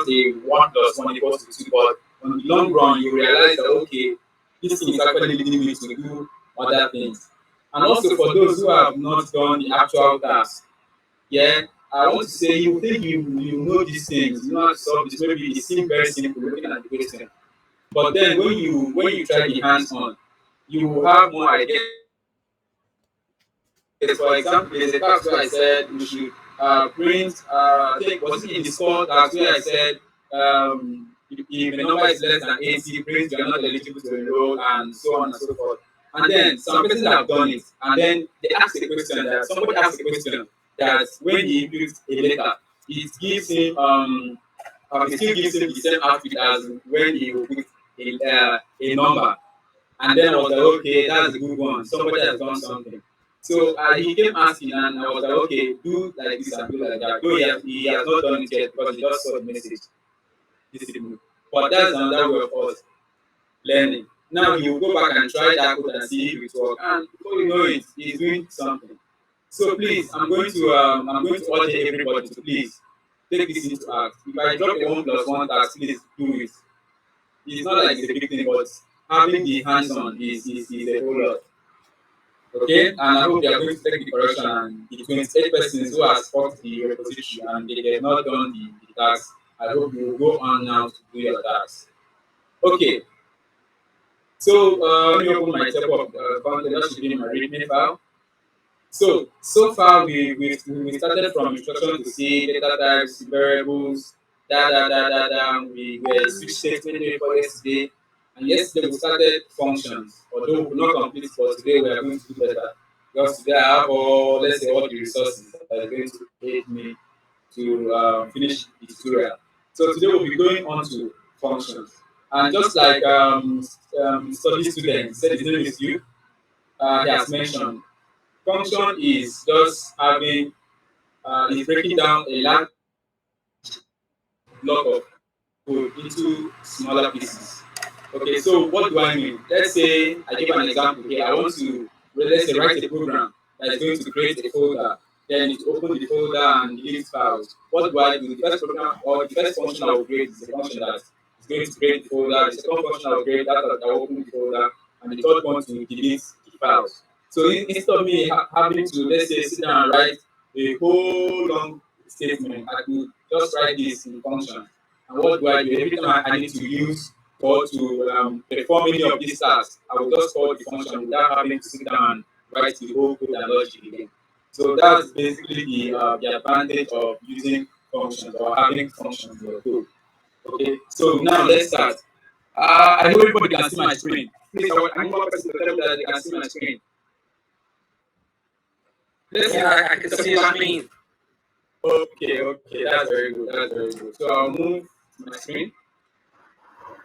say 1 plus 1 equals to 2, but on the long run, you realize that, okay, this thing is actually leading me to do other things. And also for those who have not done the actual task, yeah, I want to say you think you know these things, you know how to solve this. Maybe it seems very simple looking at the question, but then when you try the hands on, you will have more ideas. For example, there's a task where I said we should print. I think was it in the score task where I said if a number is less than 80, print you are not eligible to enroll, and so on and so forth. And then some persons have done it, and then they ask a question that somebody asked a question that when he inputs a letter, it gives him it still gives him the same output as when he will put a number. And then I was like, okay, that's a good one. Somebody has done something. So he came asking, and I was like, okay, do like this and do like that. Though he has not done it yet because he just saw the message this evening. But that's another way of us learning. Now he will go back and try that code and see if it works. And before you know it, he's doing something. So please, I'm going to urge everybody to please take this into act. If I drop a 1 plus 1 task, please do it. It's not like it's a big thing, but having the hands-on is a whole lot. Okay, and I hope you are going to take the correction, and the 28 persons who have fought the repository and they have not done the task, I hope you will go on now to do your task. Okay, so let me open my tab of content that should be in my readme file. So far we started from instruction to C, data types, variables, we were switch statement for yesterday. And yesterday we started functions, although we will not complete for today, we are going to do better. Because today I have all the resources that are going to aid me to finish the tutorial. So today we'll be going on to functions. And just like study student said his name is you, he has mentioned, function is just having, is breaking down a large block of code into smaller pieces. Okay, so what do I mean? Let's say I give an example here. I want to, let's say, write a program that is going to create a folder. Then it open the folder and delete files. What do I do? The first program or the first function I will create is a function that is going to create the folder. The second function I will create that will open the folder, and the third one to delete the files. So instead of me having to, let's say, sit down and write a whole long statement, I could just write this in the function. And what do? Every time I need to use or to perform any of these tasks, I will just call the function without having to sit down and write the whole code and logic again. So that's basically the advantage of using functions or having functions in your code. Okay, so now let's start. I hope everybody can see my screen. Please, I need one person to tell me that they can see my screen. I can see your screen. Okay, that's very good. So I'll move to my screen.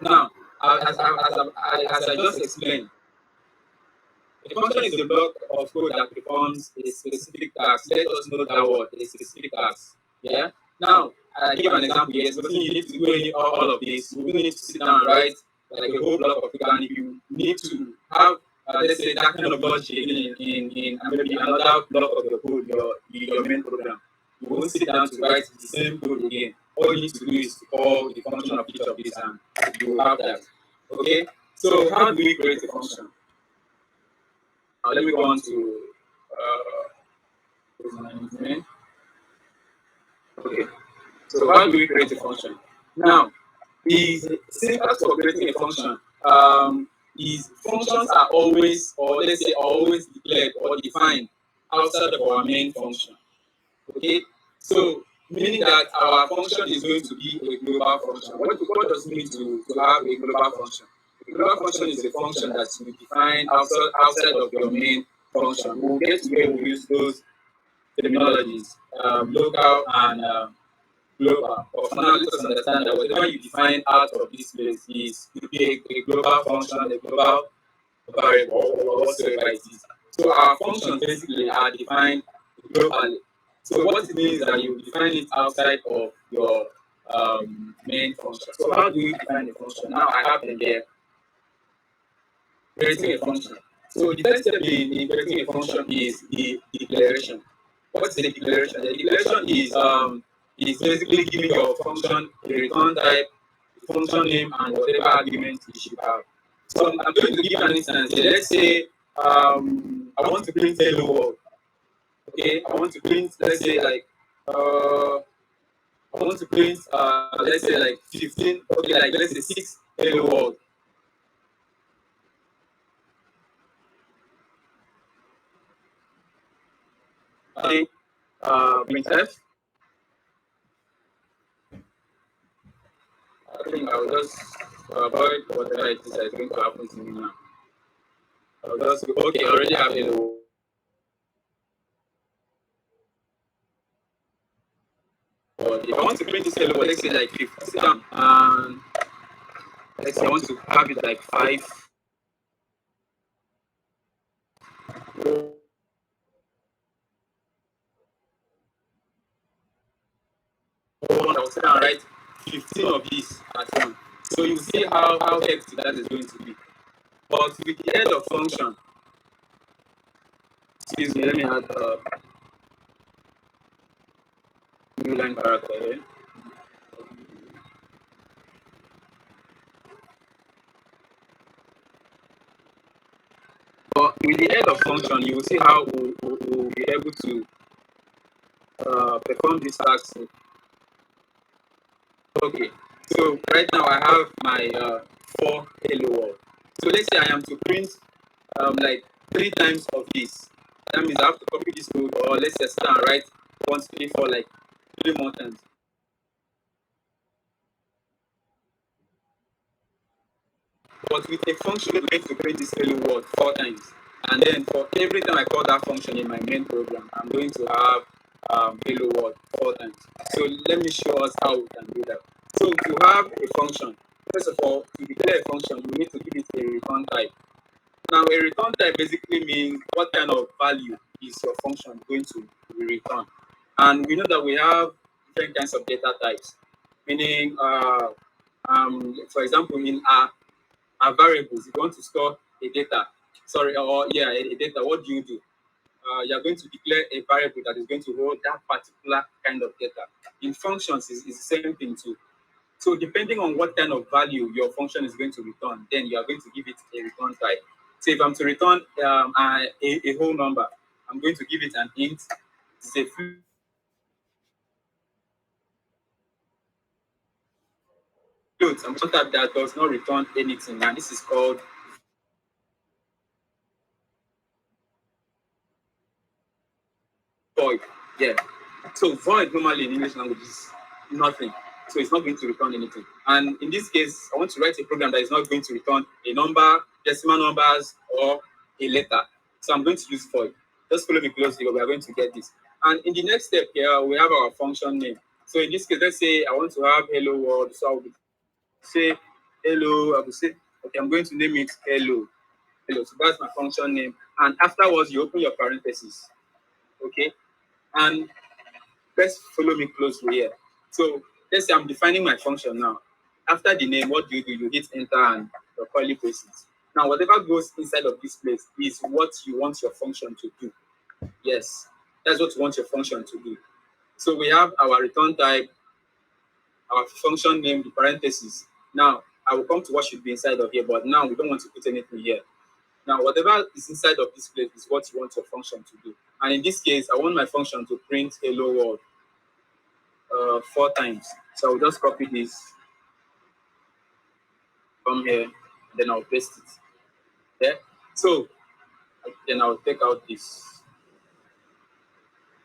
Now, as I just explained, a function is a block of code that performs a specific task. Let us know that word, a specific task. Yeah. Now, I give an example here. So you need to do all of this. You will need to sit down and write like a whole block of code, and if you need to have let's say that kind of logic in maybe another block of your code, your main program, you won't sit down to write the same code again. All you need to do is to call the function of each of these, and you have that. Okay. So how do we create a function? Let me go on to okay. So how do we create a function? Now, the syntax for creating a function is functions are always, or let's say, always declared or defined outside of our main function. Okay, so meaning that our function is going to be a global function. What does it mean to have a global function? A global function is a function that you define outside of your main function. We'll get to where we use those terminologies, local and global. But for now, let us understand that whatever you define out of this place is to be a global function, a global variable, or whatsoever it is. So our functions basically are defined globally. So what it means is that you define it outside of your main function. So how do you define a function? Now I have them there. Creating a function. So the first step in creating a function is the declaration. What's the declaration? The declaration is is basically giving your function a return type, function name, and whatever argument you should have. So I'm going to give an instance here. Let's say I want to print hello world. Okay, I want to print, let's say like I want to print let's say like 15, okay, like let's say 6 hello world. Okay, printf. I think I'll just avoid whatever it is that is going to happen to me now. I'll just go, okay, I already have hello. But if I want to print this hello, let's say like 50 down, and let's say I want to have it like 5. I'll sit down and write 15 of these at once. So you see how hectic that is going to be. But with the head of function, excuse me, let me add a new line character here. But with the head of function, you will see how we'll be able to perform this task. Okay, so right now I have my 4 hello world. So let's say I am to print like 3 times of this. That means I have to copy this code, or let's just start and write 1, 2, 3, 4 like 3 more times. But with a function, I'm going to print this hello world 4 times. And then for every time I call that function in my main program, I'm going to have hello world 4 times. So let me show us how we can do that. So to have a function, first of all, to declare a function, you need to give it a return type. Now, a return type basically means what kind of value is your function going to return. And we know that we have different kinds of data types, meaning, for example, in our variables, if you want to store a data, a data, what do? You're going to declare a variable that is going to hold that particular kind of data. In functions, is the same thing too. So depending on what kind of value your function is going to return, then you are going to give it a return type. So if I'm to return a whole number, I'm going to give it an int. It's a float. I'm going to type that does not return anything, and this is called void. Yeah. So void normally in English language is nothing. So it's not going to return anything. And in this case, I want to write a program that is not going to return a number, decimal numbers, or a letter. So I'm going to use void. Just follow me closely, we are going to get this. And in the next step here, we have our function name. So in this case, let's say I want to have hello world. So I will say hello. I will say, okay, I'm going to name it hello. Hello. So that's my function name. And afterwards, you open your parentheses. Okay. And let's follow me closely here. So let's say I'm defining my function now. After the name, what do? You hit enter and your curly braces. Now, whatever goes inside of this place is what you want your function to do. Yes, that's what you want your function to do. So we have our return type, our function name, the parentheses. Now, I will come to what should be inside of here, but now we don't want to put anything here. Now, whatever is inside of this place is what you want your function to do. And in this case, I want my function to print hello world 4 times. So I'll just copy this from here, then I'll paste it there. So then I'll take out this.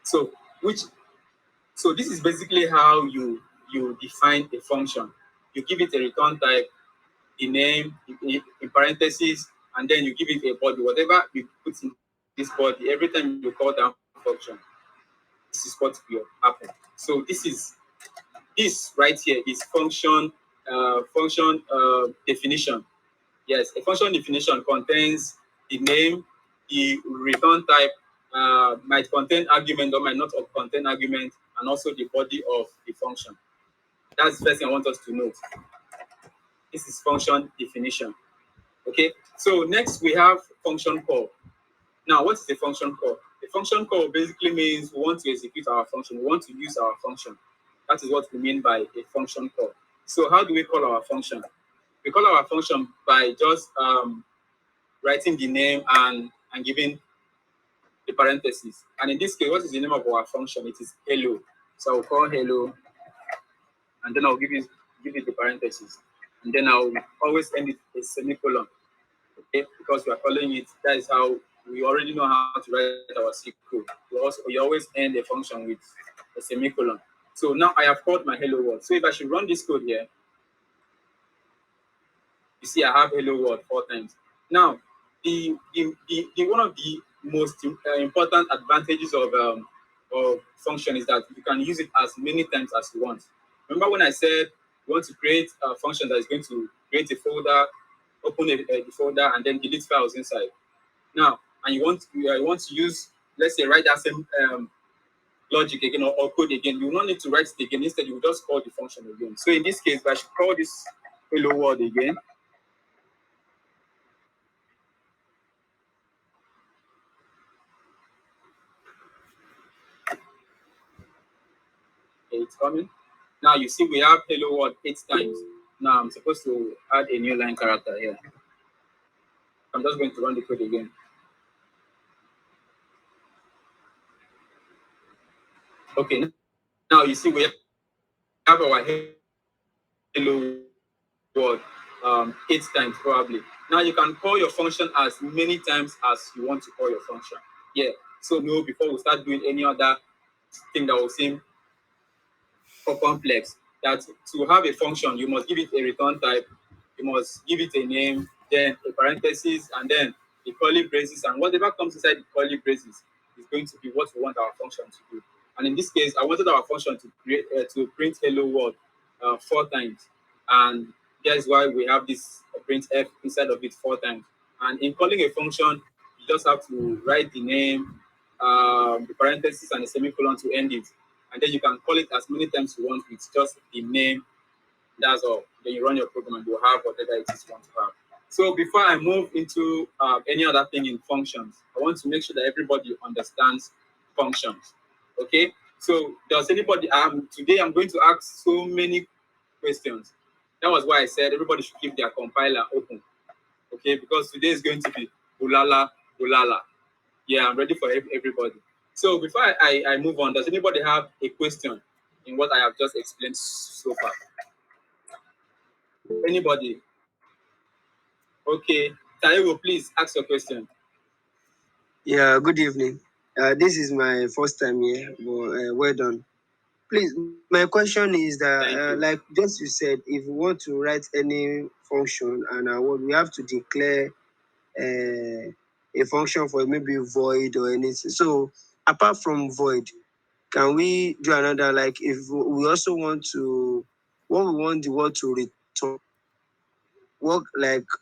So this is basically how you define a function. You give it a return type, a name in parentheses, and then you give it a body. Whatever you put in this body, every time you call that function, this is what will happen. So this right here is function definition. Yes, a function definition contains the name, the return type, might contain argument or might not contain argument, and also the body of the function. That's the first thing I want us to note. This is function definition. Okay, so next we have function call. Now, what is a function call? A function call basically means we want to execute our function, we want to use our function. That is what we mean by a function call. So how do we call our function? We call our function by just writing the name and giving the parentheses. And in this case, what is the name of our function? It is hello. So I'll call hello, and then I'll give it the parentheses. And then I'll always end it a semicolon. Okay, because we are calling it, that is how we already know how to write our C code. We always end a function with a semicolon. So now I have called my hello world. So if I should run this code here, you see I have hello world 4 times. Now, the one of the most important advantages of function is that you can use it as many times as you want. Remember when I said you want to create a function that is going to create a folder, open the folder, and then delete files inside. Now, and you want to use, let's say, write that same logic again or code again. You will not need to write it again. Instead, you will just call the function again. So in this case, I should call this hello world again. Okay, it's coming. Now you see we have hello world 8 times. Now I'm supposed to add a new line character here. I'm just going to run the code again. Okay, now you see we have our hello world 8 times probably. Now you can call your function as many times as you want to call your function. Yeah. So no, before we start doing any other thing that will seem complex, that to have a function, you must give it a return type, you must give it a name, then a parenthesis, and then the curly braces, and whatever comes inside the curly braces is going to be what we want our function to do. And in this case, I wanted our function to create to print hello world 4 times, and that is why we have this printf inside of it 4 times. And in calling a function, you just have to write the name, the parenthesis, and the semicolon to end it. And then you can call it as many times you want with just the name. That's all. Then you run your program and you have whatever it is you want to have. So before I move into any other thing in functions, I want to make sure that everybody understands functions. Okay? So does anybody, today I'm going to ask so many questions. That was why I said everybody should keep their compiler open. Okay? Because today is going to be ulala, ulala. Yeah, I'm ready for everybody. So before I move on, does anybody have a question in what I have just explained so far? Anybody? Okay. Taiwo, please ask your question. Yeah, good evening. This is my first time here, but well done. Please, my question is that, like just you said, if we want to write any function and we have to declare a function for maybe void or anything. So, apart from void, can we do another? Like, if we also want to, what we want the word to return, what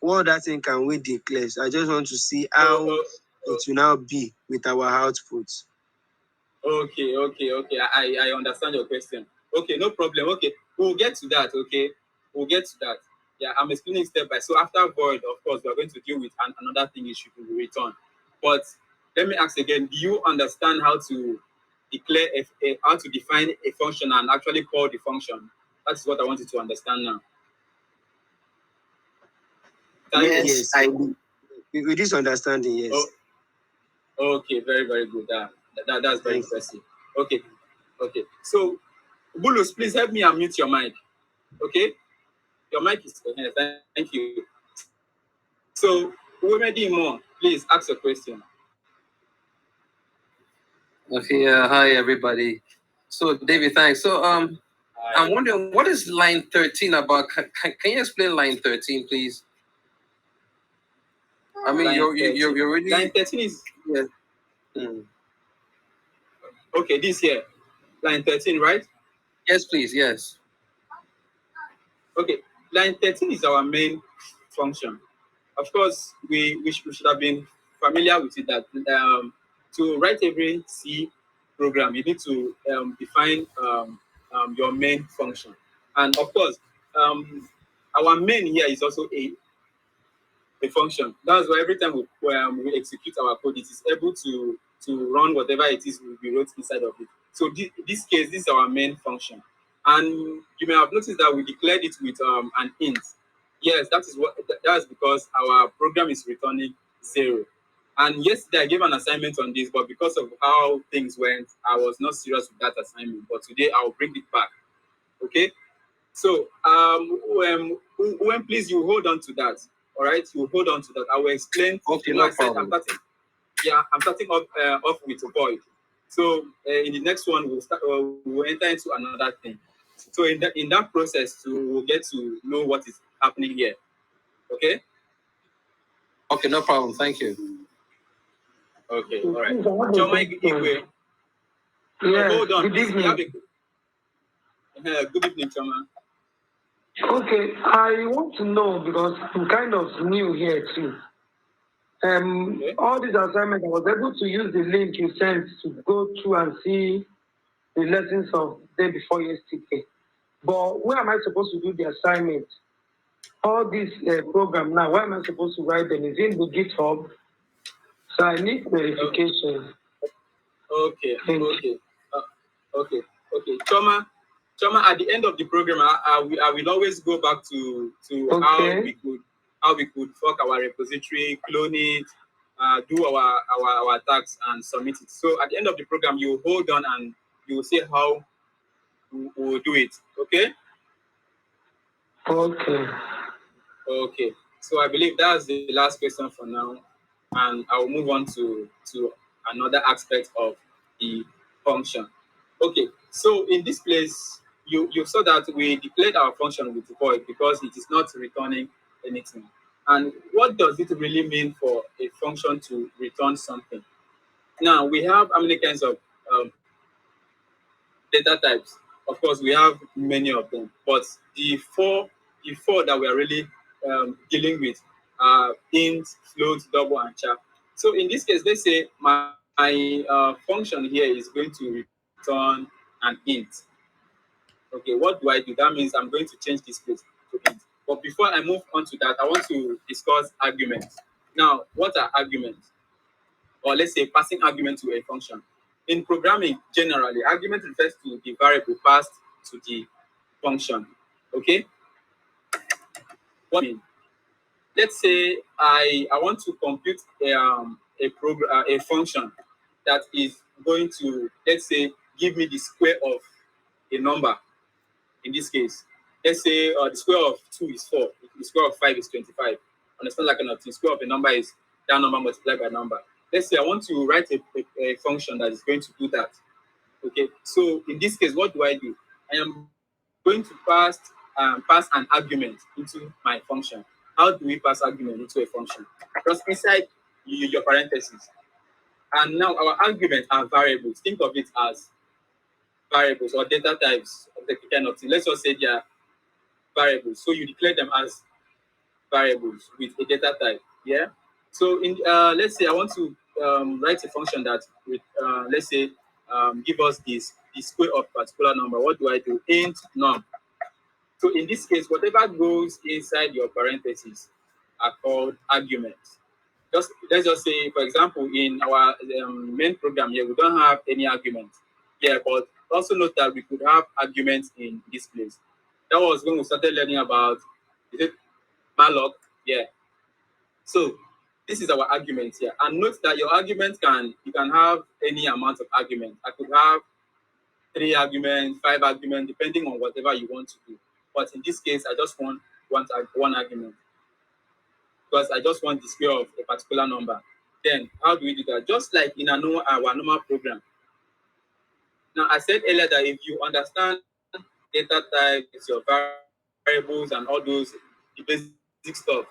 other thing can we declare? So I just want to see how it will now be with our output. Okay. I understand your question. Okay, no problem. Okay, we'll get to that. Okay, we'll get to that. Yeah, I'm explaining step by. So after void, of course, we are going to deal with another thing issue to return. But let me ask again: do you understand how to declare how to define a function and actually call the function? That's what I want you to understand now. Yes, I do. With this understanding, yes. Oh, okay, very good. That's very impressive. Okay. So, Bulus, please help me unmute your mic. Okay, your mic is here. Thank you. So, Umedimo, please ask your question. Okay, hi everybody. So David, thanks. So I'm wondering what is line 13 about? Can you explain line 13, please? I mean, you're really line 13 is okay. This here, line 13, right? Yes, please. Yes. Okay, line 13 is our main function. Of course, we should have been familiar with it that to write every C program, you need to define your main function. And of course, our main here is also a function. That's why every time we execute our code, it is able to run whatever it is we wrote inside of it. So this case, this is our main function. And you may have noticed that we declared it with an int. Yes, that's because our program is returning 0. And yesterday I gave an assignment on this, but because of how things went, I was not serious with that assignment. But today I'll bring it back. Okay. So when please you hold on to that. All right, you hold on to that. I will explain. Okay, I no said problem. I'm starting off with void. So in the next one we'll enter into another thing. So in that process, we'll get to know what is happening here. Okay. Okay, no problem. Thank you. Okay. All right. Choma Igwe. Yes, Hold on, good please. evening. Good evening, Choma. Okay, I want to know because I'm kind of new here too. Okay. All these assignments, I was able to use the link you sent to go through and see the lessons of day before yesterday. But where am I supposed to do the assignment? All this program now, where am I supposed to write them? Is it in the GitHub? So I need verification. Okay. Okay. Choma, at the end of the program, I will always go back to Okay. how we could fork our repository, clone it, do our tags and submit it. So at the end of the program, you hold on and you will see how we will do it. Okay. Okay. Okay. So I believe that's the last question for now, and I will move on to another aspect of the function. Okay. So in this place, you saw that we declared our function with void because it is not returning anything. And what does it really mean for a function to return something? Now we have how many kinds of data types? Of course, we have many of them, but the four that we are really dealing with are int, float, double, and char. So in this case, let's say my function here is going to return an int. Okay, what do I do? That means I'm going to change this place to int. But before I move on to that, I want to discuss arguments. Now, what are arguments? Or let's say passing argument to a function. In programming, generally, argument refers to the variable passed to the function. Okay? What I mean? Let's say I want to compute a function that is going to, let's say, give me the square of a number. In this case, let's say the square of 2 is 4, the square of 5 is 25. Understand like the square of a number is that number multiplied by number. Let's say I want to write a function that is going to do that. Okay, so in this case, what do? I am going to pass an argument into my function. How do we pass argument into a function? Just inside your parentheses. And now our arguments are variables. Think of it as variables or data types of the kind of thing. Let's just say they are variables. So you declare them as variables with a data type. Yeah. So in let's say I want to write a function that with let's say give us the square of particular number. What do I do? Int num. So in this case, whatever goes inside your parentheses are called arguments. Let's just say, for example, in our main program here, we don't have any arguments. Yeah, but also note that we could have arguments in this place. That was when we started learning about, is it malloc? Yeah. So this is our argument here. And note that your argument you can have any amount of argument. I could have 3 arguments, 5 arguments, depending on whatever you want to do. But in this case, I just want one argument because I just want the square of a particular number. Then how do we do that? Just like in our normal program. Now I said earlier that if you understand data types, your variables, and all those the basic stuff,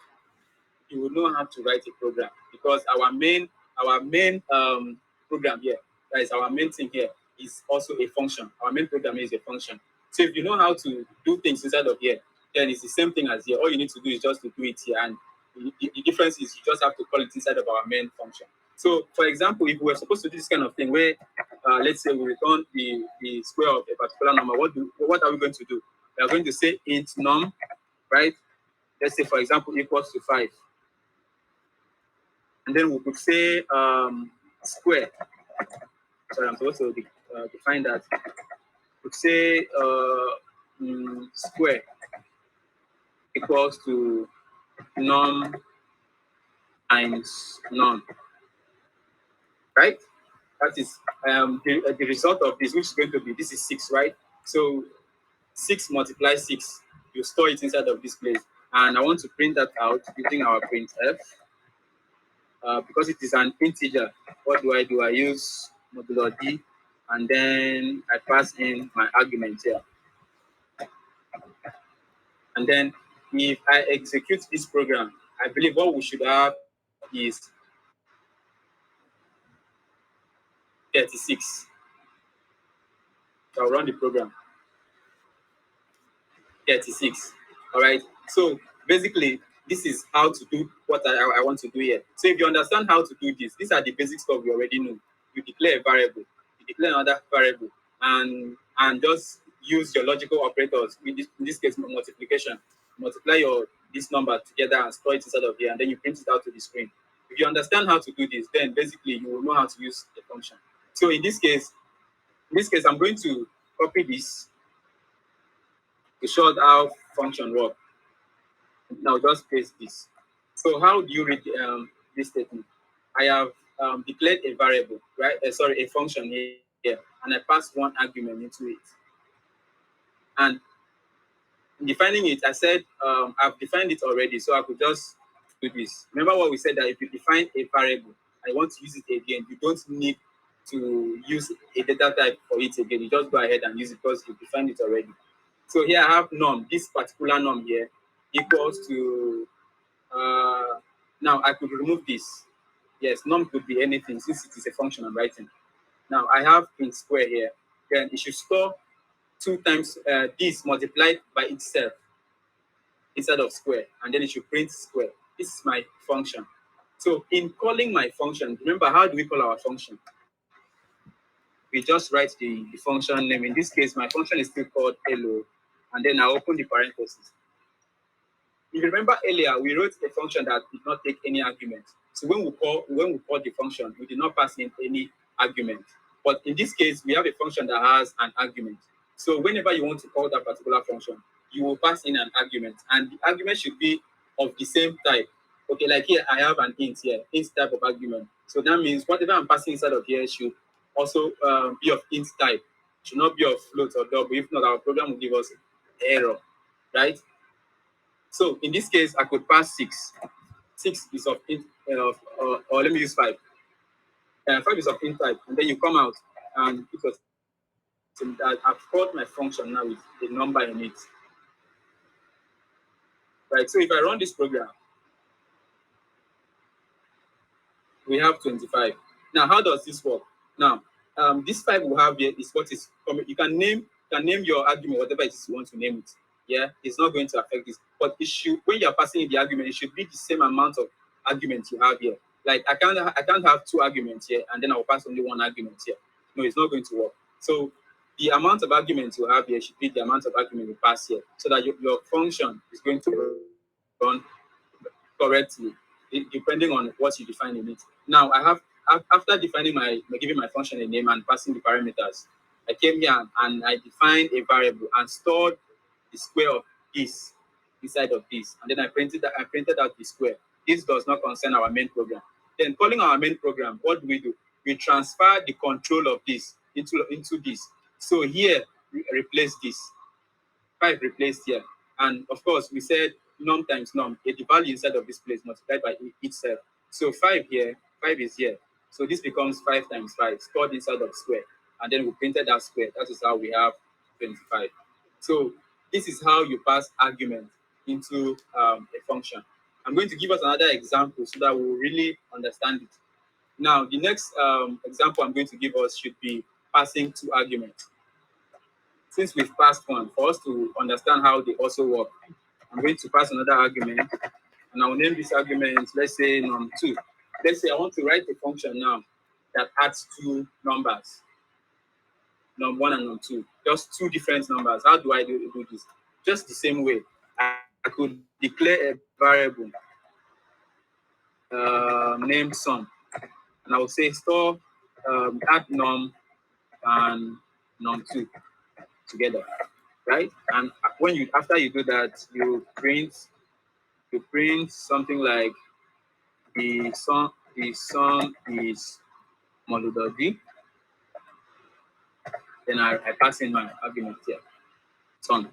you will know how to write a program because our main program here, that is our main thing here, is also a function. Our main program is a function. So if you know how to do things inside of here, then it's the same thing as here. All you need to do is just to do it here, and the difference is you just have to call it inside of our main function. So, for example, if we were supposed to do this kind of thing, where let's say we return the square of a particular number, what are we going to do? We are going to say int num, right? Let's say, for example, equals to 5. And then we could say square. Sorry, I'm supposed to define that. We could say square equals to num times none, right? That is the result of this, which is going to be, this is 6, right? So 6 multiply 6, you store it inside of this place. And I want to print that out using our printf. Because it is an integer, what do? I use modulo d, and then I pass in my argument here. And then if I execute this program, I believe what we should have is 36. So I'll run the program. 36. All right. So basically, this is how to do what I want to do here. So if you understand how to do this, these are the basic stuff you already know. You declare a variable, you declare another variable, and just use your logical operators. In this case, multiplication. Multiply this number together and store it inside of here, and then you print it out to the screen. If you understand how to do this, then basically you will know how to use the function. So in this case, I'm going to copy this to show how function work. Now just paste this. So how do you read this statement? I have declared a variable, right? Sorry, a function here, and I passed one argument into it. And defining it, I said I've defined it already, so I could just do this. Remember what we said, that if you define a variable, I want to use it again, you don't need to use a data type for it again. You just go ahead and use it because you defined it already. So here I have num, this particular num here equals to, now I could remove this. Yes, num could be anything since it is a function I'm writing. Now I have in square here, then it should store 2 times this multiplied by itself instead of square, and then it should print square. This is my function. So in calling my function, remember, how do we call our function? We just write the function name. In this case, my function is still called hello, and then I open the parentheses. If you remember earlier, we wrote a function that did not take any argument. So when we call the function, we did not pass in any argument. But in this case, we have a function that has an argument. So whenever you want to call that particular function, you will pass in an argument, and the argument should be of the same type. Okay, like here, I have an int here, int type of argument. So that means whatever I'm passing inside of here should also be of int type. Should not be of float or double. If not, our program will give us error, right? So in this case, I could pass 6. 6 is of int, or let me use 5. 5 is of int type, and then you come out and it was. So I've called my function now with a number in it. Right. So if I run this program, we have 25. Now, how does this work? Now, this 5 we have here is what is you can name your argument whatever it is you want to name it. Yeah, it's not going to affect this, but it should, when you're passing in the argument, it should be the same amount of arguments you have here. Like I can't have 2 arguments here and then I'll pass only 1 argument here. No, it's not going to work. So the amount of arguments you have here should be the amount of argument you pass here, so that your function is going to run correctly, depending on what you define in it. Now I have, after defining giving my function a name and passing the parameters, I came here and I defined a variable and stored the square of this inside of this, and then I printed out the square. This does not concern our main program. Then calling our main program, what do? We transfer the control of this into this. So here we replace this. 5 replaced here, and of course we said num times num, the value inside of this place multiplied by itself. So 5 here, 5 is here. So this becomes 5 times 5 stored inside of square, and then we printed that square. That is how we have 25. So this is how you pass argument into a function. I'm going to give us another example so that we'll really understand it. Now, the next example I'm going to give us should be passing 2 arguments. Since we've passed one, for us to understand how they also work, I'm going to pass another argument, and I'll name this argument, let's say num2. Let's say I want to write a function now that adds 2 numbers, num1 and num2, just 2 different numbers. How do I do this? Just the same way. I could declare a variable named sum, and I will say store add num and num2 together. right? And when you after you do that, you print something like the sun is Moludodi. Then I pass in my argument here, son.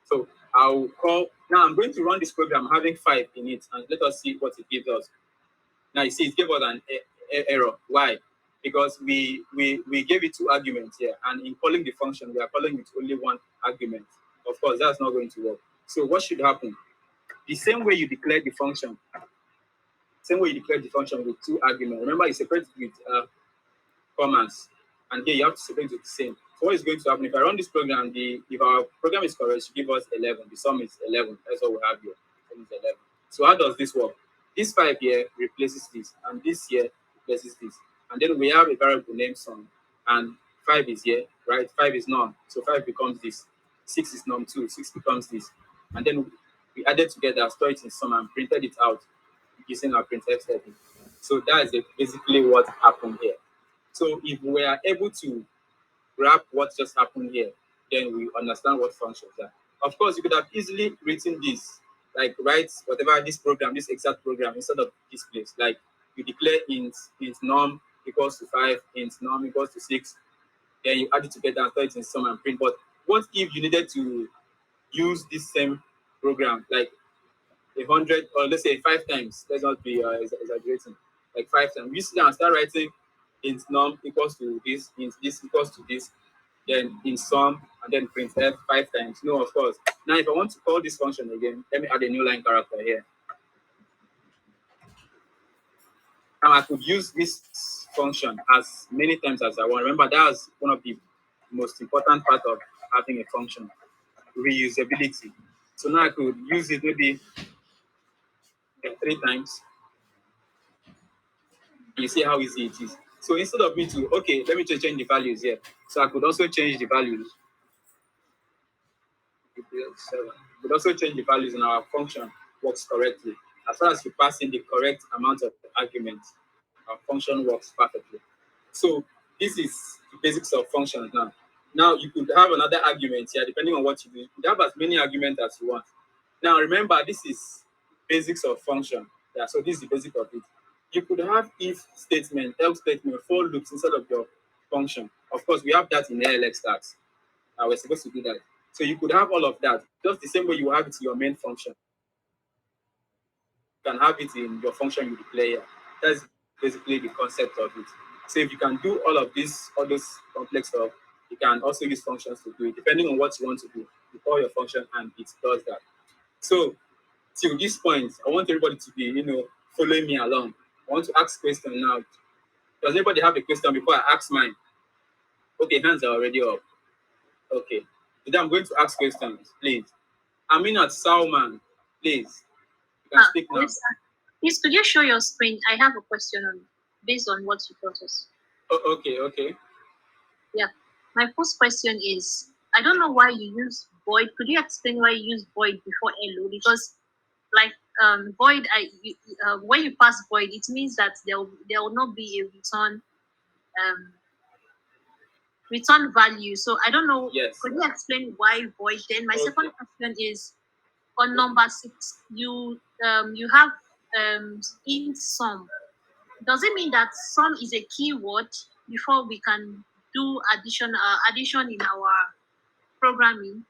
So I'll call now. I'm going to run this program having 5 in it, and let us see what it gives us. Now you see, it gave us an error. Why? Because we gave it 2 arguments here, and in calling the function, we are calling it only 1 argument. Of course, that's not going to work. So what should happen? The same way you declare the function, with 2 arguments. Remember, you separate it with commas, and here you have to separate it the same. So what is going to happen if I run this program? If our program is correct, it should give us 11. The sum is 11. That's what we have here. Sum is 11. So how does this work? This 5 here replaces this, and this here replaces this, and then we have a variable named sum, and 5 is here, right? 5 is num, so 5 becomes this. 6 is num 2. 6 becomes this, and then we added together, store it in sum, and printed it out using our printf setting. So that is basically what happened here. So if we are able to grab what just happened here, then we understand what functions are. Of course, you could have easily written this, like write whatever this exact program instead of this place. Like you declare int num equals to 5, int num equals to 6, then you add it together and store it in sum and print. But what if you needed to use this same program like 100, or let's say 5 times? Let's not be exaggerating. Like 5 times. You sit down and start writing int num equals to this, int this equals to this, then in sum, and then printf 5 times. No, of course. Now, if I want to call this function again, let me add a new line character here. Now, I could use this function as many times as I want. Remember, that's one of the most important part of having a function, reusability. So now I could use it maybe 3 times. You see how easy it is. So instead of me to, okay, let me just change the values here. So I could also change the values. We could also change the values, and our function works correctly. As far as you pass in the correct amount of arguments, our function works perfectly. So this is the basics of functions now. Now you could have another argument here, depending on what you do. You could have as many arguments as you want. Now remember, this is basics of function. Yeah, so this is the basic of it. You could have if statement, else statement, for loops instead of your function. Of course, we have that in ALX tags. We're supposed to do that. So you could have all of that, just the same way you have it in your main function. You can have it in your function you declare here. That's basically the concept of it. So if you can do all of this, all those complex stuff, you can also use functions to do it, depending on what you want to do. You call your function and it does that. So till this point, I want everybody to be, following me along. I want to ask questions now. Does anybody have a question before I ask mine? Okay, hands are already up. Okay. Today I'm going to ask questions, please. Aminat Salman, please. You can speak now. Yes, sir. Please, could you show your screen? I have a question based on what you taught us. Oh, okay. Yeah. My first question is, I don't know why you use void. Could you explain why you use void before hello? Because like void, when you pass void, it means that there will not be a return value. So I don't know. Yes. Could you explain why void? Then my second question is, on number 6, you have int sum. Does it mean that sum is a keyword before we can do addition in our programming?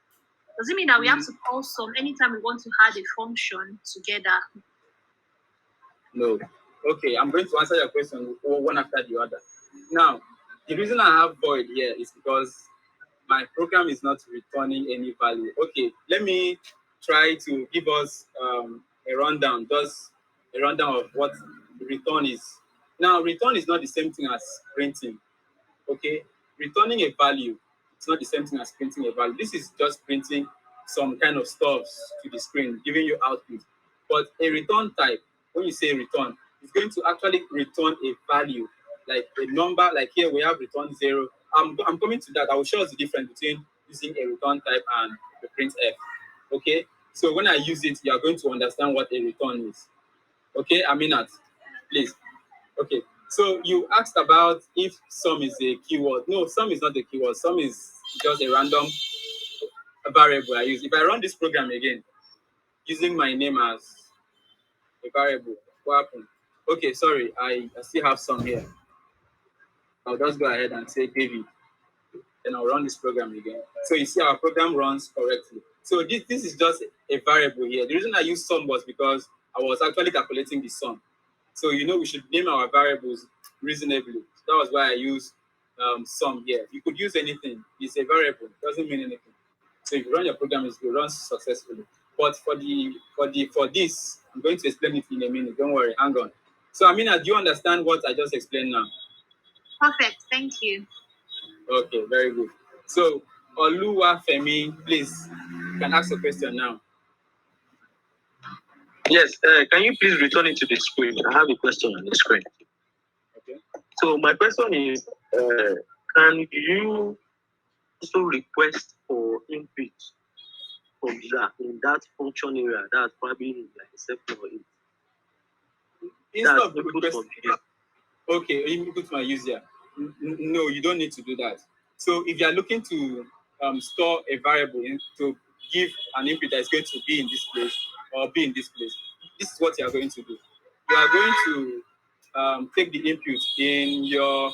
Does it mean that we have to call sum anytime we want to add a function together? No. Okay, I'm going to answer your question one after the other. Now, the reason I have void here is because my program is not returning any value. Okay, let me try to give us a rundown, just a rundown of what return is. Now, return is not the same thing as printing. Okay, returning a value, it's not the same thing as printing a value. This is just printing some kind of stuff to the screen, giving you output. But a return type, when you say return, it's going to actually return a value, like a number. Like here we have return 0. I'm coming to that. I will show us the difference between using a return type and the printf. Okay, so when I use it, you are going to understand what a return is. Okay, Aminat, please. Okay, so you asked about if sum is a keyword. No, sum is not a keyword. Sum is just a random variable I use. If I run this program again, using my name as a variable, what happened? Okay, sorry, I still have some here. I'll just go ahead and say David. Then I'll run this program again. So you see our program runs correctly. So this is just a variable here. The reason I used sum was because I was actually calculating the sum. So we should name our variables reasonably. So that was why I used sum here. You could use anything. It's a variable. It doesn't mean anything. So if you run your program, it will run successfully. But for this, I'm going to explain it in a minute. Don't worry, hang on. So Amina, do you understand what I just explained now? Perfect. Thank you. Okay, very good. So Oluwafemi, please, you can ask a question now. Yes, can you please return it to the screen? I have a question on the screen. Okay. So my question is, can you also request for input from in that function area? That's probably like except for it. Instead of requesting, okay, input my user. No, you don't need to do that. So if you are looking to store a variable to give an input that is going to be in this place or be in this place, this is what you are going to do. You are going to take the input in your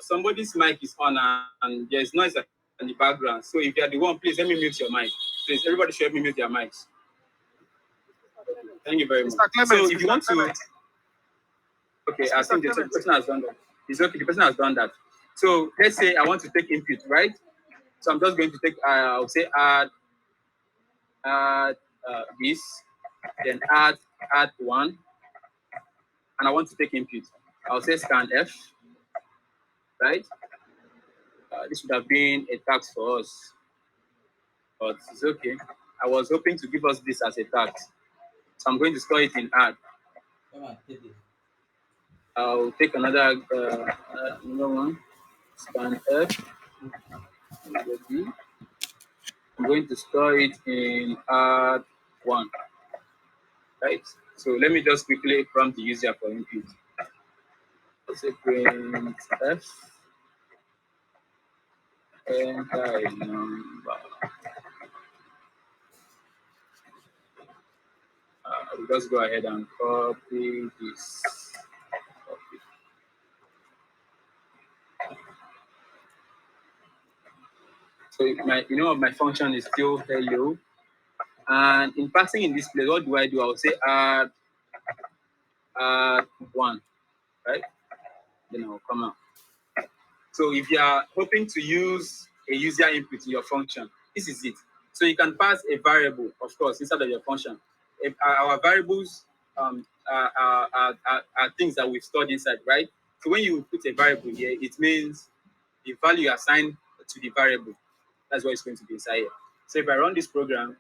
somebody's mic is on and there's noise in the background. So if you are the one, please let me mute your mic. Please, everybody should help me mute their mics. Thank you very much. So if you want to, okay, I think the person has done that. It's okay, the person has done that. So let's say I want to take input, right? So I'm just going to take, I'll say add this, then add one, and I want to take input. I'll say scan F, right? This would have been a task for us, but it's okay. I was hoping to give us this as a task. So I'm going to store it in add. I'll take another one, scan F. I'm going to store it in add one, right? So let me just quickly prompt the user for input. I'll say print F, enter a number. I'll just go ahead and copy this. So my function is still hello. And in passing in this place, what do? I'll say add one, right? Then I'll come out. So if you are hoping to use a user input in your function, this is it. So you can pass a variable, of course, inside of your function. If our variables are things that we've stored inside, right? So when you put a variable here, it means the value assigned to the variable. That's what it's going to be inside here. So if I run this program,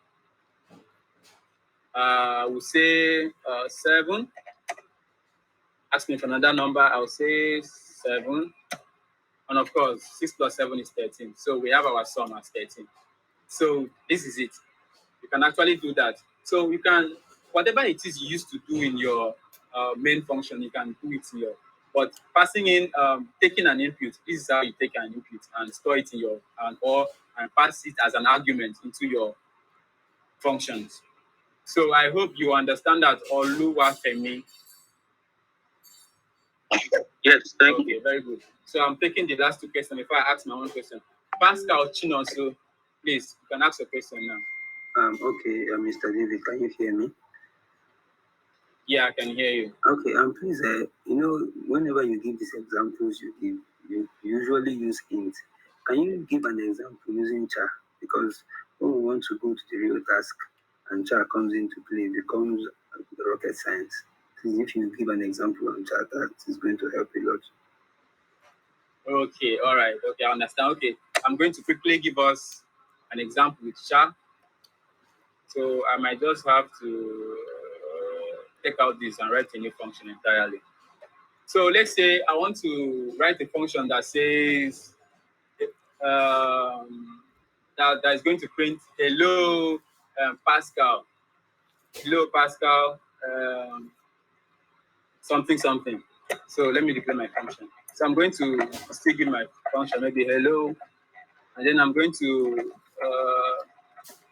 we'll say 7. Ask me for another number, I'll say 7. And of course, 6 plus 7 is 13. So we have our sum as 13. So this is it. You can actually do that. So you can, whatever it is you used to do in your main function, you can do it here. But passing in, taking an input, this is how you take an input and store it in your, and pass it as an argument into your functions. So I hope you understand that, Oluwafemi. Yes, thank you. Okay, very good. So I'm taking the last 2 questions before I ask my own question. Pascal Chinoso, please, you can ask your question now. Okay, Mr. David, can you hear me? Yeah, I can hear you. Okay, please, whenever you give these examples, you usually use int. Can you give an example using char? Because when we want to go to the real task and char comes into play, it becomes rocket science. Please, if you give an example on char, that is going to help a lot. Okay, all right. Okay, I understand. Okay, I'm going to quickly give us an example with char. So I might just have to take out this and write a new function entirely. So let's say I want to write a function that says that is going to print hello Pascal. Hello Pascal something. So let me declare my function. So I'm going to still give my function maybe hello, and then I'm going to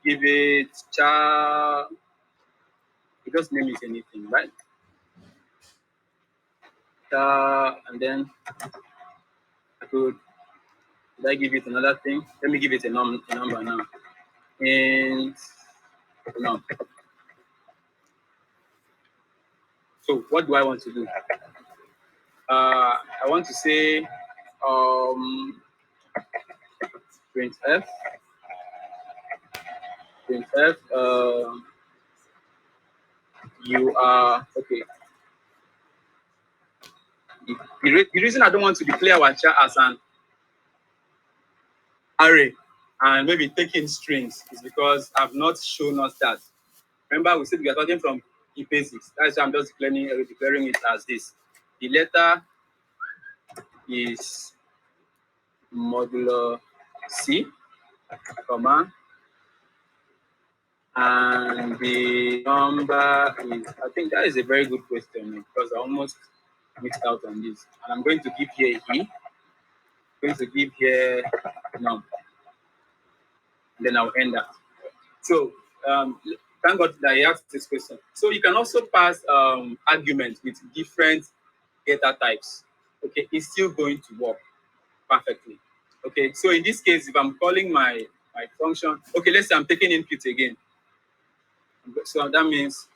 give it cha. You just name it anything, right? And then I could. Did I give it another thing? Let me give it a number now. And no. So what do I want to do? I want to say printf. Printf. You are okay. The reason I don't want to declare our char as an array and maybe taking strings is because I've not shown us that. Remember, we said we are starting from the basics. That's why I'm just declaring it as this. The letter is modulo C, comma, and the number is, I think that is a very good question because I almost mixed out on this. And I'm going to give here E, going to give here num, and then I'll end that. So thank God that I asked this question. So you can also pass arguments with different data types. Okay, it's still going to work perfectly. Okay, so in this case, if I'm calling my function, okay, let's say I'm taking input again. So that means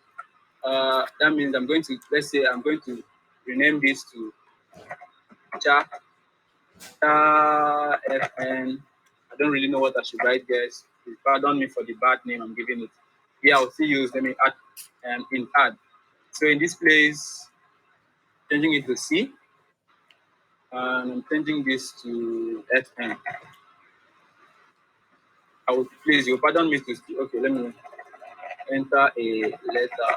I'm going to, let's say I'm going to rename this to char fn. I don't really know what I should write, guys. Pardon me for the bad name I'm giving it. Yeah, I'll still use, let me add in add. So in this place, changing it to C, and I'm changing this to fn. I would please you pardon me to okay, let me enter a letter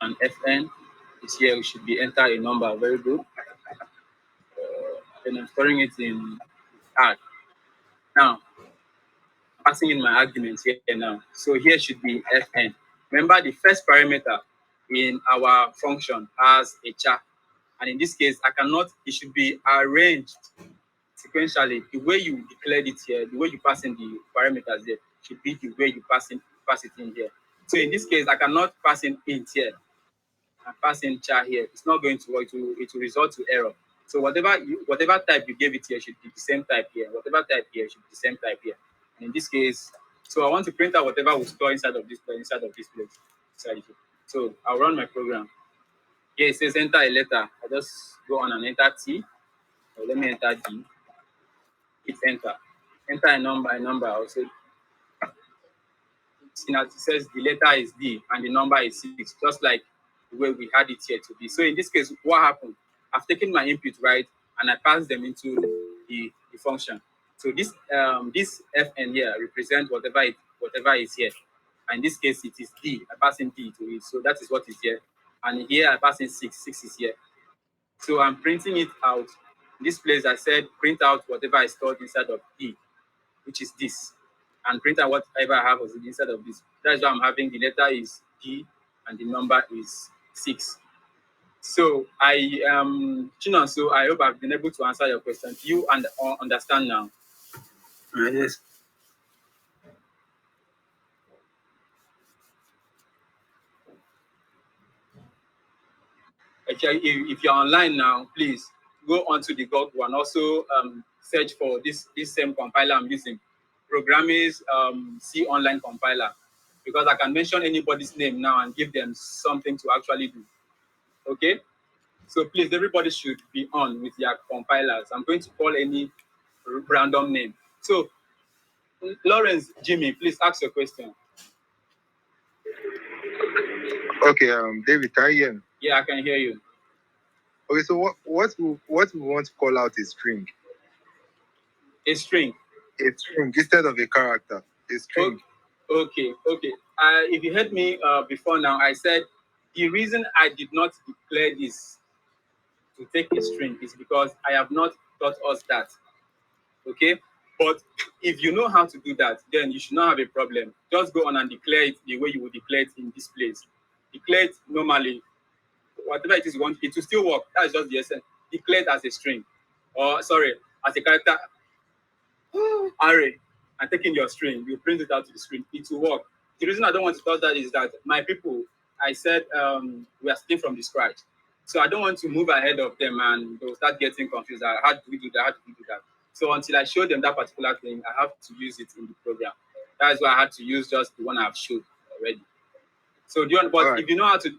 and fn is here. We should be enter a number. Very good. Then I'm storing it in add. Now passing in my arguments here now. So here should be fn. Remember the first parameter in our function has a char, and in this case I cannot. It should be arranged sequentially. The way you declared it here, the way you pass in the parameters here, should be the way you pass it in here. So in this case, I cannot pass in int here and pass in char here. It's not going to work. It will result to error. So whatever type you gave it here should be the same type here. Whatever type here should be the same type here. And in this case, so I want to print out whatever we store inside of this place. So I'll run my program. Here it says enter a letter. I just go on and enter T. So let me enter D. Hit enter. Enter a number. I'll say, it says the letter is D and the number is 6, just like the way we had it here to be. So in this case, what happened? I've taken my input, right, and I passed them into the function. So this fn here represents whatever is here. And in this case, it is D. I pass in D to it. So that is what is here. And here I pass in 6. 6 is here. So I'm printing it out. In this place, I said print out whatever I stored inside of E, which is this. And print out whatever I have inside of this. That's why I'm having the letter is D and the number is 6. So Chinon, so I hope I've been able to answer your question. Do you understand now? Yes. Actually, if you're online now, please go onto the Google and also search for this same compiler I'm using, Programmers C Online Compiler, because I can mention anybody's name now and give them something to actually do. Okay, so please, everybody should be on with their compilers. I'm going to call any random name. So, Lawrence, Jimmy, please ask your question. Okay, David, can you hear me? Yeah, I can hear you. Okay, so what we want to call out a string? A string. A string instead of a character. A string. Okay. If you heard me before now, I said the reason I did not declare this to take a string is because I have not taught us that. Okay, but if you know how to do that, then you should not have a problem. Just go on and declare it the way you would declare it in this place. Declare it normally. Whatever it is you want, it will still work. That's just the essence. Declare it as a string. Or sorry, as a character array and taking your string, you print it out to the screen. It will work. The reason I don't want to touch that is that my people, I said we are starting from the scratch. So I don't want to move ahead of them and they'll start getting confused. How do we do that? How do we do that? So until I show them that particular thing, I have to use it in the program. That's why I had to use just the one I've showed already. So do you want, but if you know how to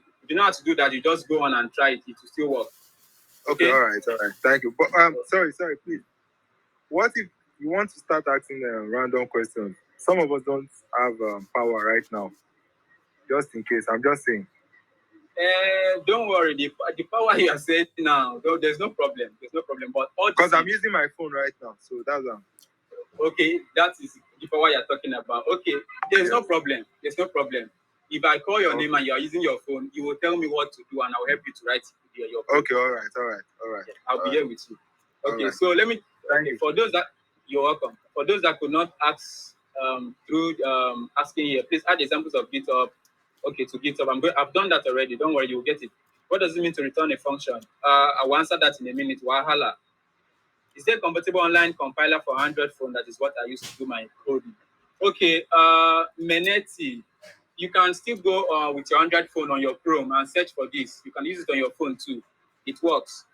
do that, you just go on and try it. It will still work. Okay, all right. Thank you. But sorry, please. What if you want to start asking random questions? Some of us don't have power right now. Just in case, I'm just saying. Don't worry. The power you are saying now, there's no problem. There's no problem. But because I'm using my phone right now, so that's okay. That is the power you're talking about. Okay, there's no problem. There's no problem. If I call your name and you are using your phone, you will tell me what to do, and I'll help you to write your phone. Okay, all right. Yeah, I'll be here with you. Okay, so let me. For those that you're welcome. For those that could not ask through asking here, please add examples of GitHub. Okay, to GitHub. I've done that already. Don't worry, you'll get it. What does it mean to return a function? I will answer that in a minute. Wahala. Is there a compatible online compiler for Android phone? That is what I used to do my coding. Okay, Meneti. You can still go with your Android phone on your Chrome and search for this. You can use it on your phone too. It works.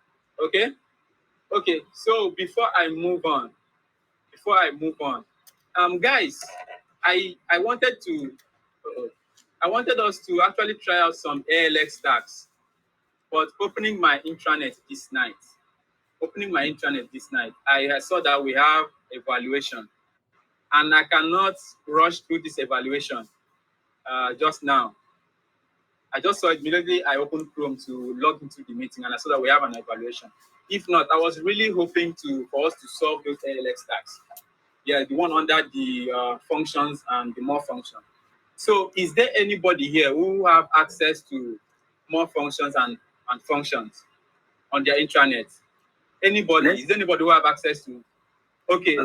Okay? Okay, so before I move on, guys, I wanted us to actually try out some ALX stacks, but opening my intranet this night, I saw that we have evaluation, and I cannot rush through this evaluation just now. I just saw it immediately. I opened Chrome to log into the meeting, and I saw that we have an evaluation. If not, I was really hoping for us to solve those ALX stacks. Yeah, the one under the functions and the more functions. So is there anybody here who have access to more functions and functions on their intranet? Anybody? Is there anybody who have access to? Okay.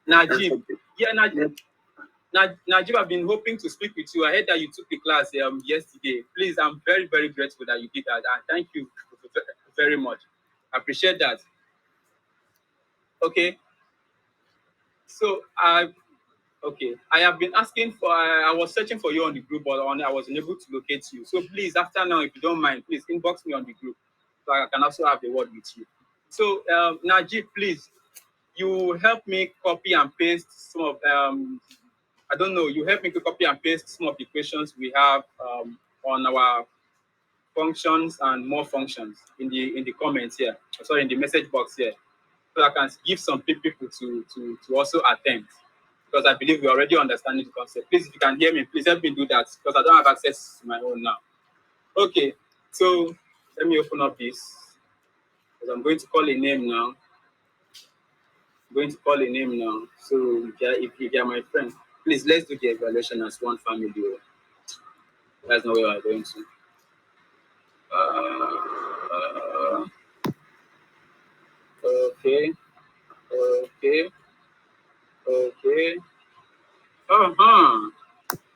Najib. Yeah, Najib. Najib, I've been hoping to speak with you. I heard that you took the class yesterday. Please, I'm very, very grateful that you did that. And thank you very much. I appreciate that. Okay. So I have been asking for, I was searching for you on the group, but I was unable to locate you. So please, after now, if you don't mind, please inbox me on the group so I can also have the word with you. So Najib, please, you help me copy and paste some of, I don't know, you help me to copy and paste some of the questions we have on our functions and more functions in the comments here. Sorry, in the message box here. So I can give some people to also attempt. Because I believe we're already understanding the concept. Please, if you can hear me, please help me do that because I don't have access to my own now. Okay, so let me open up this because I'm going to call a name now. So if you are my friend, please let's do the evaluation as one family. That's not where we're going to. Okay.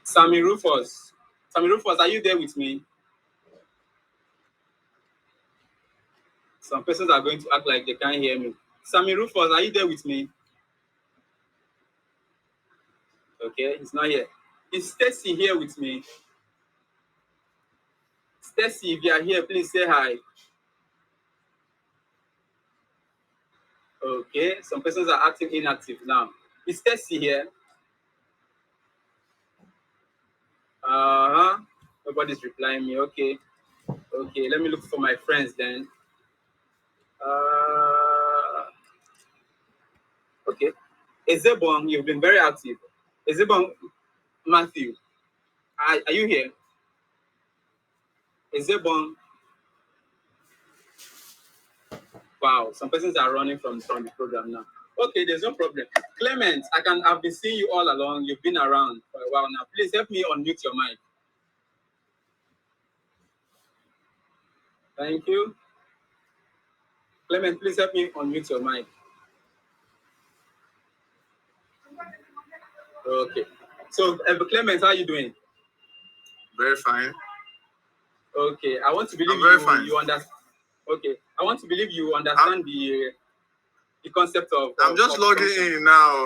Sammy Rufus, are you there with me? Some persons are going to act like they can't hear me. Sammy Rufus, are you there with me? Okay, he's not here. Is Stacy here with me? Stacy, if you are here, please say hi. Okay, some persons are acting inactive now. Is Stacy here? Nobody's replying me. Okay, let me look for my friends then. Okay, Ezebong, you've been very active. Ezebong, Matthew, are you here? Ezebong. Wow, some persons are running from the program now. Okay, there's no problem. Clement, I've been seeing you all along. You've been around for a while now. Please help me unmute your mic. Thank you. Clement, please help me unmute your mic. Okay. So, Clement, how are you doing? very fine. Okay, I want to believe I'm very fine. you understand. Okay, I want to believe you understand the the concept of. I'm just logging in now.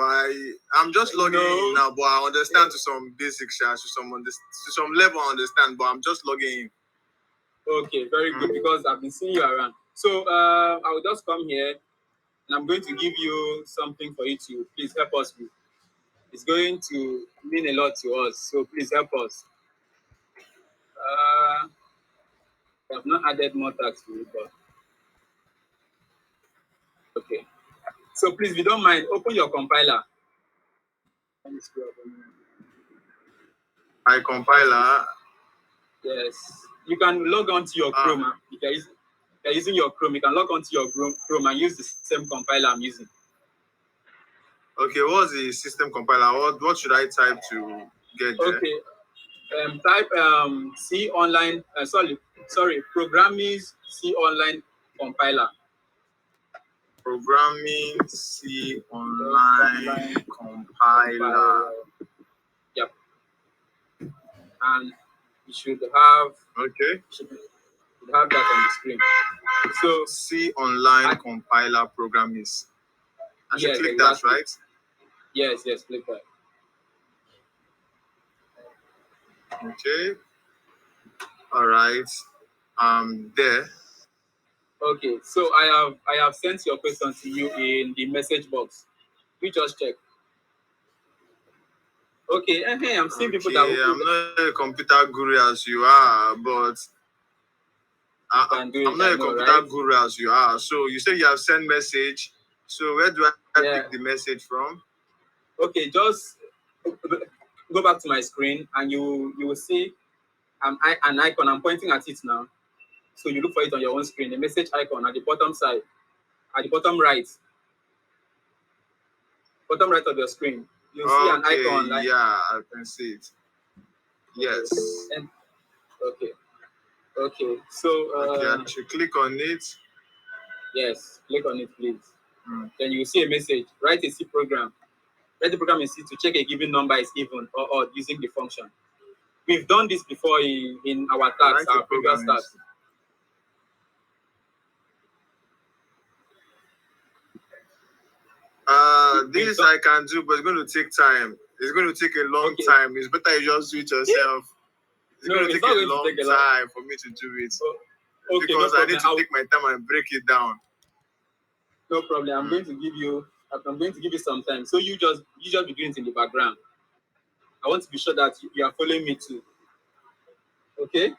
I'm just logging No. in now, but I understand to some basics, to some level I understand, but I'm just logging in. Okay, very good, because I've been seeing you around. So I will just come here and I'm going to give you something for you to please help us with. It's going to mean a lot to us, so please help us. I have not added more tags to it, but okay. So please, if you don't mind, open your compiler. Let me scroll up. My compiler. Yes, you can log on to your Chrome. If you're using your Chrome, you can log on to your Chrome and use the same compiler I'm using. Okay, what's the system compiler? What should I type to get there? Okay, type C online. Sorry, Programming C online compiler. Programming C online compiler. Yep. And you should have. Okay. You should have that on the screen. So C online compiler program is. I should click that, right? Yes, click that. Okay. All right. There. Okay, so I have sent your question to you in the message box. You just check. Okay, I'm seeing people that. I'm not a computer guru as you are, but I'm not a computer guru as you are. So you say you have sent message. So where do I pick the message from? Okay, just go back to my screen and you will see an icon. I'm pointing at it now. So you look for it on your own screen. The message icon at the bottom side, at the bottom right of your screen. You'll see an icon. Yeah, I can see it. Yes. Okay. So I should click on it. Yes, click on it, please. Then you see a message. Write a C program. Write the program in C to check a given number is even or odd using the function. We've done this before in our tasks, our previous tasks. This I can do, but it's going to take time. It's going to take a long time. It's better you just do it yourself. It's going to take a long time for me to do it. Because I need to take my time and break it down. No problem. I'm going to give you some time. So you just be doing it in the background. I want to be sure that you are following me too. Okay?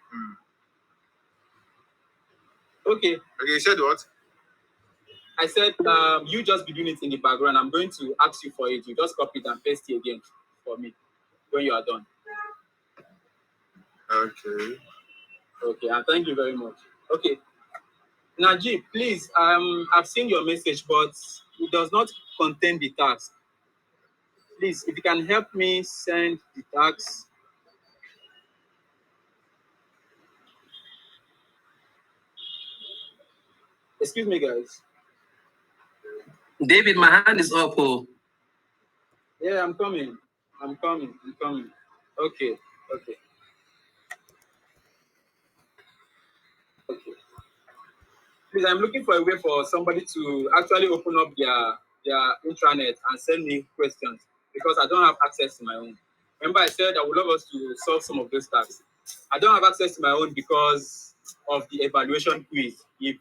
Okay. Okay, you said what? I said you just be doing it in the background. I'm going to ask you for it. You just copy it and paste it again for me when you are done. Okay. Okay, and thank you very much. Okay. Najib, please, I've seen your message, but it does not contain the task. Please, if you can help me send the task. Excuse me, guys. David, my hand is up. Oh. Yeah, I'm coming. Okay. Please, I'm looking for a way for somebody to actually open up their intranet and send me questions because I don't have access to my own. Remember, I said I would love us to solve some of those tasks. I don't have access to my own because of the evaluation quiz. If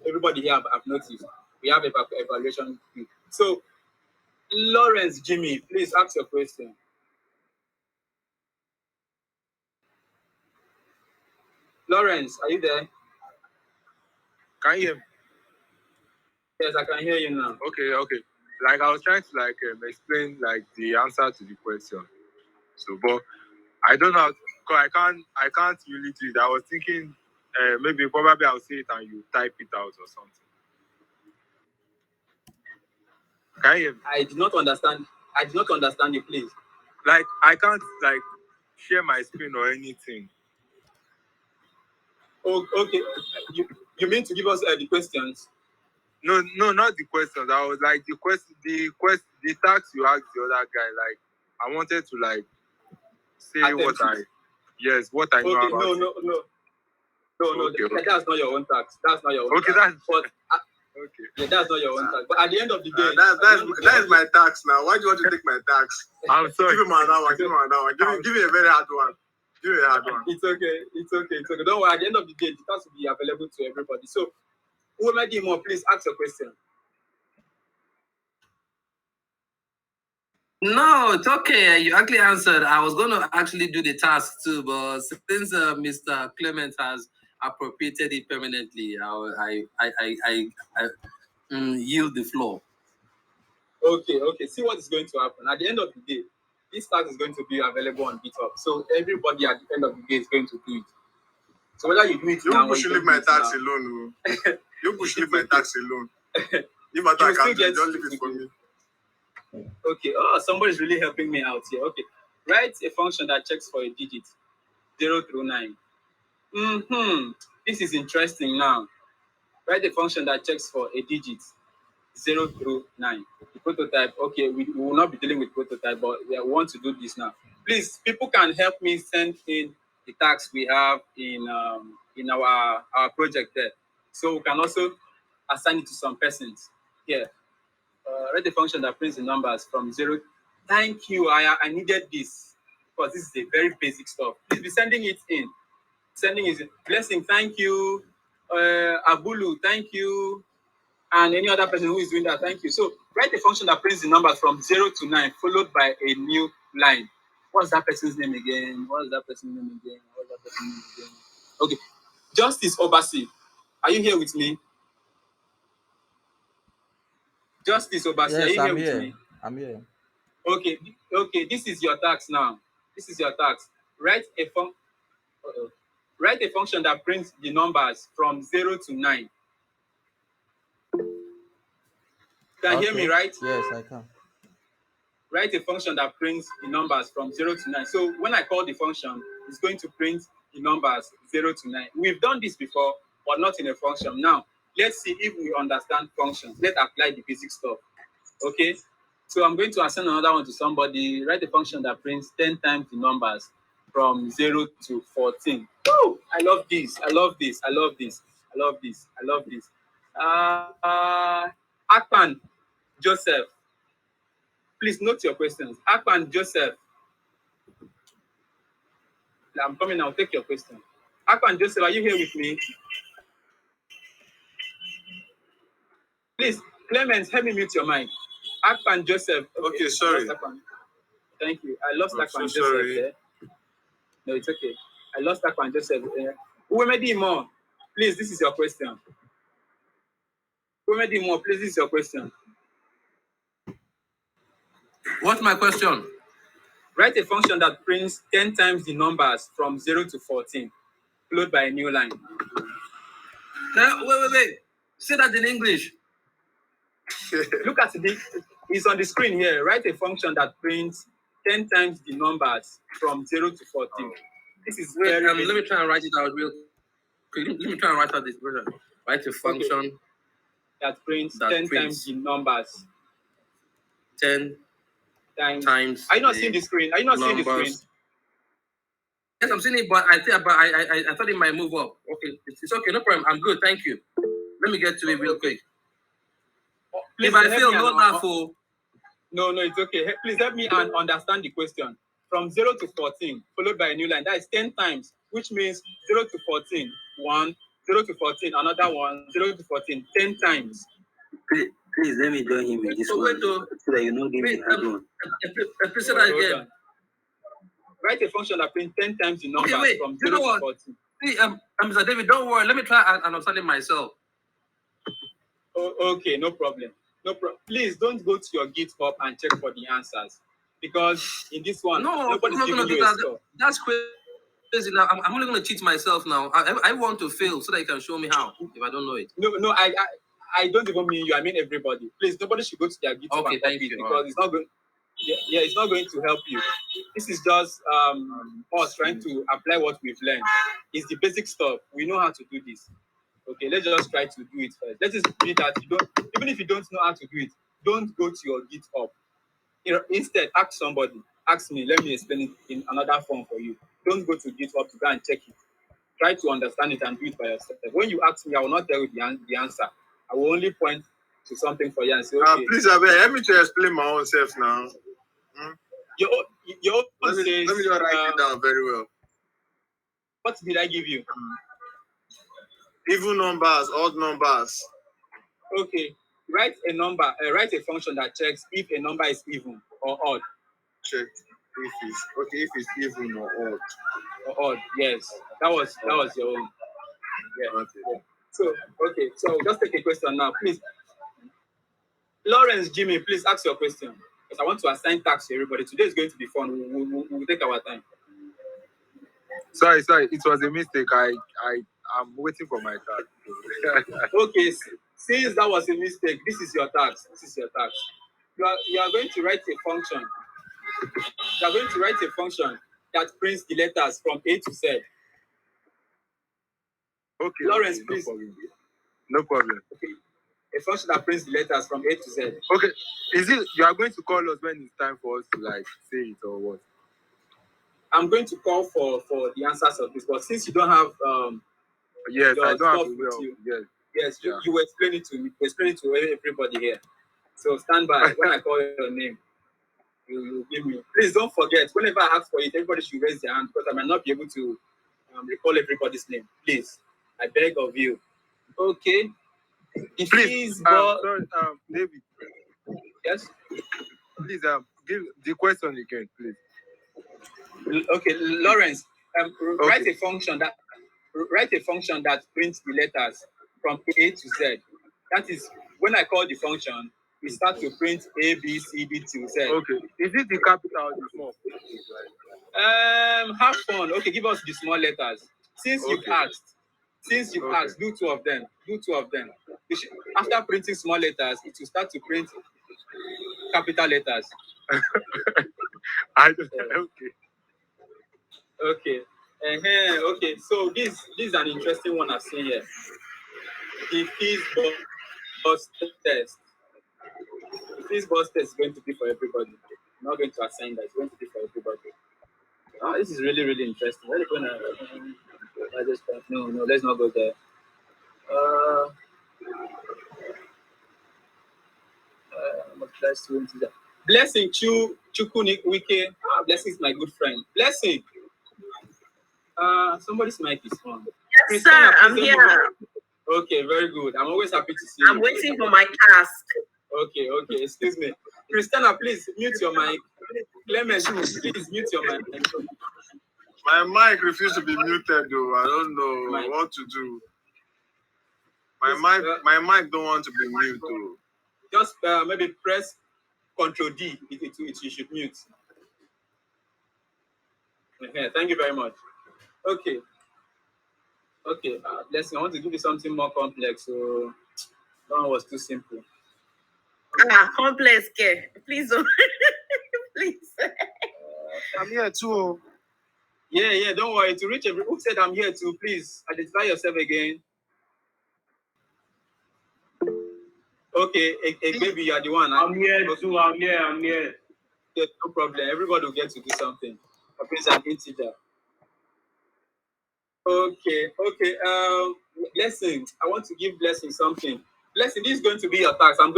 everybody here have noticed, we have evaluation quiz. So, Lawrence, Jimmy, please ask your question. Lawrence, are you there? Can you hear me? Yes, I can hear you now. Okay. Like I was trying to explain the answer to the question. So, but I don't know. Cause I can't really do it. I was thinking probably I'll say it and you type it out or something. Can you hear me? I did not understand you, please. I can't share my screen or anything. Oh, okay. You mean to give us the questions? No, not the questions. I was the task you asked the other guy. I wanted to say what I know about. No. Okay. That's not your own task. That's not your own. Okay, task. Okay. Yeah, that's not your own tax. But at the end of the day, That is my tax now. Why do you want to take my tax? I'm sorry. Give him another one. Give me a very hard one. Give me a hard one. It's okay. Don't worry. At the end of the day, the tax will be available to everybody. So, Uwemedimo, please ask your question. No, it's okay. You actually answered. I was going to actually do the task too, but since Mr. Clement has appropriated it permanently, I yield the floor. Okay. See what is going to happen. At the end of the day, this tax is going to be available on GitHub. So everybody at the end of the day is going to do it. So whether you do it now, You should leave my tax alone. You should leave my tax alone. If I can't do it, don't leave it for me. Okay. Oh, somebody's really helping me out here. Okay. Write a function that checks for a digit 0 through 9. This is interesting now. Write a function that checks for a digit 0 through 9. The prototype. Okay, we will not be dealing with prototype, but we want to do this now. Please, people can help me send in the tags we have in our project there. So we can also assign it to some persons here. Write a function that prints the numbers from 0. Thank you. I needed this because this is a very basic stuff. Please be sending it in. Sending is Blessing. Thank you. Abulu. Thank you. And any other person who is doing that, thank you. So write a function that prints the numbers from 0 to 9, followed by a new line. What's that person's name again? Okay. Justice Obasi. Are you here with me? Justice Obasi, Yes, are you I'm here here. with me? I'm here. Okay, this is your task now. This is your task. Write a function that prints the numbers from 0 to 9. Can you hear me, right? Yes, I can. Write a function that prints the numbers from 0 to 9. So when I call the function, it's going to print the numbers 0 to 9. We've done this before, but not in a function. Now, let's see if we understand functions. Let's apply the basic stuff. Okay? So I'm going to assign another one to somebody. Write a function that prints 10 times the numbers from 0 to 14. Woo! I love this. Akpan Joseph. Please note your questions. Akpan Joseph. I'm coming now. Take your question. Akpan Joseph, are you here with me? Please, Clemens, help me mute your mic. Akpan Joseph. Okay, sorry. Thank you. I lost Akpan Joseph sorry. there. No, it's okay. I lost Akpan Joseph there. Uwemedimo, please, this is your question. Uwemedimo, please, this is your question. What's my question? Write a function that prints 10 times the numbers from 0 to 14, followed by a new line. Wait. Say that in English. Look at it. It's on the screen here. Write a function that prints 10 times the numbers from 0 to 14. This is very let me try and write it out real quick. Let me try and write out this. Write a function that prints 10 times the numbers. 10 times. Are you not seeing the screen? Are you not seeing the screen? Yes, I'm seeing it, but I thought it might move up. Okay, it's okay, no problem. I'm good, thank you. Let me get to it real quick. Please, if I feel no laughful. No, it's okay. Please help me and understand the question. From 0 to 14, followed by a new line. That is 10 times, which means 0 to 14, 1, 0 to 14, another 1, 0 to 14, 10 times. Please let me join him in this one. So that you know Please say that again. Write a function that prints 10 times the numbers from 0 to 14. See, Mr. David, don't worry. Let me try and understand it myself. Okay, no problem. Please don't go to your GitHub and check for the answers, because in this one, nobody's giving you a score. That's crazy. Now I'm only going to cheat myself now. I want to fail so that you can show me how if I don't know it. No, I don't even mean you. I mean everybody. Please, nobody should go to their GitHub and copy it, because it's not going. Yeah, it's not going to help you. This is just us trying to apply what we've learned. It's the basic stuff. We know how to do this. Okay, let's just try to do it first. Let us be that you don't, even if you don't know how to do it, don't go to your GitHub. Instead, ask somebody. Ask me. Let me explain it in another form for you. Don't go to GitHub to go and check it. Try to understand it and do it by yourself. When you ask me, I will not tell you the answer. I will only point to something for you and say, okay. Please, help me to explain my own self now. Your own Let me says, just write it down very well. what did I give you? Even numbers, odd numbers. Okay, write a function that checks if a number is even or odd. Check if it's even or odd. Or odd, yes. That was your own. Yeah. Okay. So just take a question now, please. Lawrence, Jimmy, please ask your question. Because I want to assign tasks to everybody. Today is going to be fun. We'll take our time. Sorry, it was a mistake. I'm waiting for my task. Okay, since that was a mistake, this is your task. You are going to write a function. You are going to write a function that prints the letters from A to Z. Okay. Lawrence, okay, please. No problem. Okay. A function that prints the letters from A to Z. Okay. Is it you are going to call us when it's time for us to say it or what? I'm going to call for the answers of this, but since you don't have yes, I don't have to you. Yes. You will explain it to me. Explain it to everybody here. So stand by. When I call your name, you give me. Please don't forget. Whenever I ask for it, everybody should raise their hand because I might not be able to recall everybody's name. Please, I beg of you. Okay. Please, David. Yes. Please, give the question again, please. Okay, Lawrence. Write a function that prints the letters from A to Z. That is, when I call the function, we start to print A, B, C, D to Z. Okay. Is it the capital or the small? Have fun. Okay, give us the small letters. Since you've asked, do two of them. After printing small letters, it will start to print capital letters. Okay. Okay. So this is an interesting one I've seen here. The Fizzbuzz test. The Fizzbuzz test is going to be for everybody. I'm not going to assign that. It's going to be for everybody. This is really, really interesting. Let's not go there. Blessing Chukwunike. Blessing is my good friend. Blessing. Somebody's mic is on. Yes, Christina, sir. I'm here. Okay, very good. I'm always happy to see you. I'm waiting for my task. Okay. Excuse me. Christina, please mute your mic. Clement, please mute your mic. My mic refused to be muted though. I don't know what to do. My mic don't want to be muted though. Just maybe press Ctrl D. You should mute. Okay, thank you very much. Okay. Blessing, I want to give you something more complex. So that one was too simple. Complex, please don't. Please. I'm here too. Yeah, don't worry. To reach every who said I'm here too, please identify yourself again. Okay, maybe you are the one. I'm here too. I'm here. Yeah, no problem. Everybody will get to do something. Please, an integer. Okay. Blessing. I want to give Blessing something. Blessing, this is going to be your tax. I've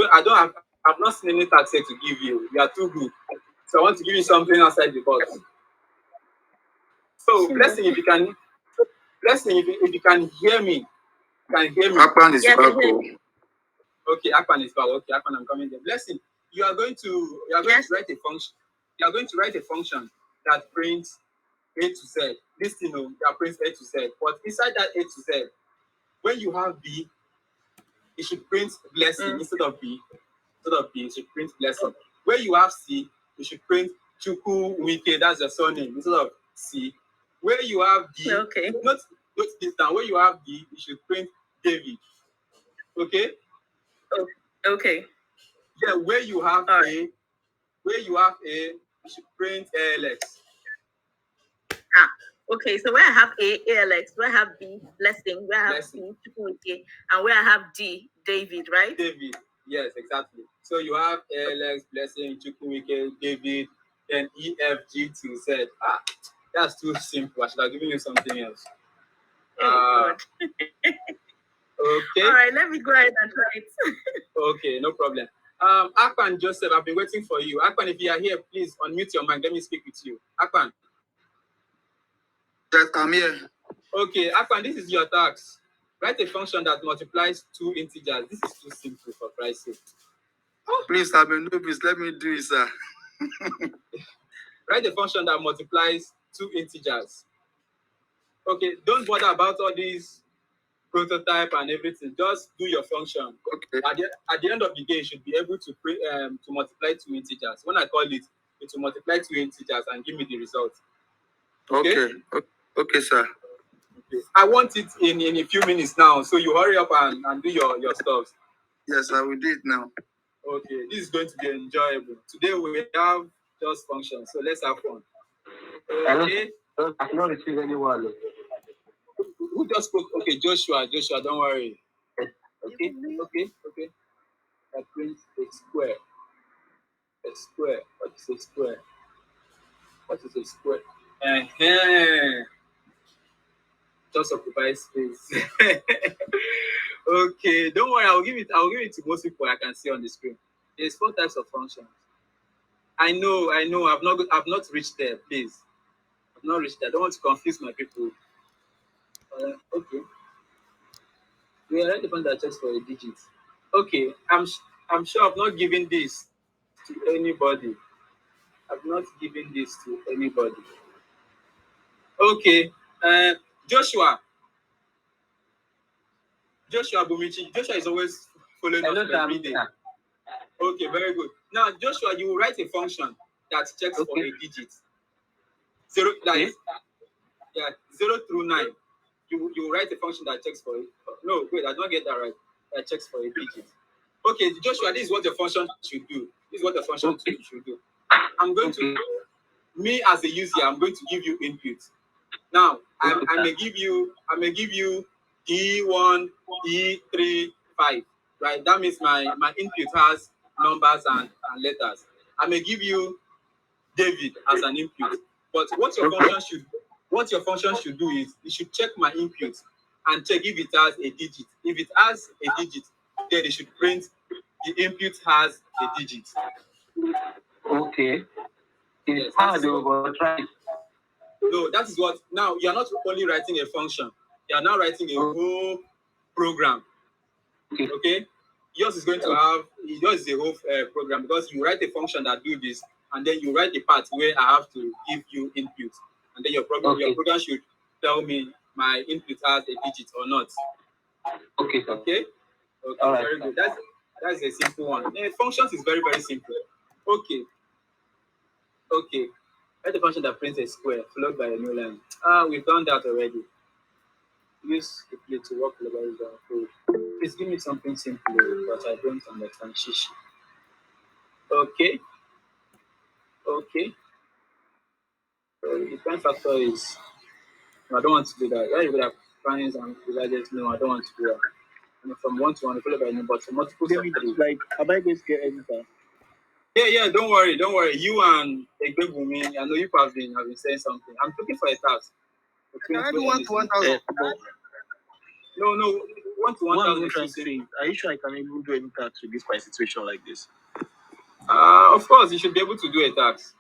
not seen any tax here to give you. You are too good. So I want to give you something outside the box. So Blessing, if you can hear me, Akpan is back. Okay, Akpan is back. Okay, Akpan, I'm coming there. Blessing, you are going to write a function. You are going to write a function that prints A to Z. This thing that prints A to Z. But inside that A to Z, when you have B, it should print Blessing instead of B. It should print Blessing. Where you have C, it should print Chukwunike, that's your surname, instead of C. Where you have D, not this down. Where you have D, it should print David. Okay? Okay. Yeah, where you have A, it should print ALX. Okay, so where I have A, ALX, where I have B, Blessing, where I have C, Chukwunike, and where I have D, David, right? David, yes, exactly. So you have ALX, Blessing, Chukwunike, David, then E, F, G to Z. That's too simple. I should have given you something else. Okay. All right, let me go ahead and try it. Okay, no problem. Akpan Joseph, I've been waiting for you. Akpan, if you are here, please unmute your mic. Let me speak with you. Akpan. Yes, I'm here. Okay, Akpan, this is your task. Write a function that multiplies two integers. This is too simple for Christ's sake. Please, I'm a novice. Let me do it, sir. Write a function that multiplies two integers. Okay, don't bother about all these prototype and everything. Just do your function. Okay. At the end of the day, you should be able to multiply two integers. When I call it, it will multiply two integers and give me the result. Okay. Okay, sir. Okay. I want it in a few minutes now, so you hurry up and do your stuff. Yes, I will do it now. Okay, this is going to be enjoyable. Today we have just functions, so let's have fun. Okay. I've not received anyone. Who just spoke? Okay, Joshua, don't worry. Okay. That brings a square. A square. What is a square? What is a square? Just occupy space. Okay, don't worry. I'll give it to most people I can see on the screen. There's 4 types of functions. I know. I've not reached there. Please, I've not reached there. I don't want to confuse my people. Okay. We are already found that checks for a digit. Okay, I'm sure I've not given this to anybody. I've not given this to anybody. Okay, Joshua Bumichi. Joshua is always following us every day. Okay, very good. Now, Joshua, you will write a function that checks for a digit. 0 through 9. You will write a function that checks for it. No, wait, I don't get that right. That checks for a digit. Okay, Joshua, this is what the function should do. Should do. I'm going to, me as a user, I'm going to give you input. Now, I may give you E1, E3, 5. Right? That means my input has numbers and letters. I may give you David as an input. But what your function should do is it should check my input and check if it has a digit. If it has a digit, then it should print the input has a digit. Okay. Yes, no, that is what. Now you are not only writing a function, you are now writing a whole program. Okay. Yours is a whole program, because you write a function that do this, and then you write the part where I have to give you input, and then your program should tell me my input has a digit or not. Okay. All right. Very good. That's a simple one. Functions is very, very simple. Okay. Write a function that prints a square followed by a new line. We've done that already. Use the plate to work logarithm code. Please give me something simple, but I don't understand shishi. Okay. So the prime factor is. No, I don't want to do that. Why you would have primes and divided? No, I don't want to do that. And from 1 to 1, followed by a number, so multiples of 3. Like, am I going to get anything? Yeah, don't worry. You and Egbebumi, I know you have been saying something. I'm looking for a task. Can I do 1 to 1,000? No, 1 to 1,000. Are you sure I can even do any task with this my situation like this? Of course, you should be able to do a task.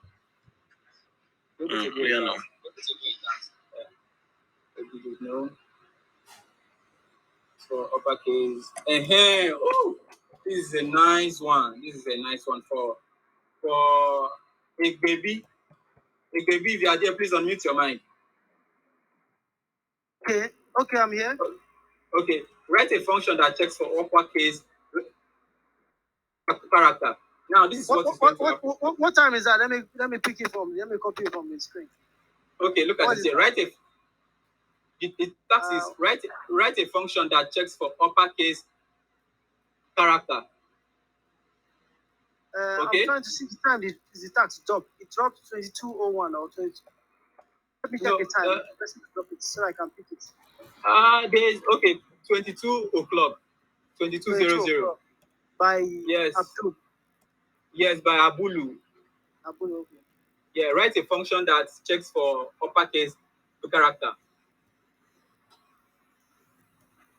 No. For uppercase. Oh, this is a nice one. For a baby. If you are there, please unmute your mic. Okay, I'm here. Okay, write a function that checks for uppercase character. Now, this is what time is that? Let me pick it from. Let me copy it from the screen. Okay, look at this here. Write a function that checks for uppercase character. Okay. I'm trying to see the time. Is the tax drop? It dropped 22:01 or 22. Let me check the time. So I can pick it. There's 22 o'clock. 22:00. By Abdul. Yes, by Abulu. Okay. Yeah, write a function that checks for uppercase character.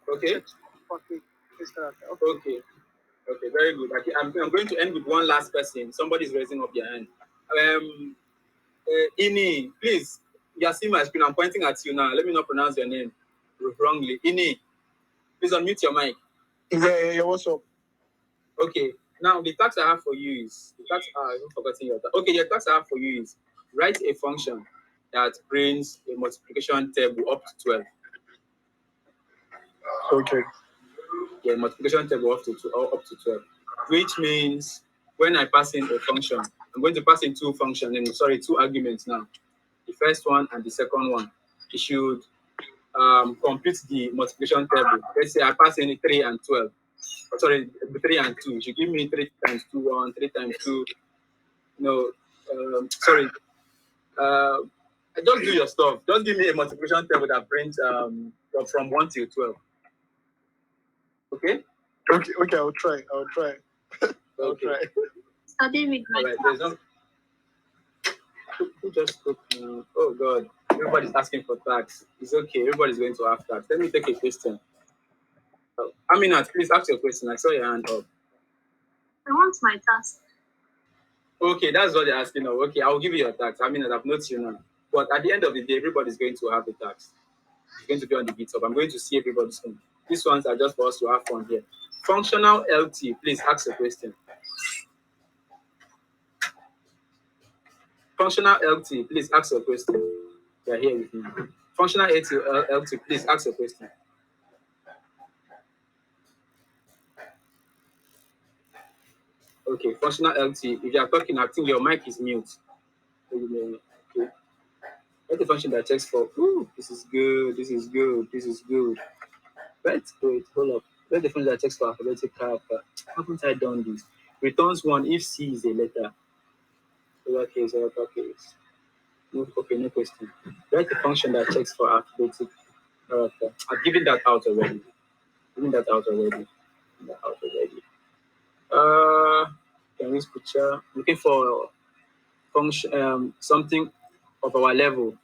Okay. package. Okay. Okay, very good. I'm going to end with one last person. Somebody's raising up their hand. Ini, please. You are seeing my screen. I'm pointing at you now. Let me not pronounce your name wrongly. Ini, please unmute your mic. Yeah. What's up? Okay. Now the task I have for you is I've forgotten your task. Okay, your task I have for you is write a function that brings a multiplication table up to 12. Okay. Yeah, multiplication table up to 12, which means when I pass in a function, I'm going to pass in two arguments now. The first one and the second one. It should complete the multiplication table. Let's say I pass in 3 and 12. 3 and 2. You should give me 3 times 2, 1, 3 times 2. No, just do your stuff. Just give me a multiplication table that brings from 1 till 12. Okay? Okay, I'll try. I'll try. Study with my class. Who just spoke now? Oh God, everybody's asking for tax. It's okay, everybody's going to have tax. Let me take a question. Aminat, please ask your question. I saw your hand up. I want my task. Okay, that's what they're asking now. Okay, I'll give you your tax. Aminat, I've noticed you now. But at the end of the day, everybody's going to have the tax. It's going to be on the GitHub. I'm going to see everybody's home. These ones are just for us to have fun here. Functional LT, please ask a question. Functional LT, please ask a question. They're here with me. Functional LT, please ask a question. Okay, functional LT. If you are talking, I think your mic is mute. Okay. What's the function that checks for? Ooh, this is good. Wait, hold up. What's the function that checks for alphabetic character? Haven't I done this? Returns 1 if C is a letter. Lowercase or uppercase. No question. Write the function that checks for alphabetic character. I've given that out already. Can we picture? Looking for function something of our level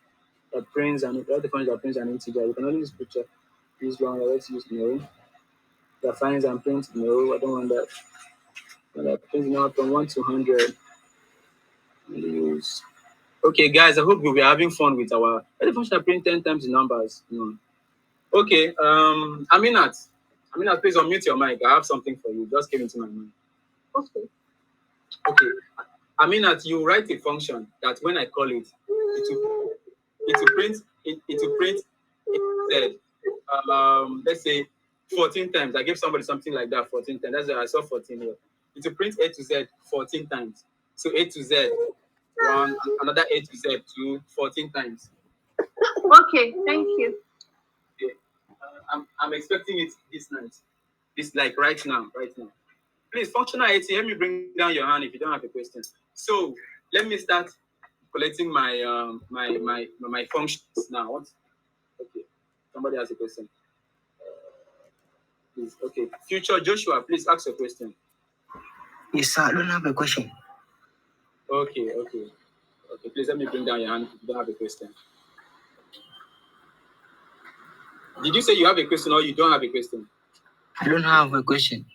that prints and write the function that prints an integer. You can only use picture. This one, let's use no. That finds and prints no. I don't want that. That prints now from 1 to 100. Use. Okay, guys, I hope we'll be having fun with our the function that print 10 times the numbers. Okay, Aminat, please unmute your mic. I have something for you. Just came into my mind. Okay. Aminat, you write a function that when I call it, it will print let's say 14 times. I gave somebody something like that 14 times. That's why I saw 14 here. It will print A to Z 14 times. So A to Z 1, another A to Z 2, 14 times. Okay, thank you. Okay. I'm expecting it this night. It's like right now. Please, functional AT, help me bring down your hand if you don't have a question. So let me start collecting my my functions now. Okay, somebody has a question. Please, okay. Future Joshua, please ask a question. Yes, sir. I don't have a question. Okay. Please let me bring down your hand if you don't have a question. Did you say you have a question or you don't have a question? I don't have a question.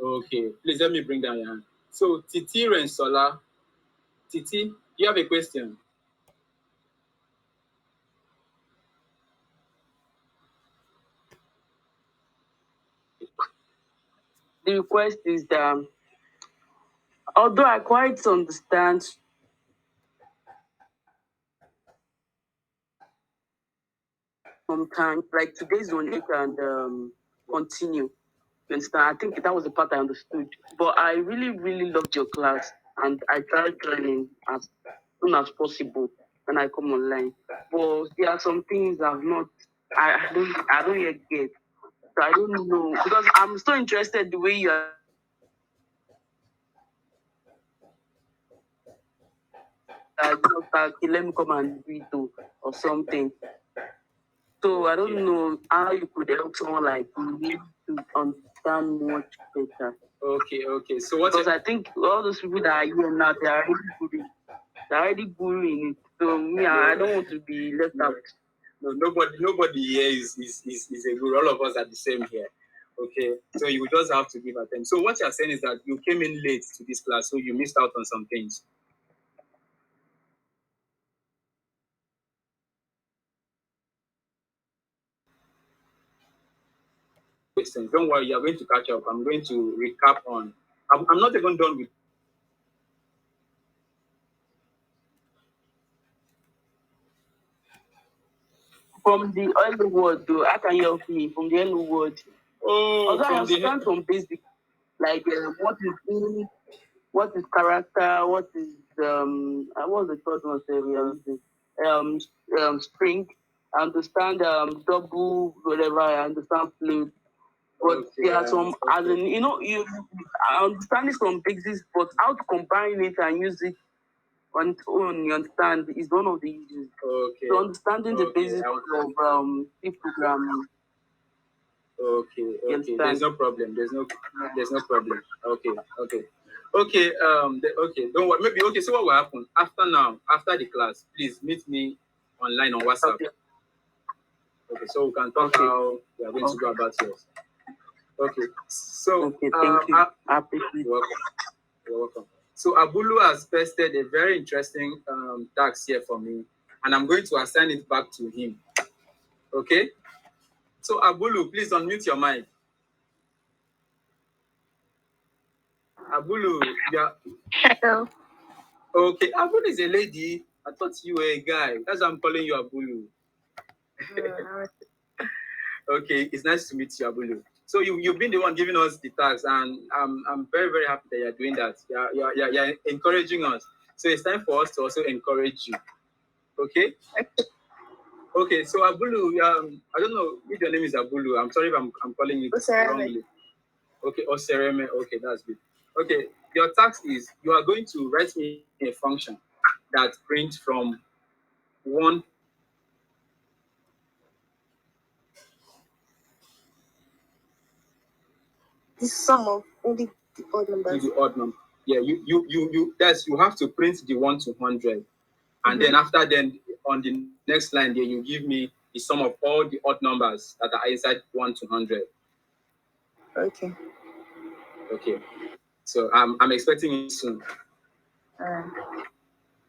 Okay, please let me bring down your hand. So, Titi Rensola, Titi, you have a question? The request is that, although I quite understand sometimes, like today's one, you can continue. You understand? I think that was the part I understood. But I really, really loved your class, and I tried joining as soon as possible when I come online. But there are some things I don't yet get. So I don't know, because I'm so interested the way you are. Let me come and read or something. So I don't know how you could help someone like me to understand much better. Okay. So what? Because I think all those people that are here now, they are already good in it. So me, I don't want to be left out. No, nobody here is a guru. All of us are the same here. Okay, so you just have to give attention. So what you're saying is that you came in late to this class, so you missed out on some things. Don't worry, you're going to catch up. I'm going to recap on. I'm not even done with. From the early word, though, how can you help me? From the early word. Oh, although I understand some basic, like what is in, what is character, what is what was the third one? String. I understand double whatever. I understand flute. But there are some, as in, you understanding some basics, but how to combine it and use it on its own, you understand, is one of the issues. Okay. So understanding the basics of C programming. Okay. There's no problem. There's no problem. Okay. Okay. Don't worry. Maybe okay. So what will happen after the class? Please meet me online on WhatsApp. Okay. So we can talk how we are going to go about yours. Okay. So thank you. You're welcome. So Abulu has posted a very interesting task here for me, and I'm going to assign it back to him. Okay. So Abulu, please unmute your mic. Abulu, yeah. Hello. Okay, Abulu is a lady. I thought you were a guy. That's why I'm calling you Abulu. Okay, it's nice to meet you, Abulu. So you've been the one giving us the task, and I'm very, very happy that you're doing that. You're encouraging us. So it's time for us to also encourage you. Okay? Okay, so Abulu, I don't know if your name is Abulu. I'm sorry if I'm calling you wrongly. Okay, Osereme. Okay, that's good. Okay, your task is you are going to write me a function that prints from 1. The sum of only the odd numbers. The odd number. Yeah, you have to print the 1 to 100, and then after on the next line there you give me the sum of all the odd numbers that are inside 1 to 100. Okay. Okay. So I'm expecting it soon.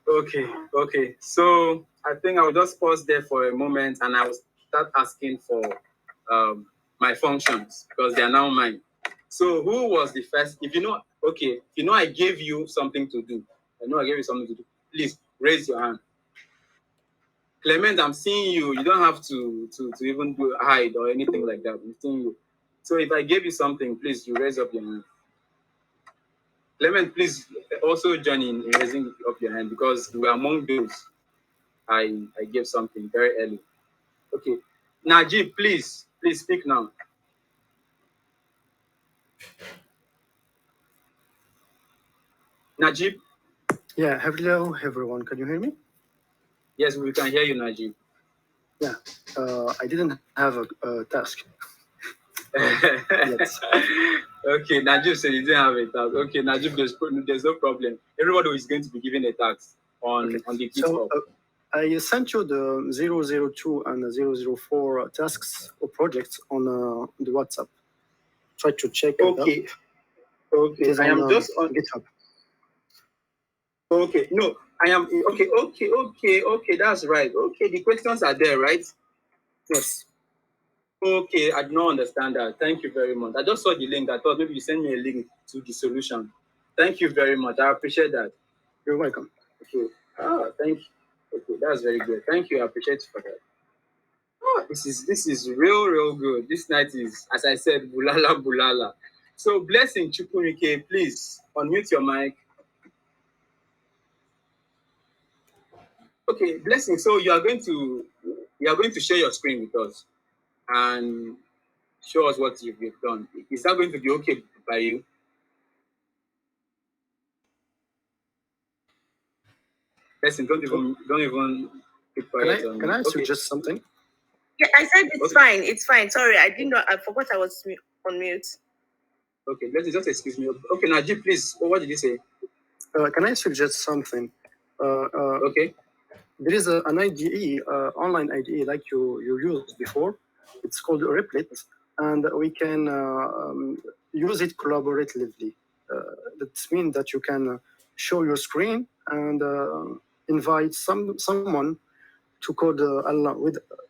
Okay. So I think I will just pause there for a moment, and I will start asking for my functions because they are now mine. So who was the first? If you know, I gave you something to do. Please raise your hand. Clement, I'm seeing you. You don't have to even hide or anything like that. I'm seeing you. So if I gave you something, please you raise up your hand. Clement, please also join in raising up your hand because we are among those I gave something very early. Okay. Najib, please speak now. Najib? Yeah, hello everyone. Can you hear me? Yes, we can hear you, Najib. Yeah, I didn't have a task. Okay, Najib said you didn't have a task. Okay, Najib, there's no problem. Everybody is going to be given a task on the GitHub. So I sent you the 002 and 004 tasks or projects on the WhatsApp. Try to check it out. Okay, I am just on GitHub. Okay, no, I am okay, that's right. Okay, the questions are there, right? Yes. Okay, I do not understand that. Thank you very much. I just saw the link. I thought maybe you send me a link to the solution. Thank you very much. I appreciate that. You're welcome. Okay. Thank you. Okay, that's very good. Thank you. I appreciate you for that. Oh, this is real good. This night is, as I said, bulala. So, Blessing Chukwunike, please unmute your mic. Okay, Blessing. So you are going to share your screen with us and show us what you've done. Is that going to be okay by you? Blessing, don't even keep quiet. Can I suggest something? Yeah, I said it's fine. It's fine. Sorry, I forgot I was on mute. Okay, Blessing, just excuse me. Okay, Najib, please. What did you say? Can I suggest something? Okay. there is an IDE, online IDE like you used before. It's called Replit, and we can use it collaboratively. That means that you can show your screen and invite someone to code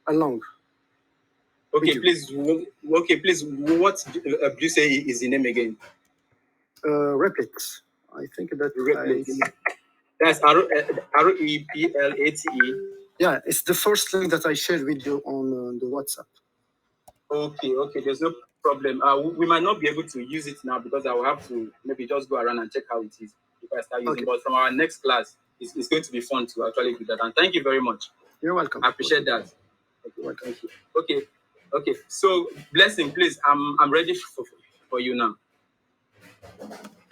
along. Okay, please. Okay, please. What do you say is the name again? Replit. I think that Replit. That's REPLATE. Yeah, it's the first link that I shared with you on the WhatsApp. Okay, there's no problem. We might not be able to use it now because I will have to maybe just go around and check how it is if I start using it. But from our next class, it's going to be fun to actually do that. And thank you very much. You're welcome. I appreciate that. Okay, thank you. Okay. So, Blessing, please, I'm ready for you now.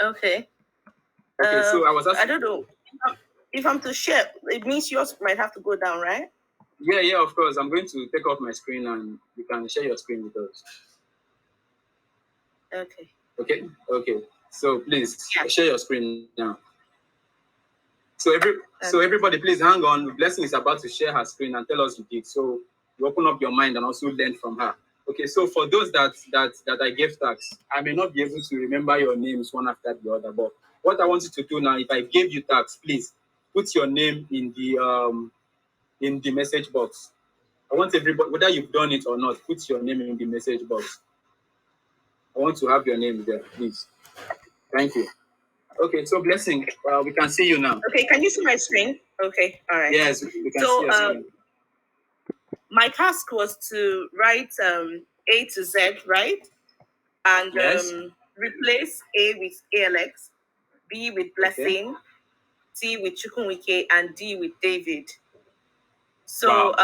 Okay. Okay, so I was asking. I don't know. If I'm to share, it means yours might have to go down, right? Yeah, of course. I'm going to take off my screen and you can share your screen with us. Okay. So please share your screen now. So everybody, please hang on. Blessing is about to share her screen and tell us you did. So you open up your mind and also learn from her. Okay. So for those that I gave tags, I may not be able to remember your names one after the other. But what I want you to do now, if I gave you tags, please put your name in the message box. I want everybody, whether you've done it or not, put your name in the message box. I want to have your name there, please. Thank you. Okay, so Blessing, we can see you now. Okay, can you see my screen? Okay, all right. Yes, we can see your screen. My task was to write A to Z, right? And replace A with ALX, B with Blessing, C with Chukwuemeka, and D with David. So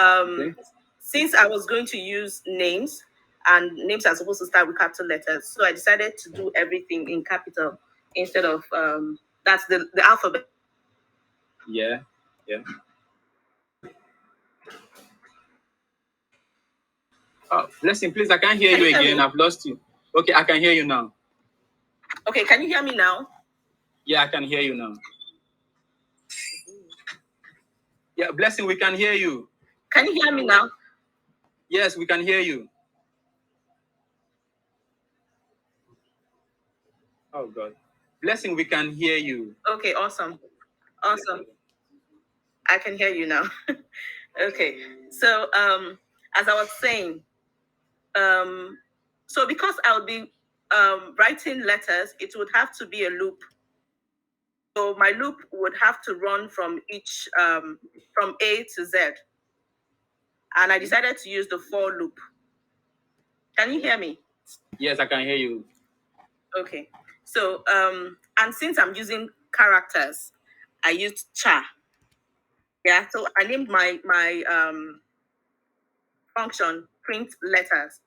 since I was going to use names, and names are supposed to start with capital letters, so I decided to do everything in capital instead of that's the alphabet. Yeah. Oh, Blessing, please, I can't hear you again. I've lost you. Okay, I can hear you now. Okay, can you hear me now? Yeah, I can hear you now. Yeah, Blessing, we can hear you. Can you hear me now? Yes, we can hear you. Oh, God. Blessing, we can hear you. Okay, awesome. I can hear you now. Okay, so as I was saying, so because I'll be writing letters, it would have to be a loop. So my loop would have to run from each, from A to Z. And I decided to use the for loop. Can you hear me? Yes, I can hear you. Okay. So, and since I'm using characters, I used cha. Yeah, so I named my function print letters.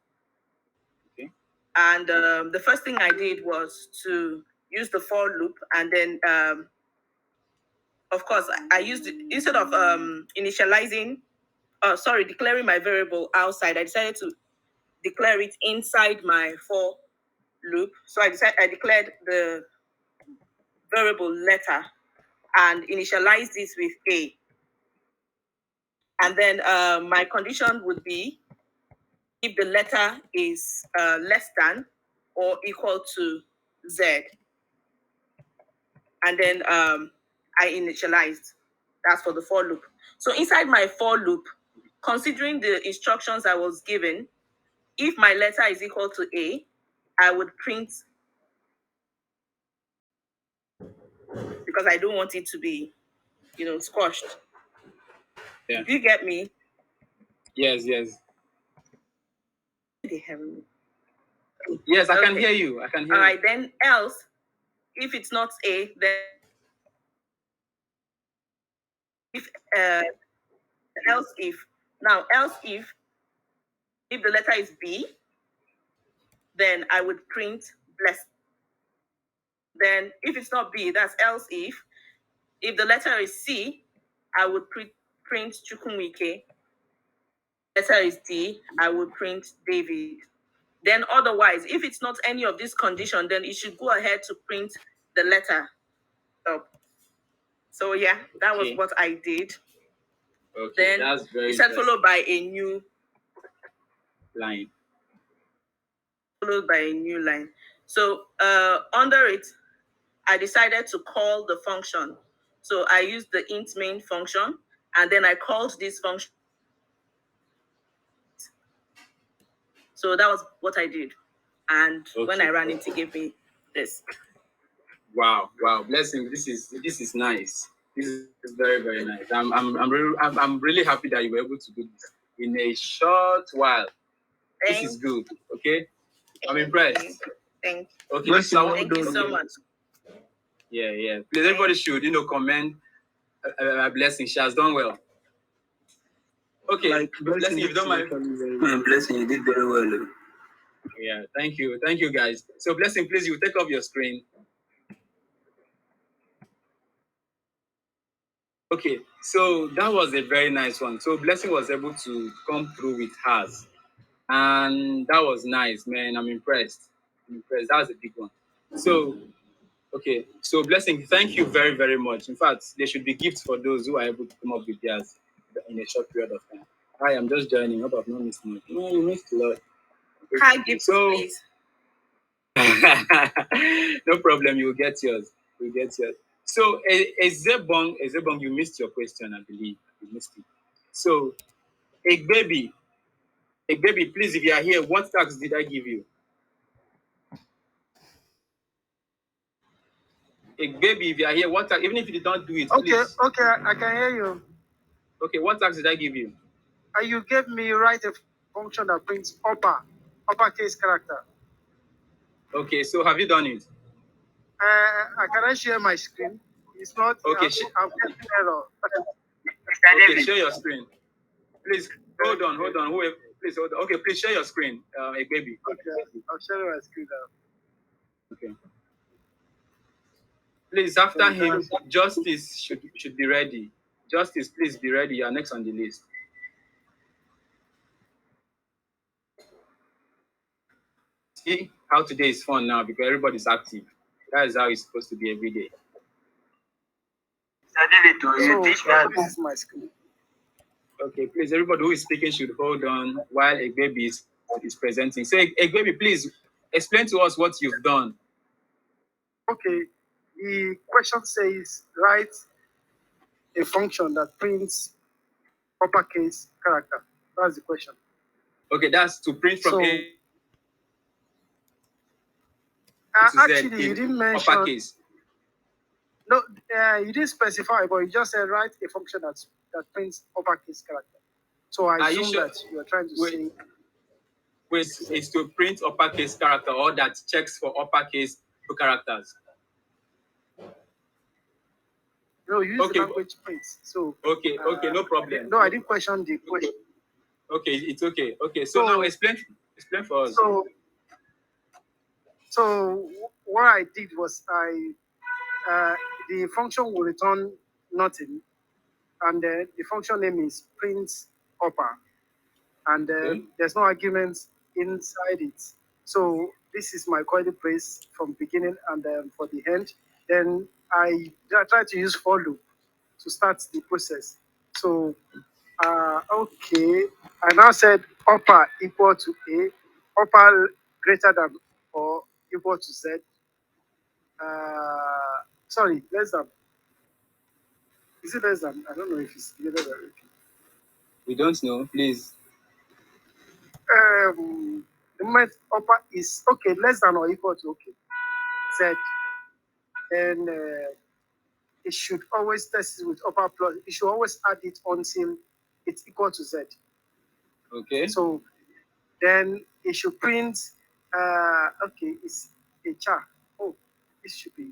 Okay. And the first thing I did was to use the for loop, and then of course I used it instead of declaring my variable outside. I decided to declare it inside my for loop. So I declared the variable letter and initialized this with A. And then my condition would be if the letter is less than or equal to Z. And then I initialized. That's for the for loop. So inside my for loop, considering the instructions I was given, if my letter is equal to A, I would print, because I don't want it to be, squashed. Yeah. Do you get me? Yes. They hear me. Yes, I can hear you. I can hear you. All right, then else, if it's not A, then else if the letter is B, then I would print bless. Then if it's not B, that's else if the letter is C, I would print Chukwuemeka. Letter is D, I would print David. Then otherwise, if it's not any of this condition, then it should go ahead to print the letter up. So yeah, that was what I did. Okay, Then that's very you said interesting. followed by a new line. Followed by a new line. So under it, I decided to call the function. So I used the int main function, and then I called this function. So that was what I did. And when I ran it, it gave me this. Wow, blessing. This is nice. This is very, very nice. I'm really happy that you were able to do this in a short while. This is good. Okay, I'm impressed. Thank you. Okay, Blessing, well Thank you done. so much. Yeah. Please, everybody should comment a blessing. She has done well. Okay, Like blessing, if you don't mind. Blessing, you did very well. Yeah, thank you, guys. So, blessing, please, you take off your screen. Okay, so that was a very nice one. So, blessing was able to come through with hers, and that was nice, man. I'm impressed. That was a big one. So, okay, so blessing, thank you very, very much. In fact, there should be gifts for those who are able to come up with theirs in a short period of time. Hi, I'm just joining. Hope I've not missed much. No, you missed a lot. Hi, gifts, So, please. no problem. You will get yours. So, Ezebong, you missed your question, I believe. You missed it. So, baby, please, if you are here, what tax did I give you? Baby, if you are here, what tax, even if you did not do it, Okay, please. okay, I can hear you. Okay, what tax did I give you? You gave me write a function that prints uppercase character. Okay, so have you done it? Can I share my screen? It's not. Okay, I'm getting error. Okay, share your screen. Please hold on. Whoever, please hold on. Okay, please share your screen, baby. Okay, I'll share my screen now. Okay. Please, after him, Justice should be ready. Justice, please be ready. You are next on the list. See how today is fun now because everybody's active. That is how it's supposed to be every day. So, this is my screen. Okay, please, everybody who is speaking should hold on while a baby is presenting. So, a baby, please explain to us what you've done. Okay, the question says write a function that prints uppercase character. That's the question. Okay, that's to print from A to actually, Z you in didn't mention. uppercase. No, you didn't specify, but you just said write a function that prints uppercase character. So I assume that you are trying to say. Wait, is to print uppercase character or that checks for uppercase characters. No, you use the language prints. So okay, no problem. No, I didn't question the question. Okay, it's okay. Okay, so now explain for us. So what I did was the function will return nothing, and then the function name is print upper, and there's no arguments inside it. So this is my query brace from beginning and for the end. Then I try to use for loop to start the process. So okay, I now said upper equal to A, upper greater than or equal to Z. Sorry, less than. Is it less than? I don't know if it's greater than. We don't know, please. The moment upper is okay, less than or equal to Z, then it should always test it with upper plus. It should always add it until it's equal to Z. Okay. So then it should print. Okay, it's a char. Oh, this should be.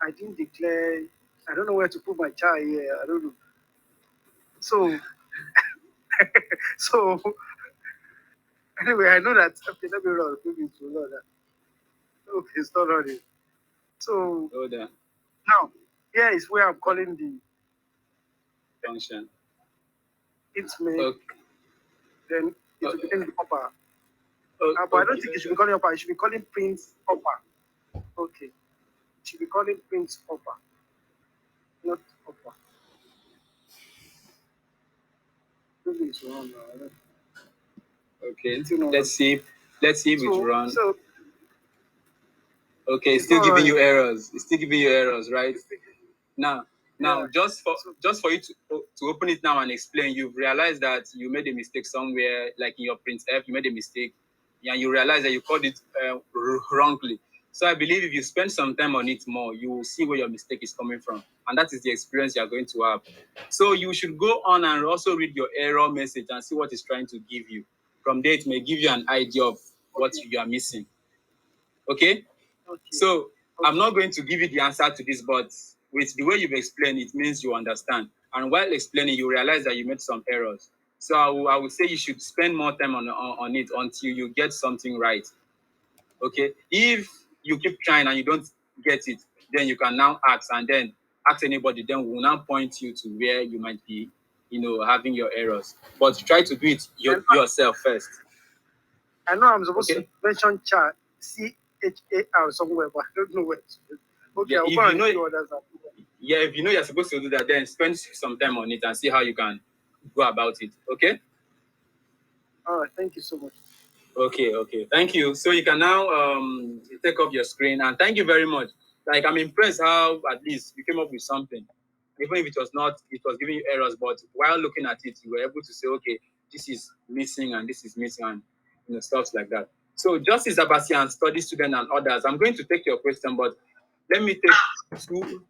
I didn't declare. I don't know where to put my char here. I don't know. So, so anyway, I know that. Okay, let me run. Maybe to run that. Okay, it's not running. So now, here is where I'm calling the function. It's me. Okay. Then it will become the upper. But I don't think it should be calling upper. It should be calling print upper. Okay. It should be calling print upper, not upper. maybe it's wrong now. Okay, let's see. Let's see if it's wrong. So Okay, it's still giving you errors. It's still giving you errors, right? Now, just for you to open it now and explain, you've realized that you made a mistake somewhere, like in your printf, you made a mistake, and you realize that you called it wrongly. So I believe if you spend some time on it more, you will see where your mistake is coming from, and that is the experience you are going to have. So you should go on and also read your error message and see what it's trying to give you. From there, it may give you an idea of what you are missing. Okay? So I'm not going to give you the answer to this, but with the way you've explained, it means you understand. And while explaining, you realize that you made some errors. So I would say you should spend more time on it until you get something right. Okay? If you keep trying and you don't get it, then you can now ask, and then ask anybody, then we'll now point you to where you might be, having your errors. But try to do it yourself first. I know I'm supposed to mention chart CHAR somewhere, but I don't know where to. Okay, I'll go and do others. Yeah, if you know you're supposed to do that, then spend some time on it and see how you can go about it. Okay? All right, thank you so much. Okay. Thank you. So you can now take up your screen, and thank you very much. Like, I'm impressed how at least you came up with something. Even if it was giving you errors, but while looking at it, you were able to say, okay, this is missing and this is missing, and stuff like that. So Justice Abasian, study student and others, I'm going to take your question, but let me take two.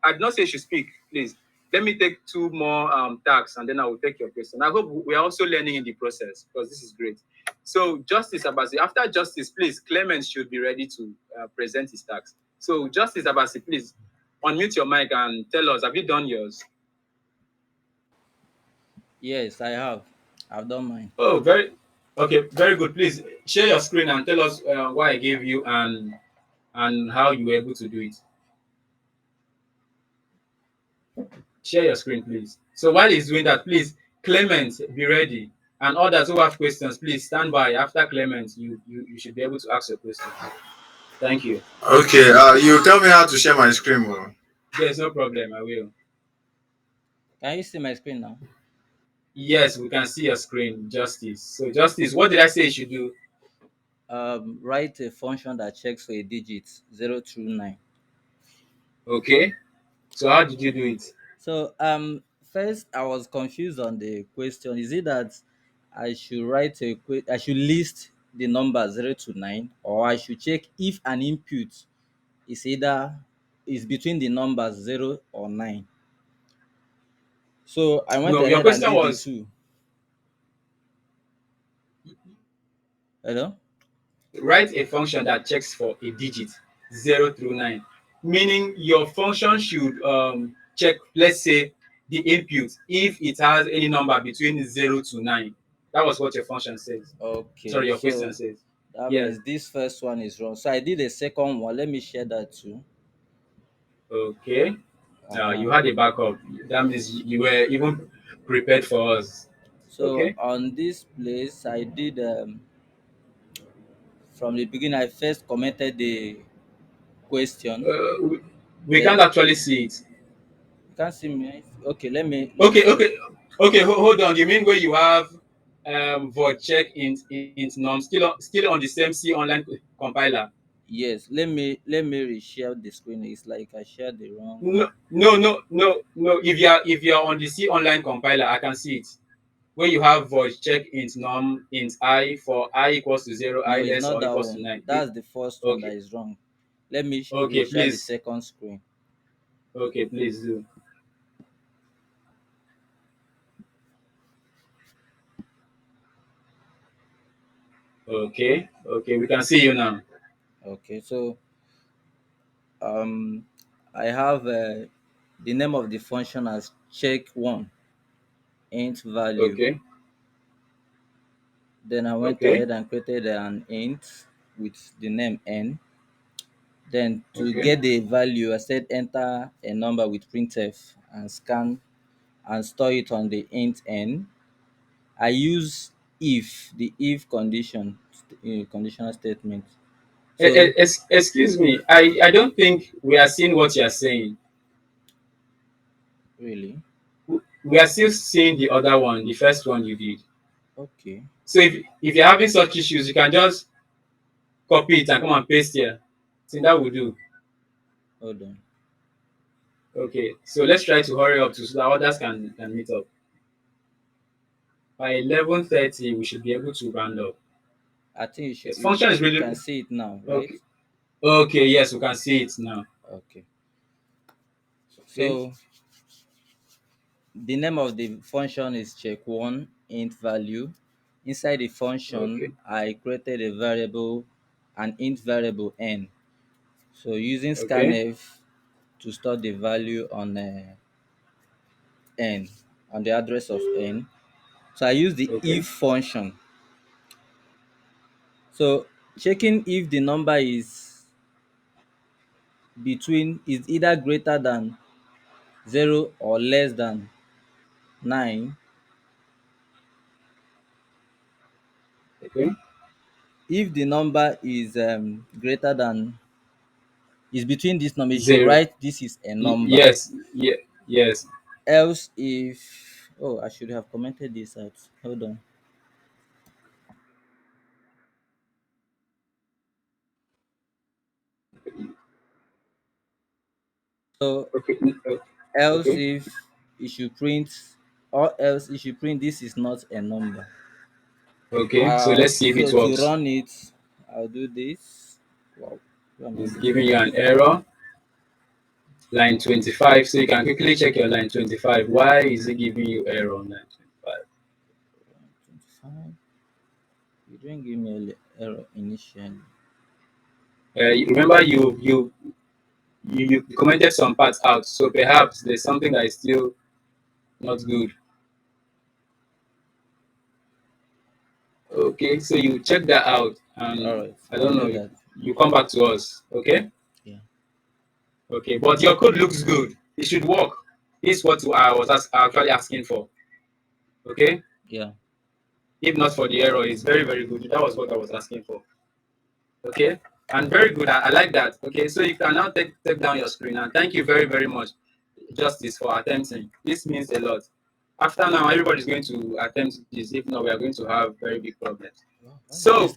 I'd not say you should speak, please. Let me take two more tags, and then I will take your question. I hope we are also learning in the process, because this is great. So Justice Abasi, after Justice, please, Clement should be ready to present his tags. So Justice Abasi, please, unmute your mic and tell us, have you done yours? Yes, I have. I've done mine. Oh, very good. Please share your screen and tell us what I gave you and how you were able to do it. Share your screen, please. So while he's doing that, please, Clement, be ready. And others who have questions, please stand by. After Clement, you should be able to ask your questions. Thank you. Okay, you tell me how to share my screen, bro. Yes, no problem. I will. Can you see my screen now? Yes, we can see your screen, Justice. So, Justice, what did I say you should do? Write a function that checks for a digit 0 through 9. Okay. So how did you do it? So first I was confused on the question. Is it that I should I should list the number 0 to 9, or I should check if an input is between the numbers 0 or 9? So I went your ahead and question did was the two. Hello? Write a function that checks for a digit 0 through 9, meaning your function should check, let's say, the input if it has any number between 0 to 9. That was what your function says. Okay. Sorry, your so question says. that Yes. means this first one is wrong. So I did a second one. Let me share that too. Okay. You had a backup. That means you were even prepared for us. So Okay. on this place, I did from the beginning. I first commented the question. We can't actually see it. You can't see me. Okay, let me. Okay. Hold on. You mean where you have void check int num still on the same C online compiler? Yes. Let me reshare the screen. It's like I shared the wrong. No. If you're on the C online compiler, I can see it. Where you have void check int num int I for I equals to 0, I less or equals to 9. That's the first one that is wrong. Let me share the second screen. Okay, please do. Okay, we can see you now. Okay, so I have the name of the function as check1 int value. Okay. Then I went ahead and created an int with the name n. Then to get the value, I said enter a number with printf and scan and store it on the int n. I use the if conditional statement. So, excuse me, I don't think we are seeing what you are saying. Really? we are still seeing the other one, the first one you did. Okay. So if you're having such issues, you can just copy it and come and paste here. I think that will do. Hold on. Okay, so let's try to hurry up so that others can meet up. By 11:30, we should be able to round up. I think you should. Yes, function is really. You can see it now, right? Okay. Okay. Yes, we can see it now. Okay. So the name of the function is check1 int value. Inside the function, I created a variable, an int variable n. So using scanf to store the value on n, on the address of n. So I use the if function. So checking if the number is either greater than 0 or less than 9. Okay. If the number is greater than, is between this number, you should 0. write this is a number. Yes. Yes. Else if, I should have commented this out. Hold on. So else if it should print, or else it should print this is not a number. Okay, so let's see if it works. To run it, I'll do this. Wow. It's giving you an error. Line 25. So you can quickly check your line 25. Why is it giving you error on line 25? You didn't give me an error initially. Remember you commented some parts out, so perhaps there's something that is still not good. Okay, so you check that out, and right. I don't know. You come back to us, okay? Yeah. Okay, but your code looks good. It should work. This is what I was actually asking for. Okay. Yeah. If not for the error, it's very, very good. That was what I was asking for. Okay, and very good. I like that. Okay, so you can now take down your screen, and thank you very, very much, Justice, for attempting. This means a lot. After now, everybody's going to attempt this. If not, we are going to have very big problems. So,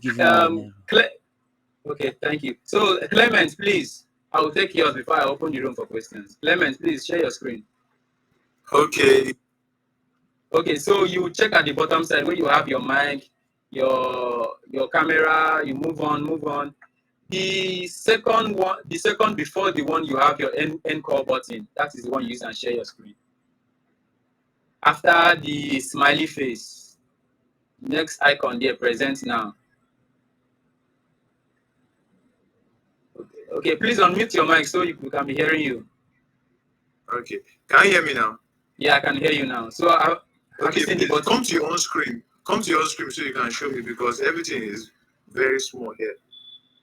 okay, thank you. So, Clement, please, I will take yours before I open the room for questions. Clement, please share your screen. Okay. Okay, so you check at the bottom side where you have your mic, your camera. You move on. The second before the one you have your end call button. That is the one you use and share your screen. After the smiley face, next icon there, present now. Okay, please unmute your mic so we can be hearing you. Okay, can you hear me now? Yeah, I can hear you now. So okay, please come to your own screen. Come to your own screen so you can show me, because everything is very small here.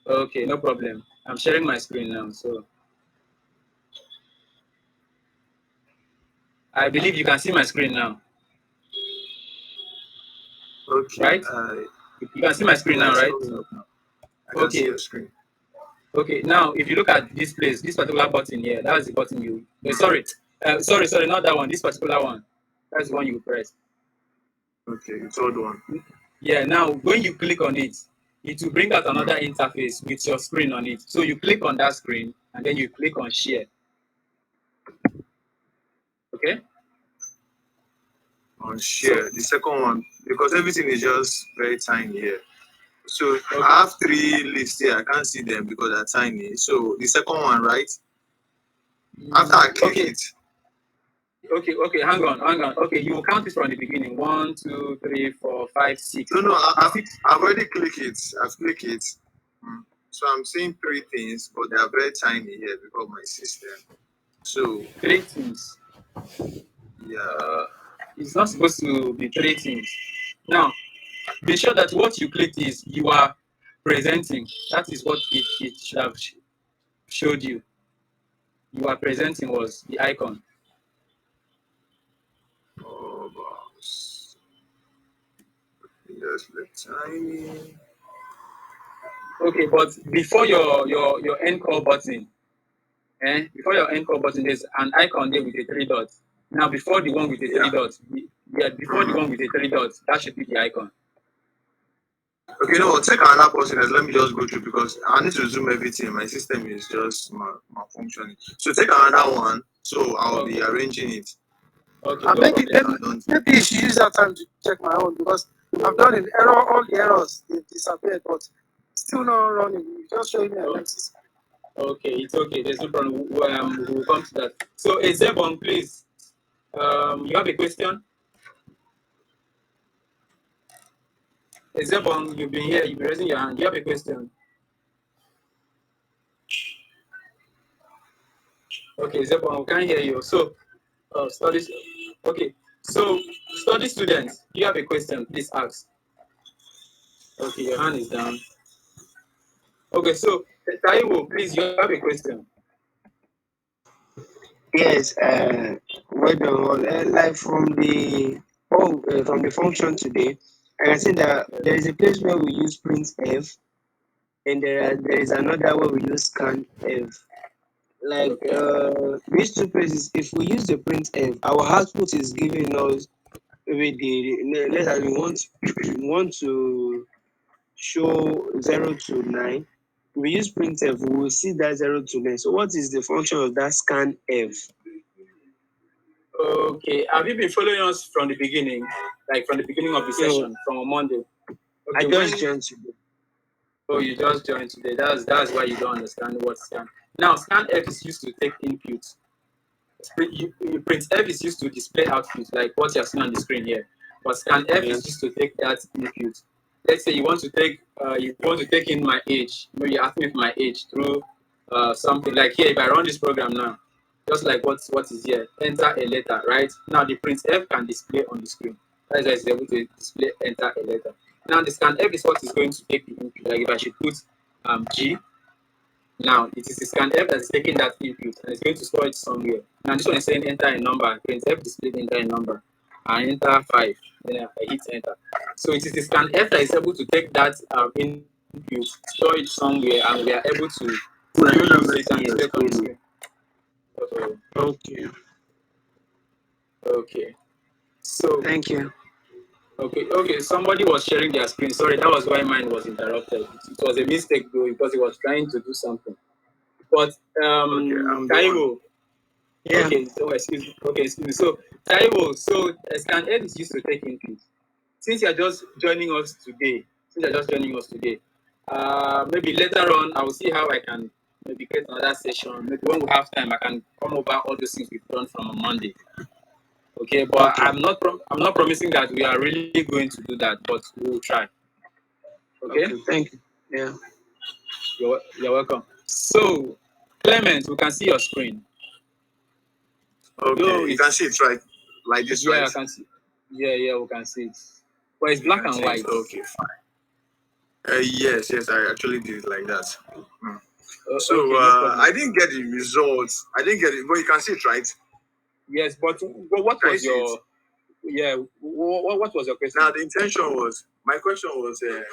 Okay, no problem. I'm sharing my screen now, so I believe you can see my screen now. Okay. Right? You can see my screen now, right? I can see your screen. Okay, now if you look at this place, this particular button here, that's the button you. Sorry, not that one. This particular one, that's the one you press. Okay, the third one. Yeah. Now when you click on it, it will bring out another interface with your screen on it. So you click on that screen and then you click on share. Okay. On share, the second one, because everything is just very tiny here. So I have 3 lists here. I can't see them because they're tiny. So the second one, right? After I click it. Okay, hang on. Okay, you will count it from the beginning. 1, 2, 3, 4, 5, 6. No, I've already clicked it. I've clicked it. So I'm seeing 3 things, but they are very tiny here because of my system. So 3 things. Yeah. It's not supposed to be 3 things. Now, be sure that what you clicked is you are presenting. That is what it should have showed you. You are presenting was the icon. Oh, boss. Just look tiny. Okay, but before your end call button, there's an icon there with the 3 dots. Now, before the one with the three dots, before the one with the three dots, that should be the icon. Okay, no, take another person. Let me just go through because I need to zoom everything. My system is just malfunctioning. So take another one. So I'll be arranging it. Okay. And maybe you should use that time to check my own because I've done an error. All the errors they disappeared, but still not running. You just showing me Alexis. Okay, it's okay. There's no problem. We'll come to that. So, Ezebon, please. You have a question? Ezebon, you've been here. You've been raising your hand. You have a question? Okay, Ezebon, we can't hear you. So, studies. Okay. So, study students, you have a question? Please ask. Okay, your hand is down. Okay, so Taiwo, please, you have a question. Yes, well done. Like from the function today, I can see that there is a place where we use printf, and there is another where we use scanf. Like these two places, if we use the printf, our output is giving us maybe let's say we want to show 0 to 9. We use printf, we will see that 0 to 9. So what is the function of that scanf? Okay, have you been following us from the beginning, like from the beginning of the session, from Monday? Okay, I just joined today. Oh, you just joined today. That's why you don't understand what scan. Now, scanf is used to take input. Printf is used to display output, like what you're seeing on the screen here. But scanf is used to take that input. Let's say you want to take in my age. Maybe you ask me for my age through something like here. If I run this program now, just like what is here, enter a letter, right? Now the printf can display on the screen. That's why it's able to display enter a letter. Now the scanf is what is going to take the input. Like if I should put G, now it is the scanf that's taking that input and it's going to store it somewhere. Now this one is saying enter a number. Printf displayed enter a number. I enter 5. Then I hit enter. So it is the scanf that is able to take that input, store it somewhere, and we are able to use it and display it on the screen. Okay. Okay. So thank you. Okay. Somebody was sharing their screen. Sorry, that was why mine was interrupted. It was a mistake though because it was trying to do something. But Taiwo. Yeah. Okay. So excuse me. So Taiwo. So scanf is used to take input. Since you are just joining us today, maybe later on I will see how I can maybe create another session. Maybe when we have time, I can come over all those things we've done from Monday. Okay, but I'm not promising that we are really going to do that, but we'll try. Okay? Thank you. Yeah. You're welcome. So, Clement, we can see your screen. Okay, you can see it right, like this, right? Yeah, I can see. Yeah, we can see it. But it's black and white. Okay, fine. Yes, I actually did it like that. So okay, no I didn't get the results. I didn't get it, but you can see it, right? Yes, but what was your? Yeah, what was your question? Now my question was to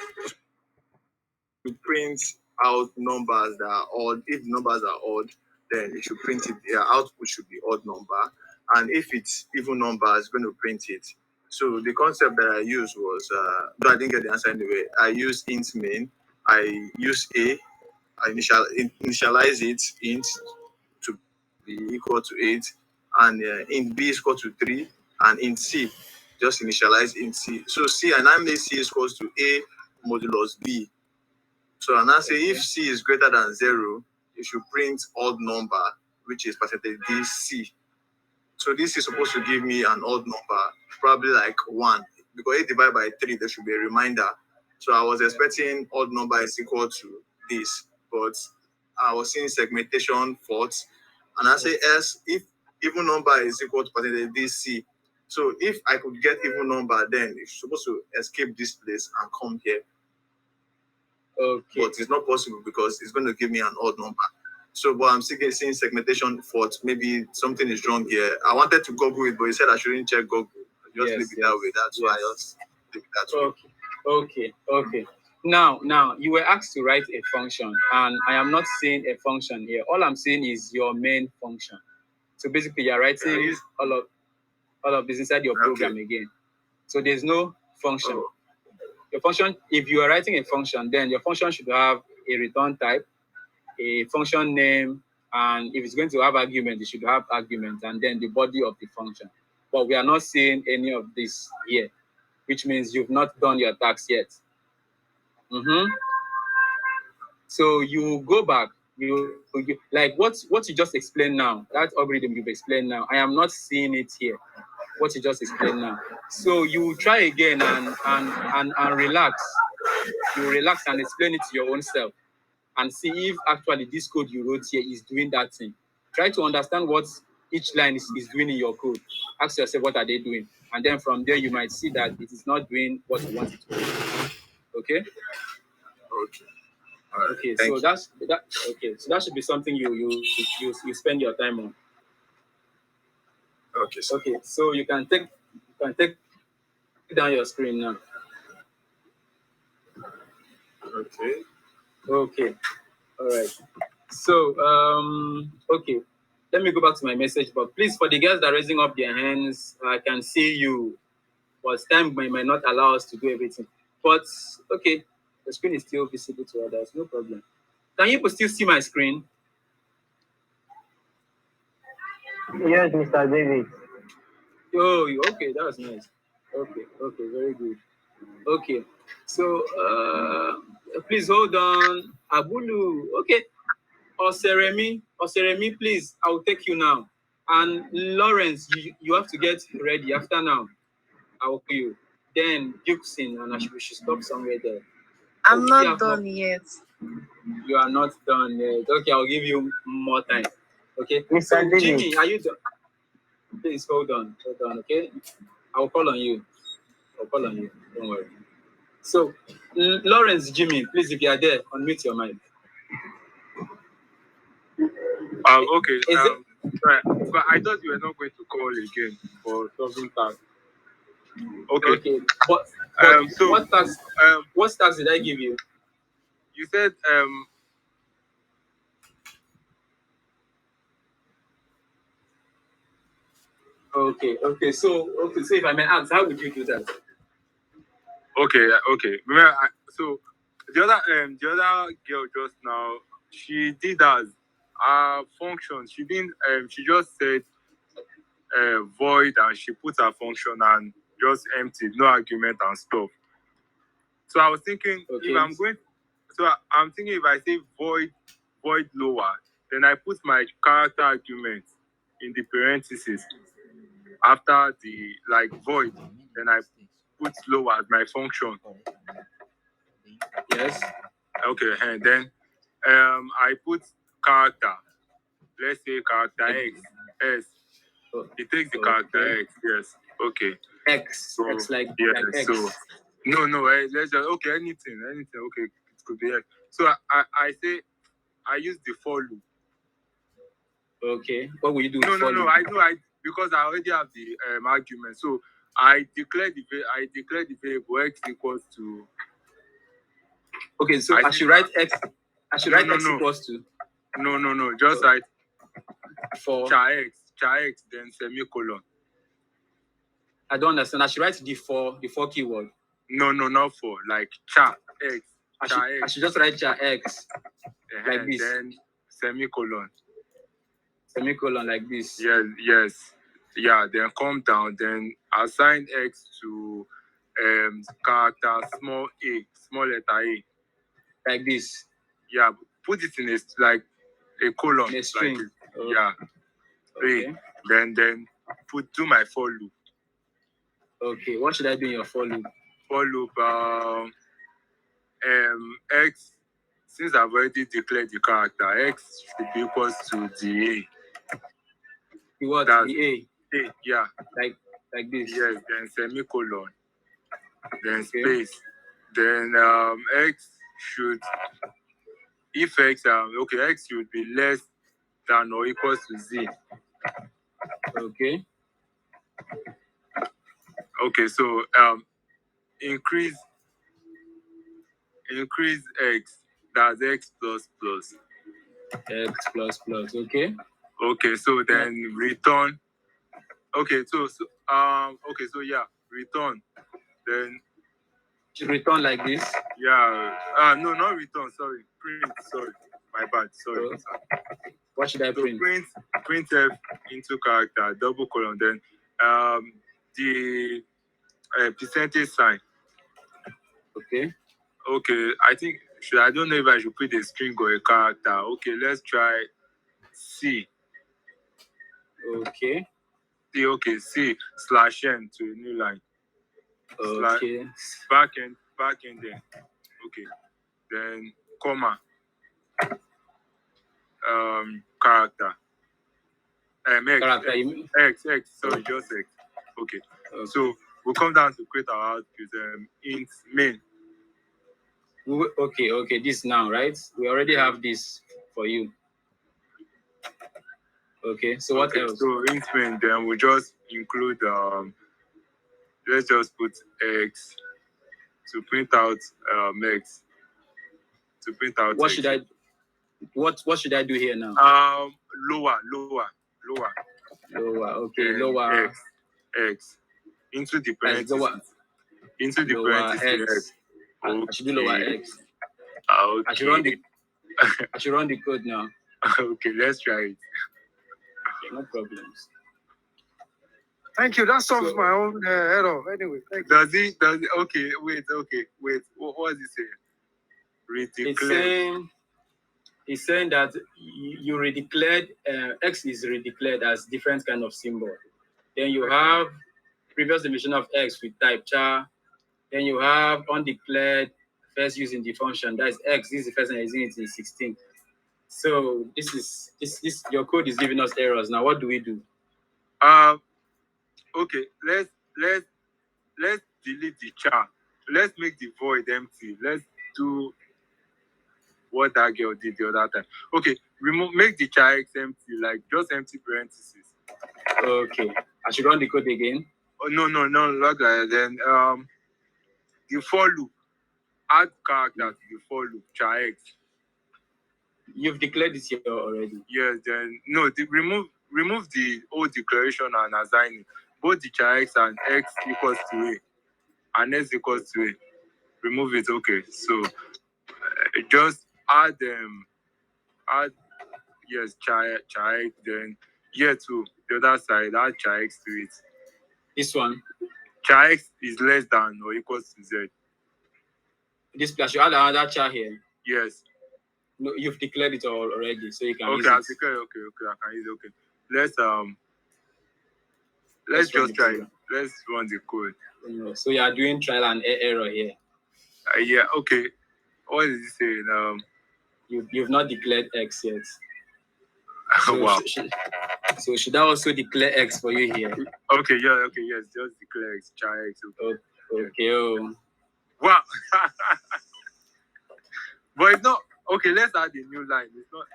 print out numbers that are odd. If numbers are odd, then it should print it. Their output should be odd number, and if it's even number, it's going to print it. So the concept that I used was, though I didn't get the answer anyway, I used int main. I use a. I initialize it int to be equal to 8, and int b is equal to 3, and int c just initialize int c. So c, and I make c is equals to a modulus b. So and I say if c is greater than 0, it should print odd number, which is percentage dc. So this is supposed to give me an odd number, probably like 1, because 8 divided by 3, there should be a reminder. So I was expecting odd number is equal to this, but I was seeing segmentation faults, and I say if even number is equal to percentage dc. So if I could get even number, then it's supposed to escape this place and come here. Okay. But it's not possible because it's going to give me an odd number. So, but I'm still seeing segmentation fault. Maybe something is wrong here. I wanted to Google it, but he said I shouldn't check Google. Just leave it that way. That's why I just leave it that way. Okay. Now, you were asked to write a function, and I am not seeing a function here. All I'm seeing is your main function. So basically, you're writing all of. all of this inside your program again. So there's no function. Your function, if you are writing a function, then your function should have a return type, a function name, and if it's going to have argument, it should have argument, and then the body of the function. But we are not seeing any of this here, which means you've not done your task yet. So you go back, you like what you just explained now, that algorithm you've explained now, I am not seeing it here, what you just explained now. So you try again and relax. You relax and explain it to your own self and see if actually this code you wrote here is doing that thing. Try to understand what each line is doing in your code. Ask yourself, what are they doing? And then from there, you might see that it is not doing what you want it to do. Okay? Okay. All right. Okay, Thank so you. that's that. Okay, so that should be something you spend your time on. Okay. Sir. Okay, so you can take down your screen now. Okay. Okay. All right. So okay, let me go back to my message. But please, for the girls that are raising up their hands, I can see you. But time might not allow us to do everything. But okay, the screen is still visible to others. No problem. Can you still see my screen? Yes, Mr. David. Oh, okay, that was nice. Okay, very good. Okay, so please hold on. Abulu, okay. Oseremi, please, I will take you now. And Lawrence, you have to get ready after now. I will call you. Then Gibson, and we should stop somewhere there. I'm not done yet. You are not done yet. Okay, I'll give you more time. Okay. Mr. So David. Jimmy, are you done? Please hold on, okay? I'll call on you. Don't worry. So Lawrence, Jimmy, please, if you are there, unmute your mic. Okay. Right. But I thought you were not going to call again for solving task. Okay. But So what task did I give you? You said Okay. So if I may ask, how would you do that? Okay. Remember, so the other girl just now, she did as function. She didn't. She just said void, and she put her function and just emptied, no argument and stuff. So I was thinking, if I'm going, I'm thinking if I say void lower, then I put my character argument in the parentheses after the void, then I put lower as my function. Yes. Okay, and then I put character. Let's say character X. S. It takes the character X. Yes. Okay. X. So, X like X. So no. Let's just anything. Okay, it could be X. So I say I use the for loop. Okay. What will you do? No. I because I already have the argument. So I declare the variable X equals to. Okay, so I should write X. I should write X equals to. No. Just write for char X, then semicolon. I don't understand. I should write the for keyword. No, not for, like char X. I should just write char X like this. Then semicolon. Semicolon like this. Yes. Yeah, then come down, then assign X to character small letter A. Like this. Yeah, put it in a colon. A string. Yeah. Okay. Then do my for loop. Okay, what should I do in your for loop? For loop, X, since I've already declared the character, X should be equals to the A. The what? The A, yeah. Like this. Yes, then semicolon. Then space. Then X should, if X, X should be less than or equals to Z. Okay. Okay, so increase X, that's X plus plus. X plus plus, okay. Okay, so then return. Okay, so Okay, so yeah, return. Then return like this. Yeah. No, not return. Sorry, print. Sorry, my bad. Sorry. What should I print? So print F into character, double colon. Then the percentage sign. Okay. Okay. I think I don't know if I should put a string or a character. Okay, let's try C. Okay. Okay, C slash N to a new line. Okay. Back end then. Okay. Then comma. Character. X. Sorry, just X. Okay. So we'll come down to create our output. Int main. Okay. This now, right? We already have this for you. Okay. So what else? So int main. Then we just include let's just put X to print out X. To print out. What X. should I? What should I do here now? Lower. Okay, lower. X. Into the parentheses. Into the parentheses. X. Okay. I should do lower X. Okay. I should run the code now. Okay, let's try it. Okay, no problems. Thank you. That solves my own error. Anyway, thank you. Does it? Okay, wait. What is it saying? It's saying that you redeclared, X is redeclared as different kind of symbol. Then you have previous definition of X with type char. Then you have undeclared first using the function. That is X. This is the first time using it in 16. So this your code is giving us errors. Now what do we do? Okay, let's delete the char. Let's make the void empty. Let's do what that girl did the other time. Okay, make the char X empty, like just empty parentheses. Okay, I should run the code again. Oh no, not like that. Then the for loop, add character to the for loop, char X. You've declared this here already. Yes, then no, remove the old declaration and assign it. Both the char X and X equals to A and S equals to A. Remove it. Okay, so just add yes, char X, then here to the other side, add char X to it. This one? Char X is less than or equals to Z. This plus you add another char here? Yes. No, you've declared it already, so you can use it. Okay, I can use it. Okay. Let's just try it. Let's run the code. So you are doing trial and error here. Yeah, okay. What is it saying? You've not declared X yet. So wow. So should I also declare X for you here? Okay, yes, just declare X, char X. Okay. Wow. But it's not okay. Let's add a new line. It's not.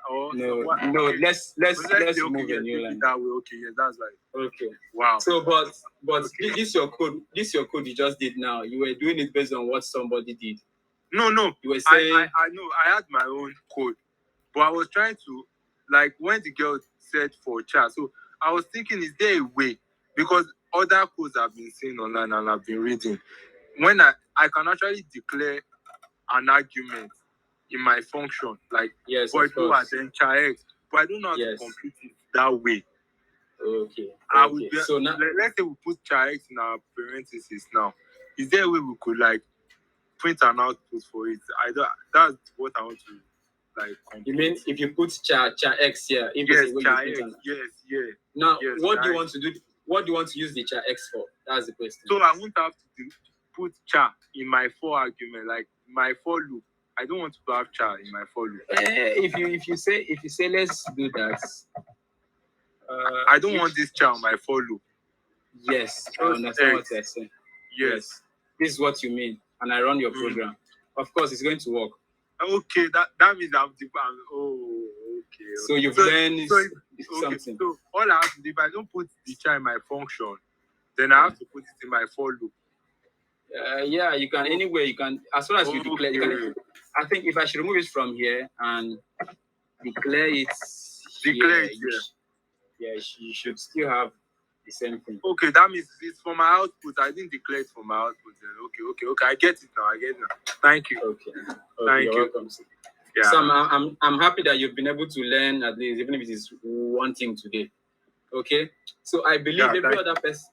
No. Let's move a new line. That way. Okay, yes, that's right. Okay. Wow. So, but okay. This your code. This your code you just did now. You were doing it based on what somebody did. No. You were saying. I know. I had my own code, but I was trying to, like, when the girl said for chat. So I was thinking, is there a way? Because other codes I've been seeing online and I've been reading, when I can actually declare an argument in my function, like void do and then char X, but I don't know how to complete it that way. Okay. So now, let's say we put char X in our parentheses now. Is there a way we could like print an output for it? That's what I want to like complete. You mean if you put char X here? Yes, char X. Yes. Now, what do you want to do? What do you want to use the char X for? That's the question. So I won't have to put char in my for argument, like my for loop. I don't want to have char in my for loop. If you say let's do that. I don't want this char on my for loop. Yes, I understand what you're saying. Yes. This is what you mean, and I run your program. Of course, it's going to work. Okay, that means I'm okay. So you've learned something. So all I have to do, if I don't put the char in my function, then I have to put it in my for loop. Yeah, you can. Anyway, you can. As soon as you declare, you can. I think if I should remove it from here and declare it. Declare it. Yeah, you should still have the same thing. Okay, that means it's for my output. I didn't declare it for my output then. Okay. I get it now. Thank you. Okay. Thank You're you. welcome. Yeah. So I'm happy that you've been able to learn at least, even if it is one thing today. Okay. So I believe every other person.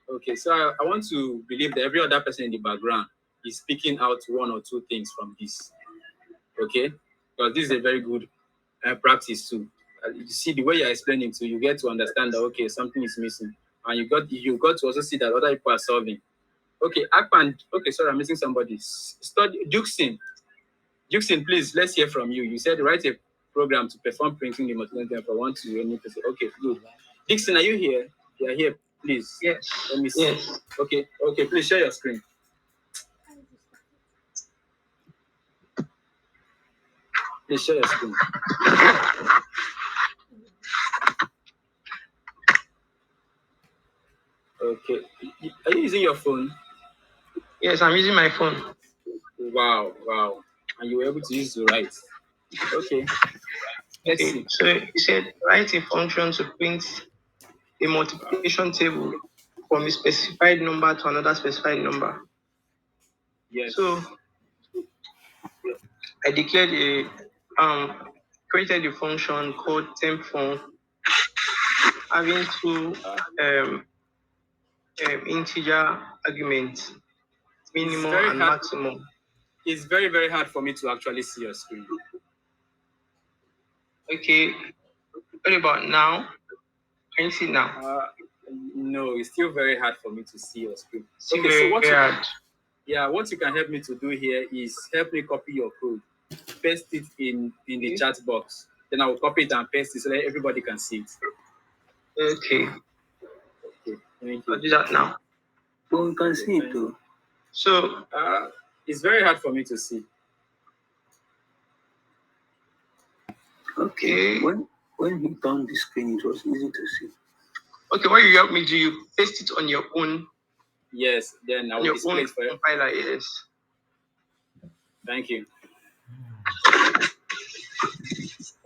Okay. So I want to believe that every other person in the background is speaking out one or two things from this. Okay. Because this is a very good practice too. You see the way you're explaining to, you get to understand that okay, something is missing, and you got to also see that other people are solving. Okay, Akpan. Okay, sorry, I'm missing somebody. Study Duxin. Duxin, please, let's hear from you. You said write a program to perform printing the multi-line for 1 to any person. Okay, good. Dixon, are you here? You are here, please. Yes. Let me see. Yes. Okay, please share your screen. Please share your screen. Okay. Are you using your phone? Yes, I'm using my phone. Wow. And you were able to use the right. Okay. Let's see. So you said write a function to print a multiplication table from a specified number to another specified number. Yes. So I declared created a function called tempfunc having two integer arguments, minimum and maximum. It's very, very hard for me to actually see your screen. Okay. What about now? Can you see now? No, it's still very hard for me to see your screen. Still very hard. What you can help me to do here is help me copy your code, paste it in the chat box. Then I will copy it and paste it so that everybody can see it. Okay. Thank you. I'll do that now. Well, we can see it too. So it's very hard for me to see. Okay. When he turned the screen, it was easy to see. Okay, what you help me do, you paste it on your own. Yes, then I will display it for you. Compiler, yes. Thank you.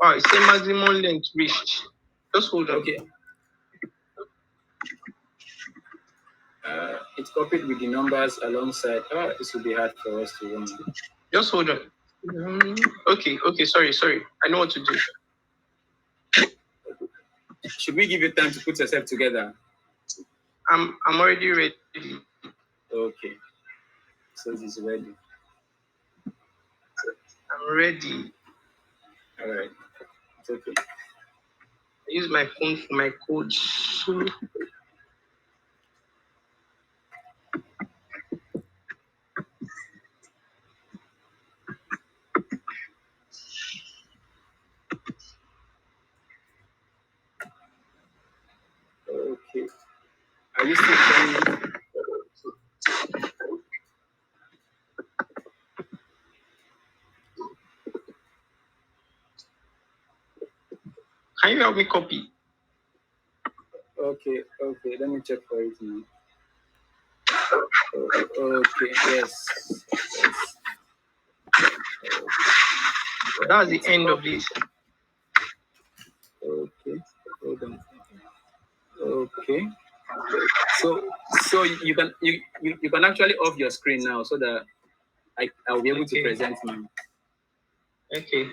All right, say maximum length reached. Just hold on. Okay. It's copied with the numbers alongside. This will be hard for us to run. Just hold on. Okay, sorry. I know what to do. Should we give you time to put yourself together? I'm already ready. Okay. So this is ready. I'm ready. All right. It's okay. I use my phone for my code. Okay. Are you still trying? Can you help me copy? Okay. Let me check for it now. Okay. Yes. That's the end of this. Okay. Hold on. Okay. So you can actually off your screen now so that I'll be able to present mine. Okay.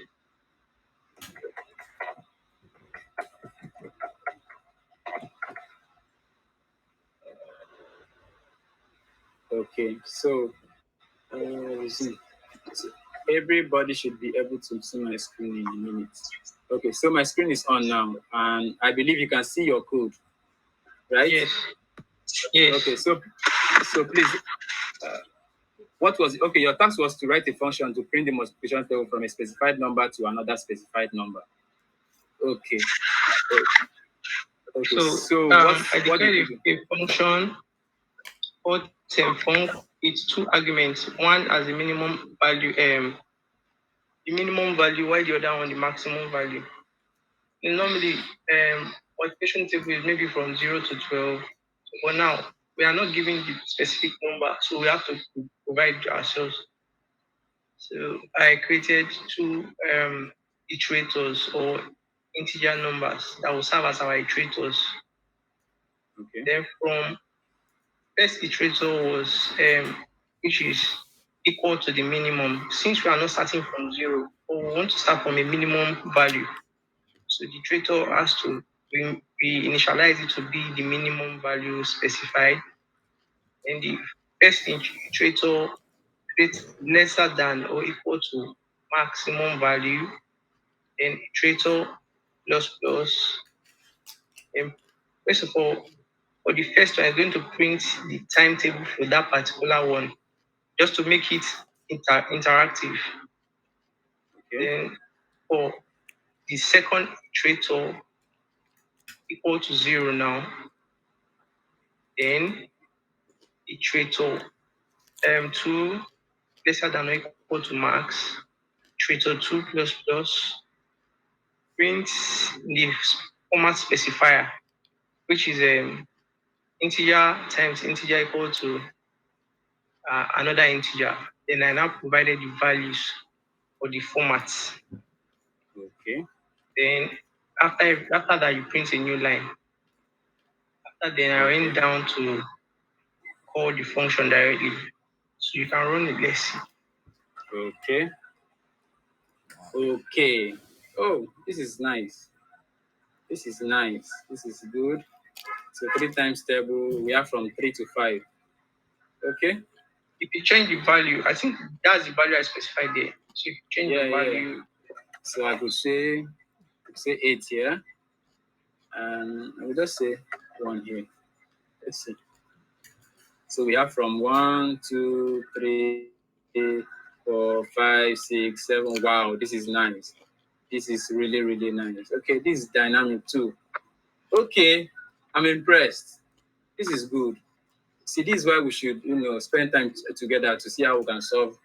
Okay. So everybody should be able to see my screen in a minute. Okay. So my screen is on now, and I believe you can see your code, right? Yes. Okay. So please. Your task was to write a function to print the multiplication table from a specified number to another specified number. Okay. So I declared a function called tempfunc. It's two arguments. One as the minimum value, while the other one the maximum value. And normally, multiplication table is maybe from 0 to 12. But now we are not giving the specific number, so we have to provide ourselves. So I created two iterators or integer numbers that will serve as our iterators. Okay. Then from first iterator was which is equal to the minimum. Since we are not starting from zero, but we want to start from a minimum value. So the iterator has to we initialize it to be the minimum value specified. And the first iterator creates lesser than or equal to maximum value. And iterator plus plus. And first of all, for the first one, I'm going to print the timetable for that particular one, just to make it interactive. Okay. Then for the second iterator equal to 0 now, then iterator 2 lesser than or equal to max, iterator 2 plus plus print the format specifier, which is integer times integer equal to another integer. Then I now provided the values for the formats. Okay. Then after that, you print a new line. After then, I went down to call the function directly. So you can run it. Let's see. Okay. Okay. Oh, this is nice. This is nice. This is good. So 3 times table, we are from 3 to 5. Okay. If you change the value, I think that's the value I specified there. So if you change the value. Yeah. So I could say 8 here. And I will just say 1 here. Let's see. So we have from 1, 2, 3, 4, 5, 6, 7. Wow, this is nice. This is really, really nice. Okay, this is dynamic too. Okay, I'm impressed. This is good. See, this is why we should, spend time together to see how we can solve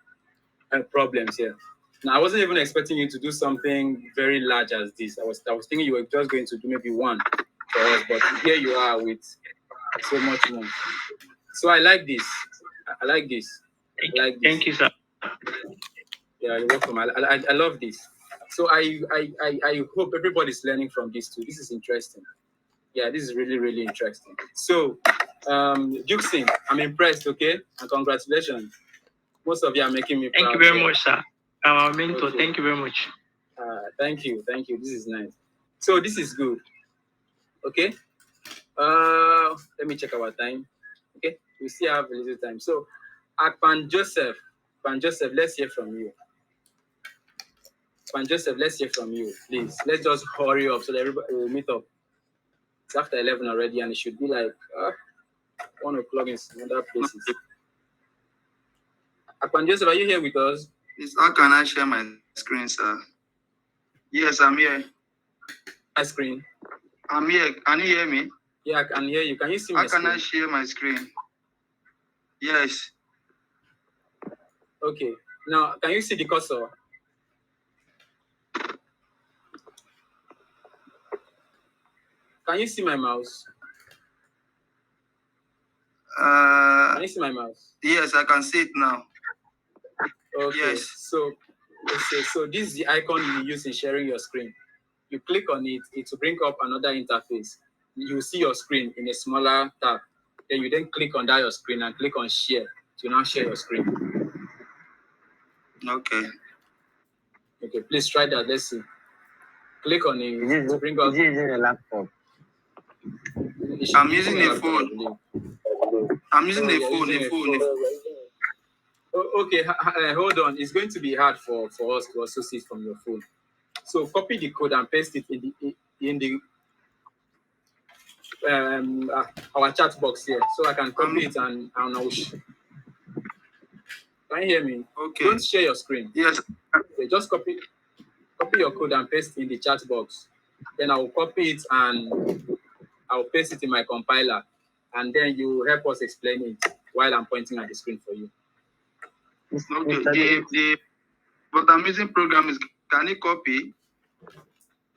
problems here. Now, I wasn't even expecting you to do something very large as this. I was thinking you were just going to do maybe one for us, but here you are with so much more. So I like this. I like this. Thank you, sir. Yeah, you're welcome. I love this. So I hope everybody's learning from this too. This is interesting. Yeah, this is really, really interesting. So, Juxin, I'm impressed, okay? And congratulations. Most of you are making me proud. Thank you very much, sir. Our mentor, okay. Thank you very much. Thank you. This is nice. So this is good. Okay. Let me check our time. Okay, we still have a little time. So, Pan Joseph, let's hear from you. Pan Joseph, let's hear from you, please. Let's just hurry up so that everybody will meet up. It's after 11 already, and it should be like 1 o'clock in some other places. Pan Joseph, are you here with us? Please, how can I share my screen, sir? Yes, I'm here. My screen? I'm here. Can you hear me? Yeah, I can hear you. Can you see my screen? How can I share my screen? Yes. Okay. Now, can you see the cursor? Can you see my mouse? Can you see my mouse? Yes, I can see it now. Okay. Yes. So this is the icon you use in sharing your screen. You click on it, it will bring up another interface. You see your screen in a smaller tab. Then you then click on that your screen and click on share to now share your screen. Okay. Okay, please try that. Let's see. Click on it to bring up. Is using a laptop? I'm using a phone. I'm using a phone. Okay, hold on. It's going to be hard for us to also see it from your phone. So copy the code and paste it in the our chat box here. So I can copy it and I will. Can you hear me? Okay. Don't share your screen. Yes. Okay, just copy your code and paste it in the chat box. Then I will copy it and I will paste it in my compiler. And then you help us explain it while I'm pointing at the screen for you. Okay. But I'm using program is, can you copy?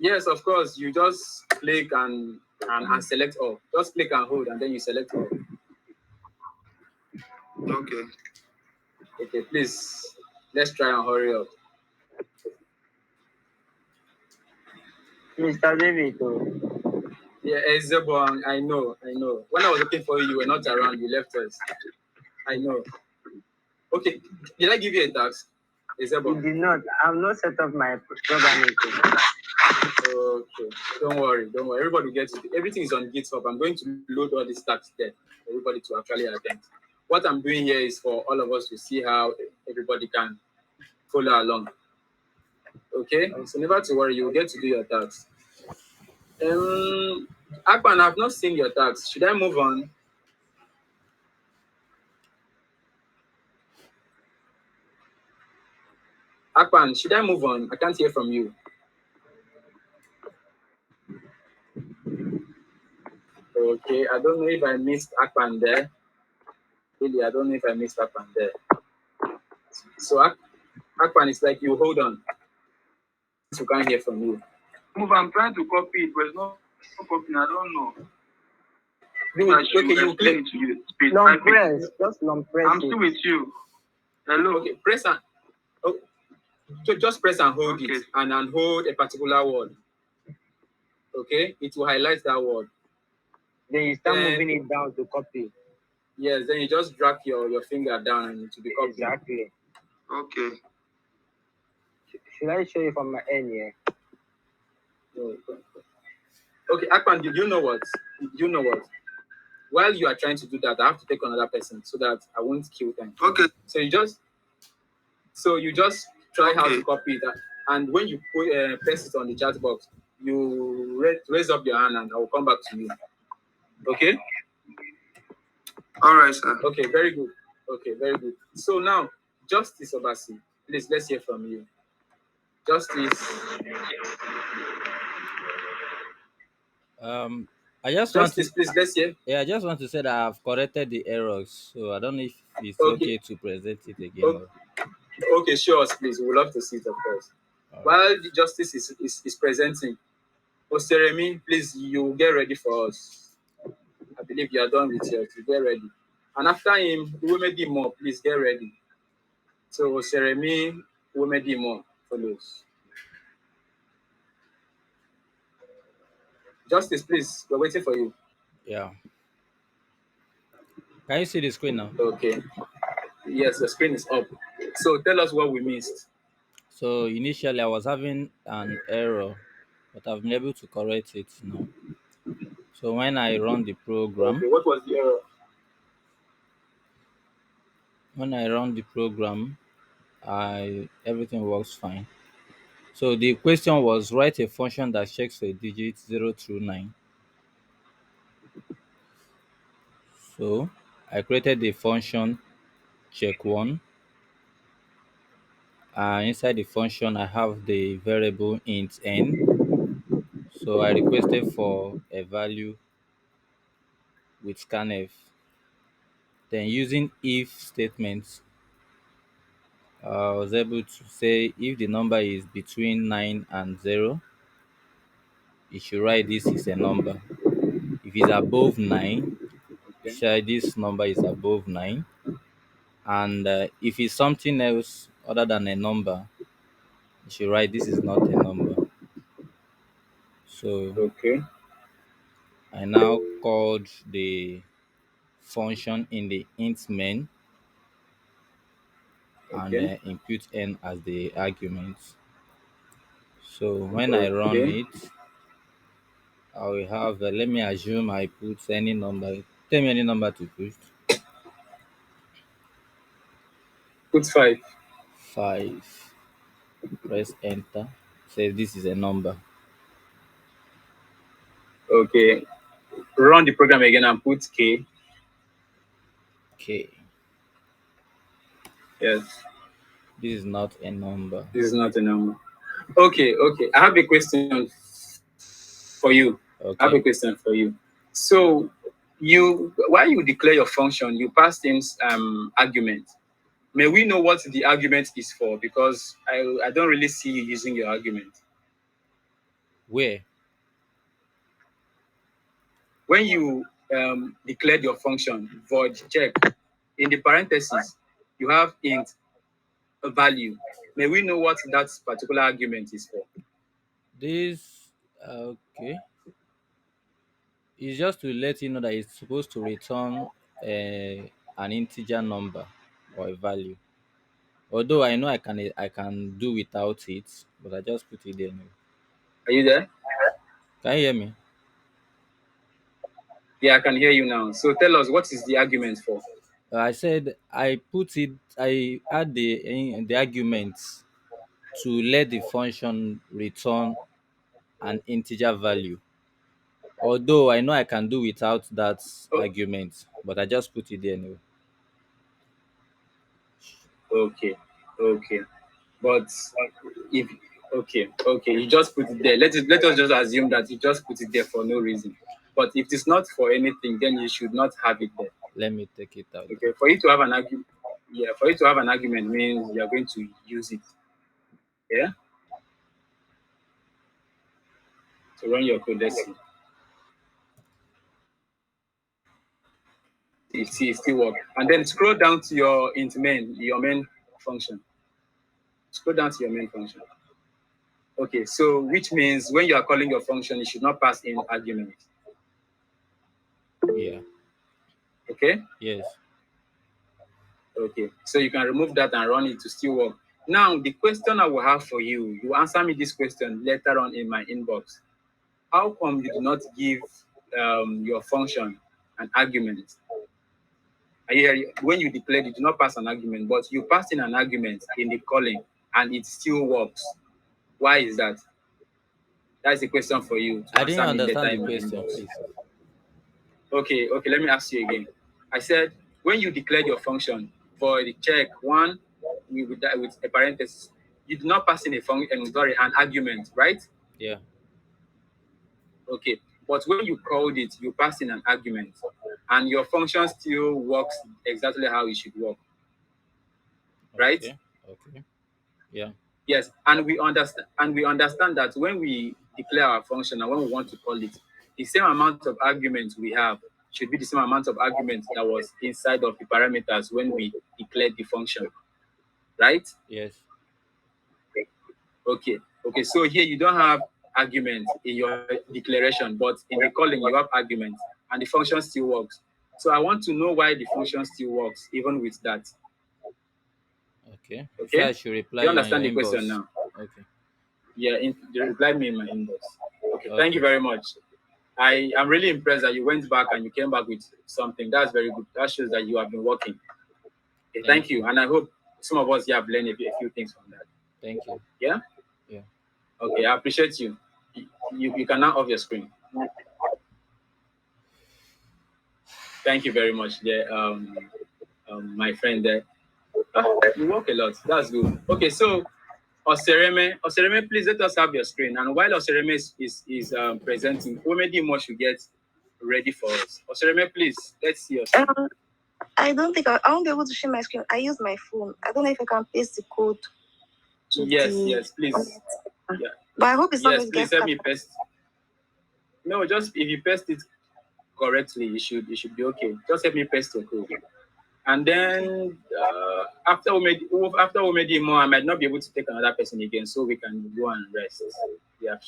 Yes, of course. You just click and select all. Just click and hold, and then you select all. Okay. Okay, please. Let's try and hurry up. Mr. David. Yeah, Ezebon, I know. When I was looking for you, you were not around. You left us. I know. Okay, did I give you a task, You Ezebon? did not. I've not set up my programming code. Okay, don't worry. Everybody will get it. Everything is on GitHub. I'm going to load all these tasks there for everybody to actually attend. What I'm doing here is for all of us to see how everybody can follow along. Okay, so never to worry. You will get to do your tasks. Akpan, I've not seen your tasks. Should I move on? Akpan, should I move on? I can't hear from you. Okay, I don't know if I missed Akpan there. Really, I don't know if I missed Akpan there. So Akpan, it's like you hold on. So we can't hear from you. Move, I'm trying to copy it, but it's not copying. I don't know. Okay, you click. To you. Speed. Long press. Just long press. I'm still with you. Hello. Okay, press and so just press and hold it and hold a particular word. Okay, it will highlight that word. Then you start moving it down to copy. Yes, then you just drag your finger down and it will be copied. Exactly. Okay. Should I show you from my end here? Okay, Akpan, did you know what? While you are trying to do that, I have to take another person so that I won't kill time. Okay. So you just try how to copy it, and when you paste it on the chat box, you raise up your hand, and I will come back to you. Okay. All right, sir. Okay, very good. So now, Justice Obasi, please, let's hear from you. Justice. I just Justice, please, let's hear. Yeah, I just want to say that I've corrected the errors, so I don't know if it's okay to present it again. Okay, show us, please. We would love to see it, of course. While the Justice is presenting, Oseremi, please, you get ready for us. I believe you are done with yours. You get ready. And after him, Uwemedimo, please get ready. So Oseremi, Uwemedimo follows. Justice, please, we're waiting for you. Yeah. Can you see the screen now? Okay. Yes, the screen is up. So tell us what we missed. So initially I was having an error, but I've been able to correct it now. So when I run the program, okay, what was the error? When I run the program, everything works fine. So the question was, write a function that checks for a digit 0 through 9. So I created the function check1. Inside the function, I have the variable int n. So I requested for a value with scanf. Then using if statements, I was able to say if the number is between 9 and 0, it should write this is a number. If it's above 9, say this number is above 9. And if it's something else other than a number, it should write this is not a number. So okay, I now called the function in the int main and input n as the argument. So when I run it, I will have, let me assume I put any number. Tell me any number to put. Put 5. 5. Press enter. Say this is a number. Okay. Run the program again and put k. K. Yes. This is not a number. This is not a number. Okay. I have a question for you. Okay. I have a question for you. So while you declare your function, you pass in argument. May we know what the argument is for? Because I don't really see you using your argument. Where? When you declared your function, void check, in the parentheses, you have int a value. May we know what that particular argument is for? This, okay. It's just to let you know that it's supposed to return an integer number or a value. Although I know I can do without it, but I just put it there anyway. Are you there? Can you hear me? Yeah, I can hear you now. So tell us, what is the argument for? I said I add the arguments to let the function return an integer value. Although I know I can do without that argument, but I just put it there anyway. Okay, okay. But if okay, you just put it there. Let us just assume that you just put it there for no reason. But if it's not for anything, then you should not have it there. Let me take it out. Okay, for you to have an argument, yeah, for you to have an argument means you are going to use it. Yeah. So run your code. Let's see. It still work. And then scroll down to your main function. Scroll down to your main function. Okay, so which means when you are calling your function, you should not pass in argument. Yeah. Okay? Yes. Okay, so you can remove that and run it to still work. Now, the question I will have for you, you answer me this question later on in my inbox. How come you do not give your function an argument? When you declared, you do not pass an argument, but you pass in an argument in the calling and it still works. Why is that? That's a question for you. I didn't understand the question, please. Okay, let me ask you again. I said, when you declared your function for the check one with a parenthesis, you do not pass in an argument, right? Yeah. Okay, but when you called it, you pass in an argument, and your function still works exactly how it should work, right? Okay. Yeah. Yes, and we understand that when we declare our function and when we want to call it, the same amount of arguments we have should be the same amount of arguments that was inside of the parameters when we declared the function, right? Yes. Okay. So here you don't have arguments in your declaration, but in the calling you have arguments, and the function still works. So I want to know why the function still works even with that. Okay. Okay. So I should reply you understand on the your question inbox. now? Okay. Yeah, you reply me in my inbox. Okay. Thank you very much. I am really impressed that you went back and you came back with something. That's very good. That shows that you have been working. Okay, thank you. And I hope some of us here have learned a few things from that. Thank you. Yeah? Yeah. Okay, I appreciate you. You can now off your screen. Thank you very much there, my friend there. You work a lot. That's good. Okay, so Osereme, please let us have your screen. And while Osereme is presenting, Omedimo should get ready for us. Osereme, please, let's see your screen. I don't think I won't be able to share my screen. I use my phone. I don't know if I can paste the code. Yes, please. Yeah. But I hope it's not going to please get help me paste. No, just if you paste it correctly, it should be okay. Just help me paste your code. And then after Omedimo, I might not be able to take another person again, so we can go and rest. Yeah.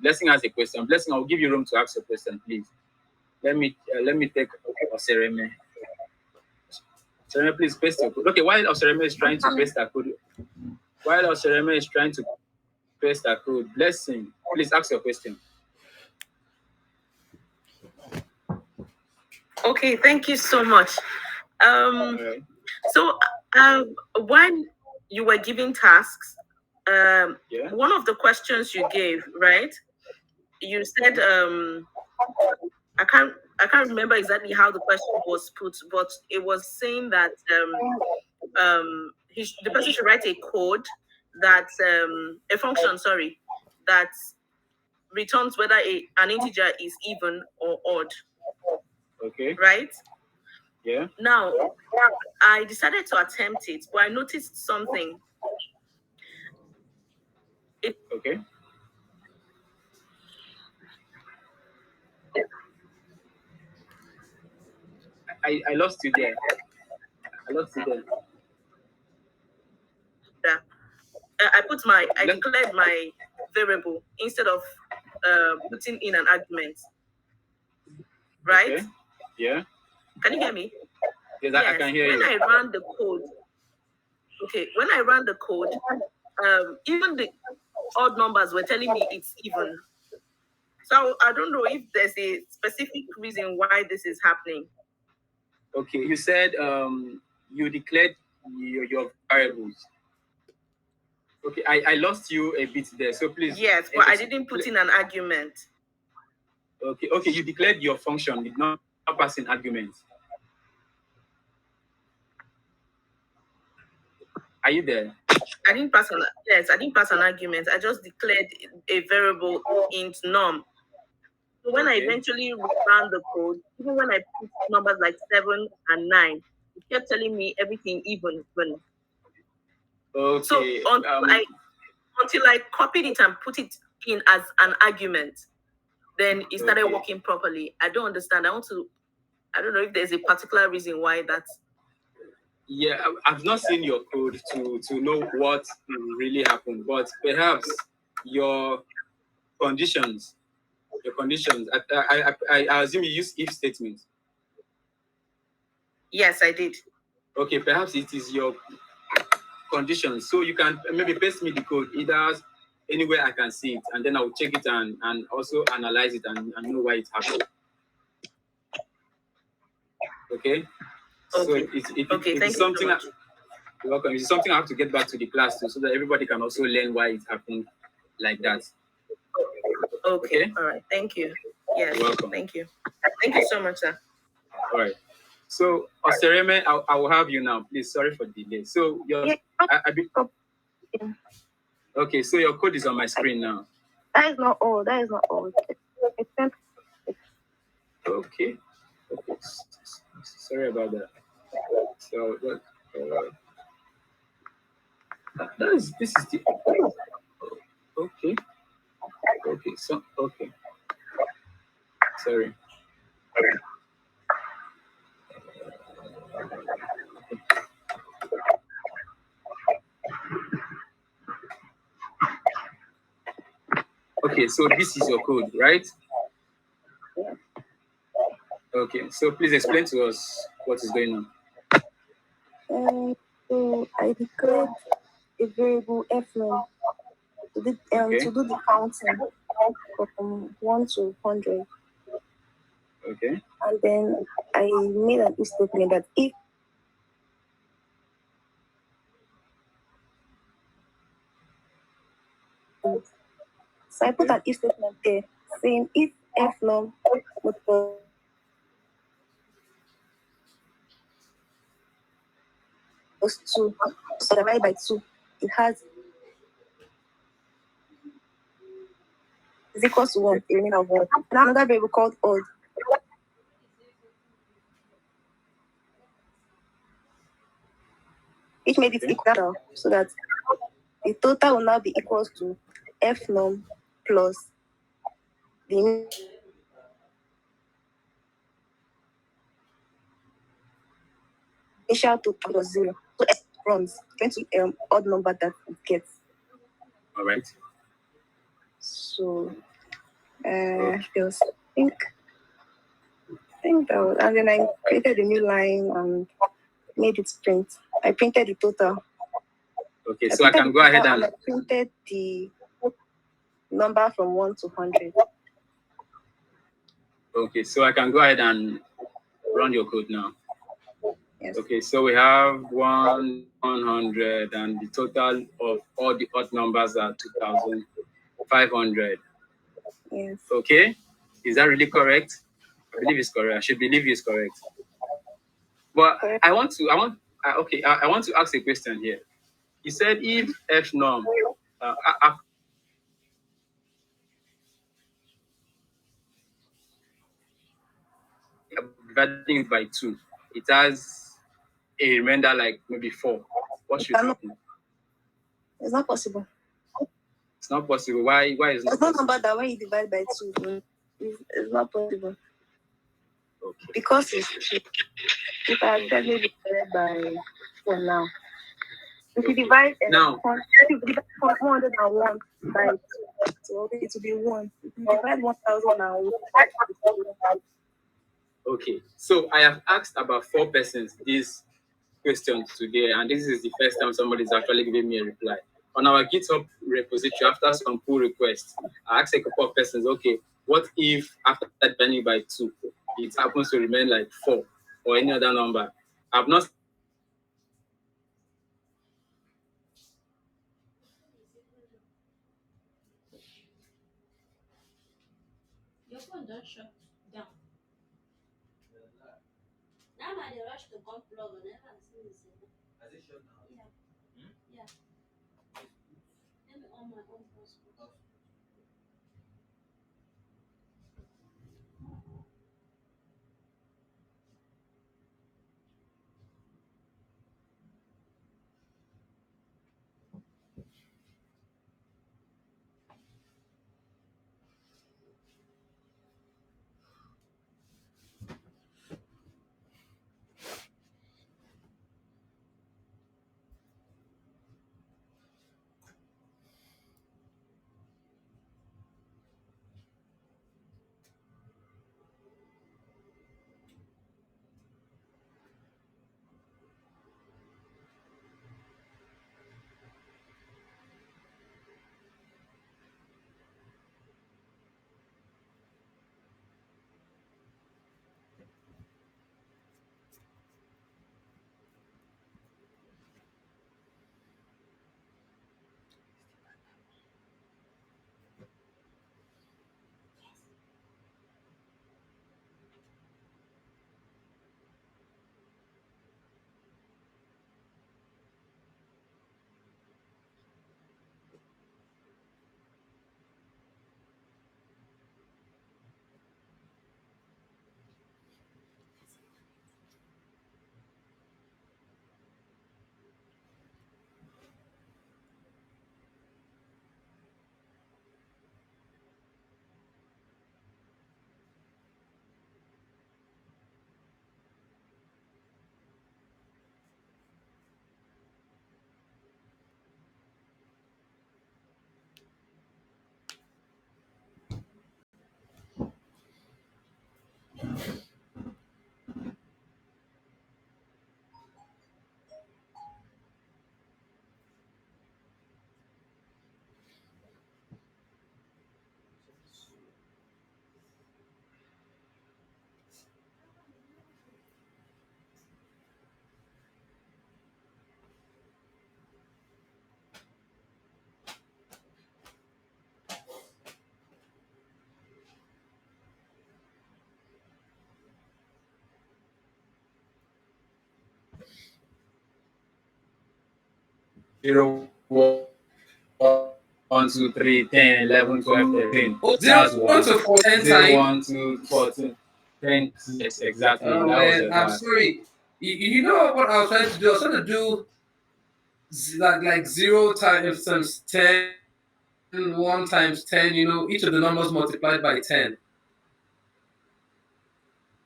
Blessing has a question. Blessing, I'll give you room to ask a question, please. Let me take Osereme. Osereme, please paste your code. Okay, while Osereme is trying to paste that code, Blessing, please ask your question. Okay, thank you so much. So when you were giving tasks, one of the questions you gave, right? You said I can't remember exactly how the question was put, but it was saying that the person should write a code that a function, that returns whether an integer is even or odd. Okay. Right? Yeah. Now, I decided to attempt it, but I noticed something. Okay. I lost you there. Yeah. I declared my variable instead of putting in an argument. right? Okay. Yeah. Can you hear me? Yes, I can hear when you. I ran the code, when I ran the code, even the odd numbers were telling me it's even. So I don't know if there's a specific reason why this is happening. Okay, you said you declared your variables. Okay, I lost you a bit there, so please. Yes, but I didn't put in an argument. Okay, you declared your function, did not pass in argument. Are you there? I didn't pass an argument. I just declared a variable int num. So when I eventually ran the code, even when I put numbers like 7 and 9, it kept telling me everything even. Okay. So until I copied it and put it in as an argument, then it started working properly. I don't understand. I don't know if there's a particular reason why that's. Yeah, I've not seen your code to know what really happened, but perhaps your conditions. I assume you use if statement. Yes, I did. Okay, perhaps it is your conditions. So you can maybe paste me the code either anywhere I can see it, and then I'll check it and also analyze it and know why it happened. Okay. So it's something. You're welcome. It's something I have to get back to the class too, so that everybody can also learn why it happened like that. Okay. All right. Thank you. Yes. You're welcome. Thank you. Thank you so much, sir. All right. So, Osereme, I will have you now. Please, sorry for the delay. So, okay, so your code is on my screen now. That is not all. Okay. Sorry about that. So, this is the. Okay. Okay. Sorry. Okay, so this is your code, right? Okay, so please explain to us what is going on. So I declared a variable f1 to do the counting from 1 to 100. Okay. And then I made an if statement that if so I put an if statement there saying if f num was 2, so divided by 2, it has is equals to 1, the remainder of 1. Now another variable called odd. Which made it equal, so that the total will now be equals to f num plus the initial total plus 0. So f runs 20 odd number that it gets. All right. So just think that was, and then I created a new line and made it print. I printed the total. Okay, so I can go ahead and I printed the number from 1 to 100. Okay, so I can go ahead and run your code now. Yes. Okay, so we have 100, and the total of all the odd numbers are 2,500. Yes. Okay, is that really correct? I believe it's correct. I should believe it's correct. But I want to ask a question here. You said if f num dividing it by 2, it has a remainder like maybe 4. What should happen? It's not possible. It's not possible. Why is it not possible? There's no number that when you divide by 2, it's not possible. Okay. Because if I actually divide by 4 now, if you divide 101 by 2, so it will be 1. If you divide 1,001, Okay, so I have asked about 4 persons this question today, and this is the first time somebody is actually giving me a reply. On our GitHub repository, after some pull requests, I asked a couple of persons, okay, what if after dividing by 2, it happens to remain like 4 or any other number? I've not Your phone don't shut down. Now I rush to come plug on it. Has it shut down? Yeah. Yeah. Let me on my own hotspot. zero, 1, 2, 3, 10, 11, 12, 13. Oh, That's 1 one. to 14 0, time. 1, 2, 14, 10. Yes, exactly. Oh That was man, the I'm one. sorry. You know what I was trying to do? I was trying to do like 0 times 10, 1 times 10, each of the numbers multiplied by 10.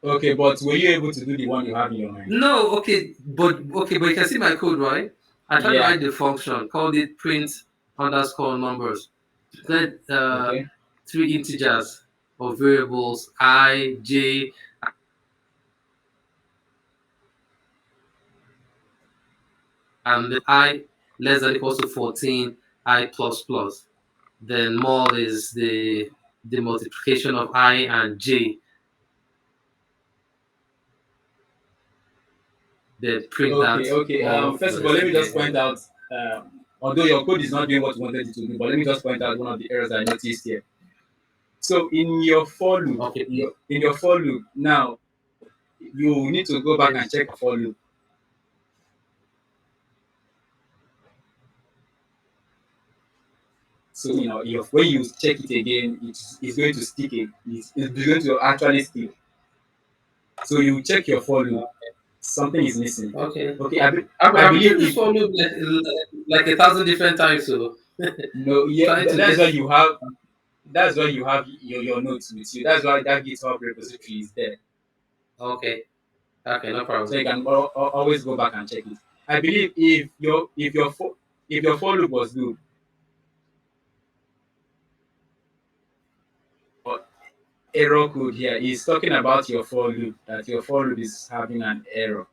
Okay, but were you able to do the one you have in your mind? No, but you can see my code, right? I tried to Yeah. write the function, called it print underscore numbers. Let Okay. 3 integers or variables I, J, and the I less than equals to 14, I plus plus. Then mul is the multiplication of I and J. Then print that. Okay. First of all, let me just point out, although your code is not doing what you wanted it to do, but let me just point out one of the errors I noticed here. So in your for loop, in your for loop, now you need to go back and check for loop. So when you check it again, it's going to stick. It's going to actually stick. So you check your for loop. Something is missing. Okay. I believe this for loop like 1,000 different times. So no, yeah, that's why you have. That's why you have your notes with you. That's why that GitHub repository is there. Okay, no problem. So you can always go back and check it. I believe if your for loop was good, error code here is talking about your for loop, that your for loop is having an error.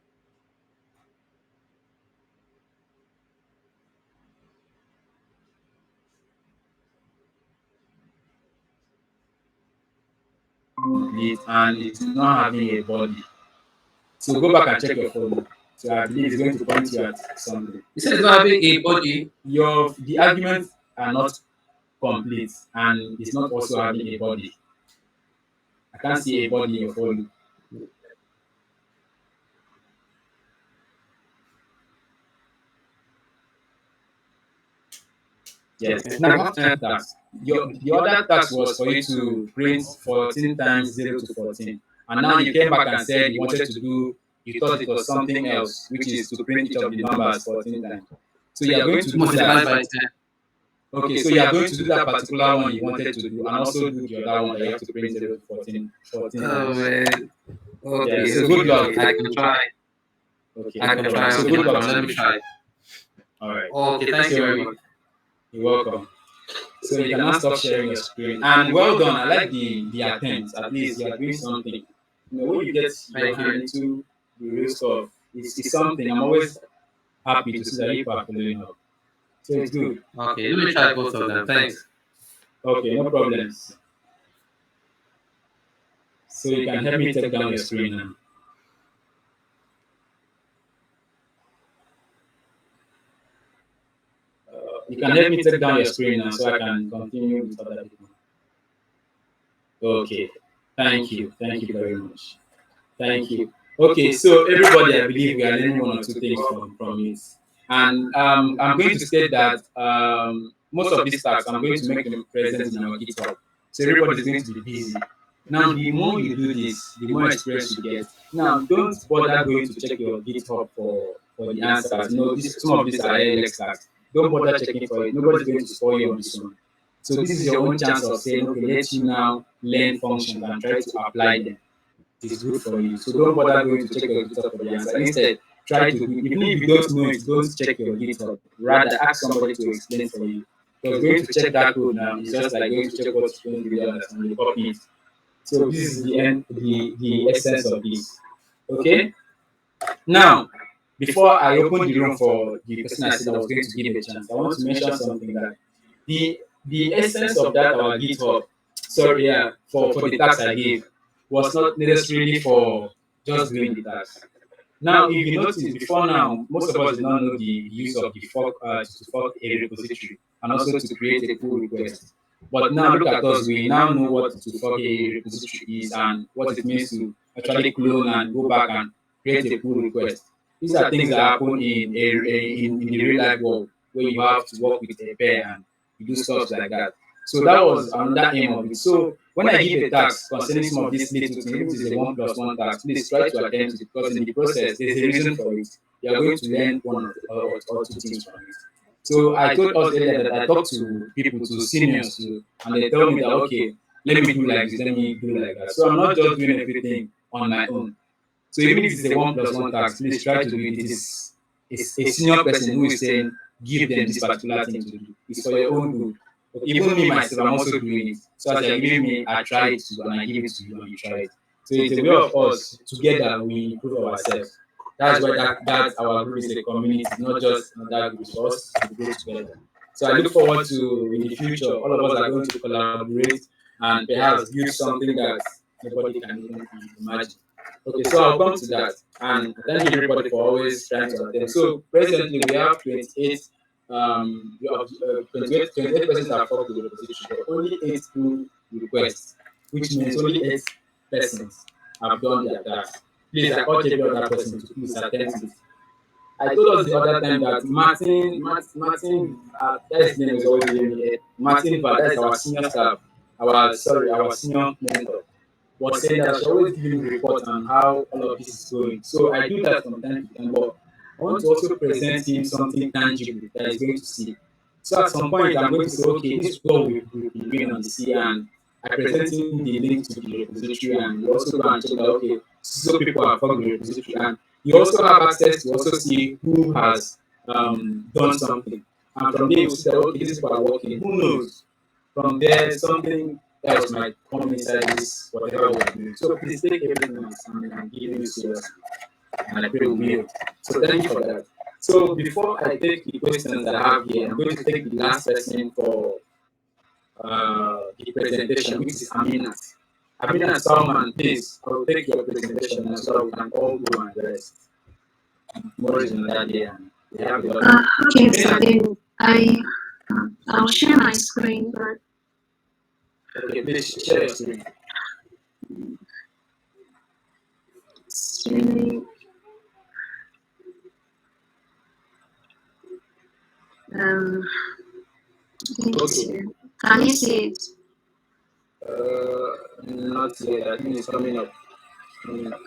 Complete and it's not having a body. So go back and check your for loop. So I believe it's going to point you at something. You said it's not having a body. The arguments are not complete and it's not also having a body. I can't see a body in your for loop. Yes. Now, tax. The other tax was for you to print 14 times 0 to 14. And now you came back and said you wanted to do, you thought it was something else, which is to print each of the numbers 14 times. So you are going to do that. Okay, so you are going to do that particular one you wanted to do, and also do the other one that you have to print 0 to 14. Oh, man. Okay, Yeah, so good luck. I can try. Okay, I can try. So Okay, good luck. let me try. All right. Okay, thank you very much. You're welcome. So you can now stop sharing your screen. And well done. I like the attempt. At least you are doing something. You know, when you get your hand into the real stuff, it's something. I'm always happy to see that you are following up. So it's good. Okay, let me try both of them. Thanks. Okay, no problems. So you can help me take down your screen now. You can help me take down your screen now so I can continue with other people. Okay, thank you. Thank you very much. Thank you. Okay, so everybody, I believe we are learning one or two things from it. And I'm going to state that most of these tasks, I'm going to make them present in our GitHub. So everybody is going to be busy. Now, the more you do this, the more experience you get. Now, don't bother going to check your GitHub for the answers. No, some of these are ALX tasks. Don't bother checking for it. Nobody's going to spoil you on this one. So this is your own chance of saying, okay, let you now learn functions and try to apply them. It's good for you. So don't bother going to check your GitHub for the answer. Instead, try to, even if you don't know it, don't check your GitHub. Rather, ask somebody to explain for you. Because going to check that code now is just like going to check what's going to be the others and you copy it. So this is the end, the essence of this. Okay? Now, before I open the room for the person I said I was going to give a chance, I want to mention something that the essence of that our GitHub, sorry, yeah, for the task I gave was not necessarily for just doing the task. Now, if you notice, before now, most of us did not know the use of the fork to fork a repository and also to create a pull request. But now look at us, we now know what to fork a repository is and what it means to actually clone and go back and create a pull request. These are things that happen in the real life world where you have to work with a pair and you do stuff like that. So that was another aim of it. So when I give a task concerning some of these little things, if it is a 1+1 task, please try to attempt it because in the process there's a reason for it. You are going to learn one or two things from it. So I told us earlier that I talked to people, to seniors, and they tell me that okay, let me do like this, let me do like that. So I'm not just doing everything on my own. So even if it's a 1+1 task, please try to do it. It is a senior person who is saying, give them this particular thing to do. It's for your own good. Even me myself, I'm also doing it. So as you're giving me, I try it to, and I give it to you, and you try it. So it's a way of us together we improve ourselves. That's why that's our group is a community, not just another group. For us to grow together. So I look forward to in the future, all of us are going to collaborate and perhaps build something that nobody can even imagine. Okay, so I'll come to that. And thank you everybody for always trying to attend. So presently we have 28 28% are forked with the repository, but only 8 pull requests, which means only 8 persons have done their task. Please, I urge every other person to please attend to it. I told us the other time that Martin, that's name is always giving me Martin, but that's our senior staff, our senior mentor, was saying that she always giving me reports on how all of this is going. So I do that from time to time, but I want to also present him something tangible that he's going to see. So at some point, I'm going to say, okay, this is what we've been doing on the C, and I present him the link to the repository, and we also go and check that, okay, so people have found the repository, and you also have access to also see who has done something. And from there, you see that, okay, these people are working. Who knows? From there, something else might come inside this whatever we're doing. So please take everything I'm giving you seriously, and I pray we will. So thank you for that. So before I take the questions I have here, I'm going to take the last person for the presentation, which is Aminat. Aminat Salman, please, I will take your presentation and so we can all go and rest. More is another day, and we have a lot. Okay, so then I'll share my screen, but Okay, please share your screen. it's really Okay. can you see it? Not yet. I think it's coming up. Coming up.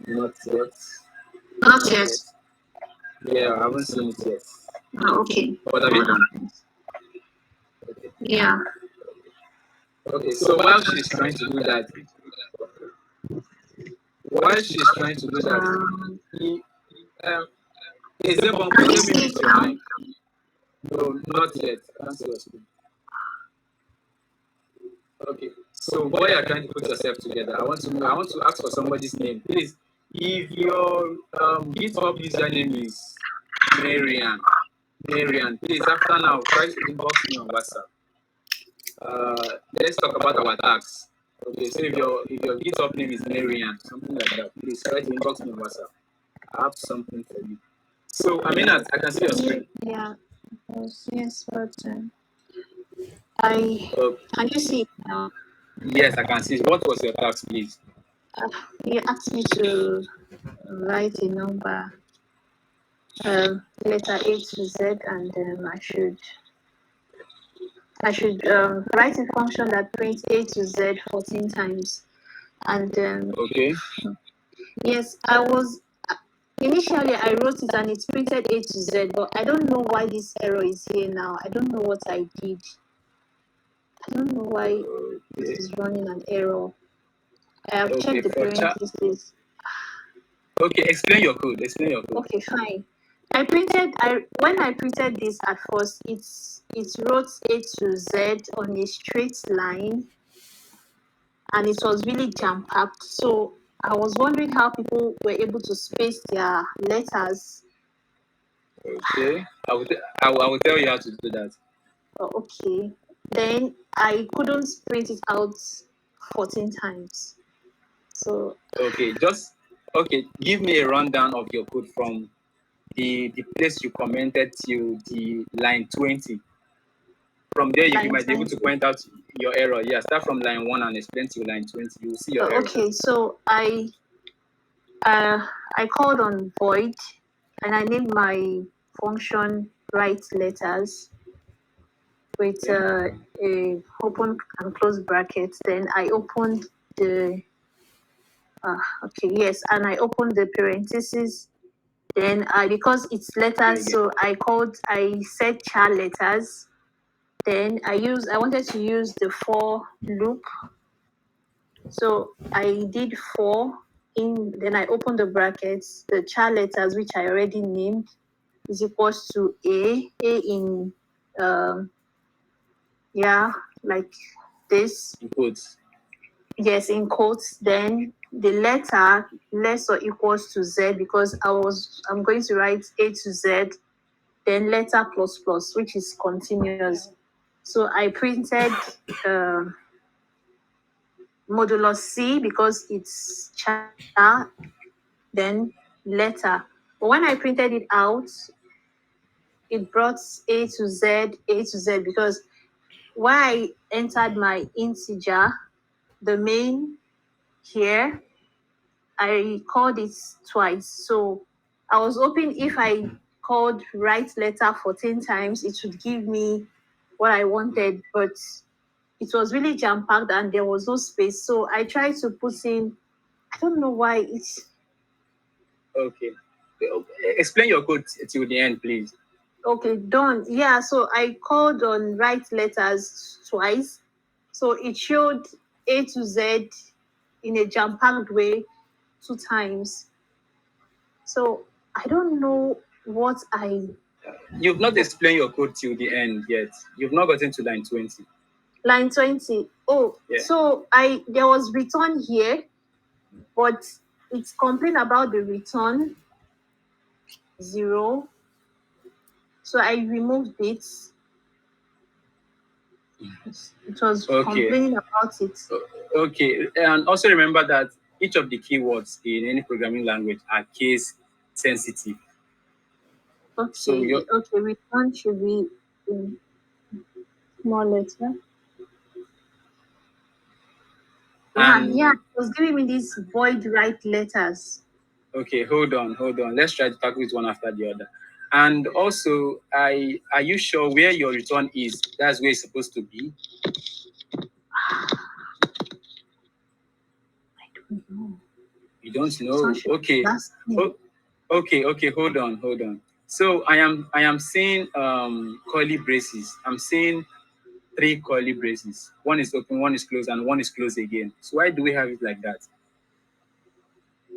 Not yet. Not yet. Yeah, I haven't seen it yet. Oh, okay. But I mean, Yeah. okay. So while she's trying to do that, is there one minute your mic? No, not yet. Can't see your screen. Okay. So while you're trying to put yourself together, I want to ask for somebody's name, please. If your GitHub username is Marian, please after now try to inbox me on WhatsApp. Let's talk about our tags. Okay, so if your GitHub name is Marian, something like that, please try to inbox me on WhatsApp. I have something for you. So Aminat, I can see your screen. Yeah. Yes, but can you see it now? Yes, I can see. What was your task, please? You asked me to write a number, letter A to Z, and I should write a function that prints A to Z 14 times. And okay. Yes, initially I wrote it and it printed A to Z, but I don't know why this error is here now. I don't know what I did. I don't know why it is running an error. I have checked the parentheses. Okay, explain your code. Okay, fine. When I printed this at first, it wrote A to Z on a straight line, and it was really jam-packed. So I was wondering how people were able to space their letters. Okay, I will tell you how to do that. Oh, okay. Then I couldn't print it out 14 times. So okay, give me a rundown of your code from the place you commented to the line 20. From there, you might be able to point out your error. Yeah, start from line 1 and explain to line 20. You will see your error. Okay, so I called on void and I named my function write letters with a open and close brackets. Then I opened the and I opened the parentheses. Then because it's letters, so I said char letters. Then I wanted to use the for loop. So I did for then I opened the brackets, the char letters, which I already named, is equals to A in, like this. In quotes. Yes, in quotes. Then the letter less or equals to Z, because I'm going to write A to Z, then letter plus plus, which is continuous. So I printed modulo C because it's char, then letter. But when I printed it out, it brought A to Z because when I entered my integer, the main here, I called it twice. So I was hoping if I called write letter 14 times, it would give me what I wanted, but it was really jam-packed and there was no space. So I tried to put in, I don't know why it's... Okay. Explain your code till the end, please. Okay, done. Yeah, so I called on write letters twice. So it showed A to Z in a jam-packed way 2 times. So I don't know what You've not explained your code till the end yet. You've not gotten to line 20. Line 20. Oh, Yeah. so there was return here, but it's complaint about the return 0. So I removed it. It was Okay. complaining about it. Okay, and also remember that each of the keywords in any programming language are case sensitive. Okay, So return should be in small letter. And Yeah, it was giving me these void right letters. okay, hold on. Let's try to tackle it one after the other. And also, are you sure where your return is? That's where it's supposed to be. You don't know. Okay. Okay. Hold on. So I am seeing curly braces. I'm seeing 3 curly braces. One is open, one is closed, and one is closed again. So why do we have it like that?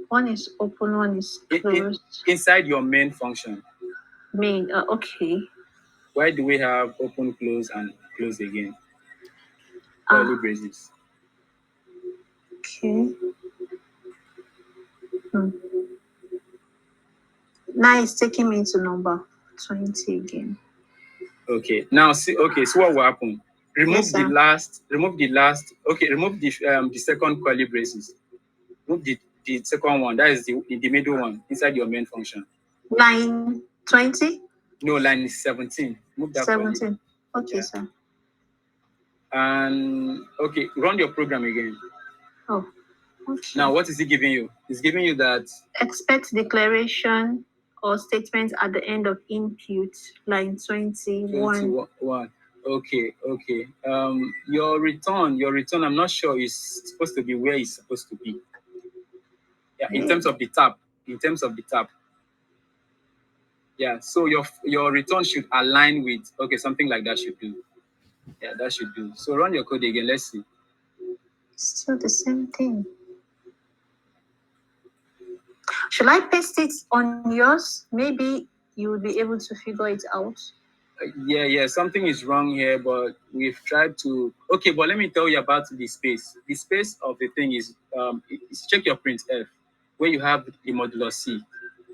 One is open, one is closed. Inside your main function. Main, okay. Why do we have open, close, and close again? Curly braces. Okay. Now it's taking me to number 20 again. Okay. Now see. Okay. So what will happen? Remove the last. Okay. Remove the second curly braces. Remove the second one. That is the middle one inside your main function. Line 20. No, line 17. Move that. 17. Okay, sir. And okay, run your program again. Oh. Okay. Now, what is it giving you? It's giving you that expect declaration or statement at the end of input, line 21. Okay. Your return, I'm not sure is supposed to be where it's supposed to be. Yeah, in terms of the tab. Yeah, so your return should align with, okay, something like that should do. Yeah, that should do. So run your code again, let's see. Still the same thing. Should I paste it on yours? Maybe you will be able to figure it out. Yeah, something is wrong here, but we've tried to. Okay, but let me tell you about the space. The space of the thing is check your printf where you have the modulo C.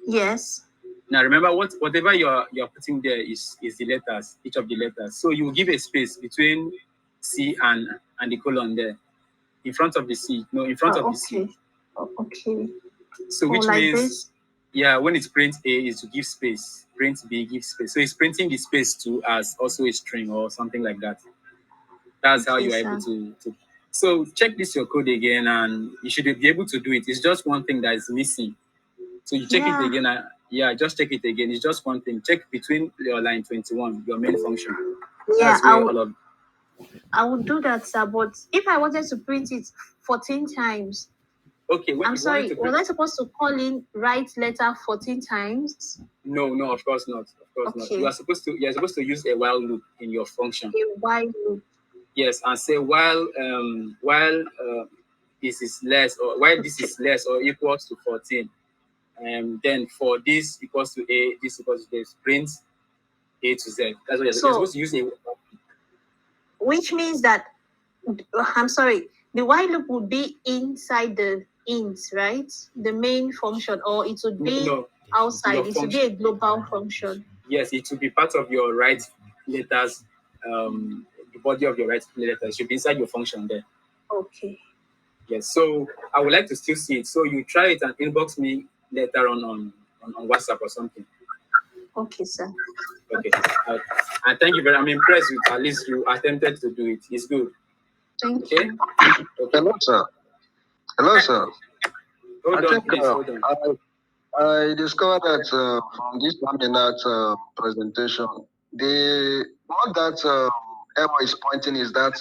Yes. Now remember whatever you're putting there is the letters, each of the letters. So you will give a space between C and the colon there, in front of the C. No, in front of the C. Okay. So which like means this? Yeah, when it's print A is to give space, print B give space. So it's printing the space too as also a string or something like that. That's how you are able to. So check this your code again, and you should be able to do it. It's just one thing that is missing. So you check it again. Just check it again. It's just one thing. Check between your line 21, your main function. Yeah, I would do that, sir. But if I wanted to print it 14 times. Okay, I'm sorry. Was I supposed to call in right letter 14 times? No, of course not. Not. You're supposed to use a while loop in your function. A while loop. Yes, and say while this is less or while this is less or equals to 14. Then for this equals to A, this equals to this, print A to Z. That's what you're supposed to use a. Which means that I'm sorry, the while loop would be inside the int, right? The main function, or it would be outside. It would be a global function. Yes, it would be part of your right letters. The body of your right letters should be inside your function there. Okay. Yes. So I would like to still see it. So you try it and inbox me later on WhatsApp or something. Okay, sir. Okay. And thank you very much. I'm impressed with at least you attempted to do it. It's good. Thank you. Okay. Hello, sir. Hello, sir. Hold on. I discovered that from this laminate presentation, the one that Emma is pointing is that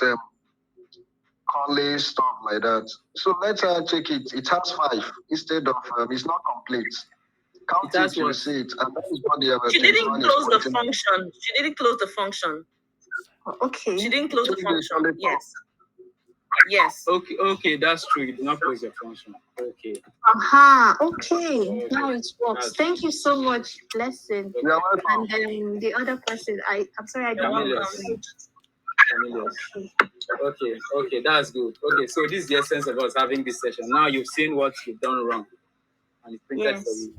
curly stuff like that. So let's check it. It has 5 instead of it's not complete. Count it, you see it, and that is what the She didn't close the function. She didn't close the function. Okay. She didn't close the function. Yes. Okay, that's true. You did not close your function. Okay. Okay. Now it works. Thank you so much, Blessing. You're welcome. And then the other person, I'm sorry, I don't know. Cornelius. Okay, that's good. Okay, so this is the essence of us having this session. Now you've seen what you've done wrong, and it's printed for you.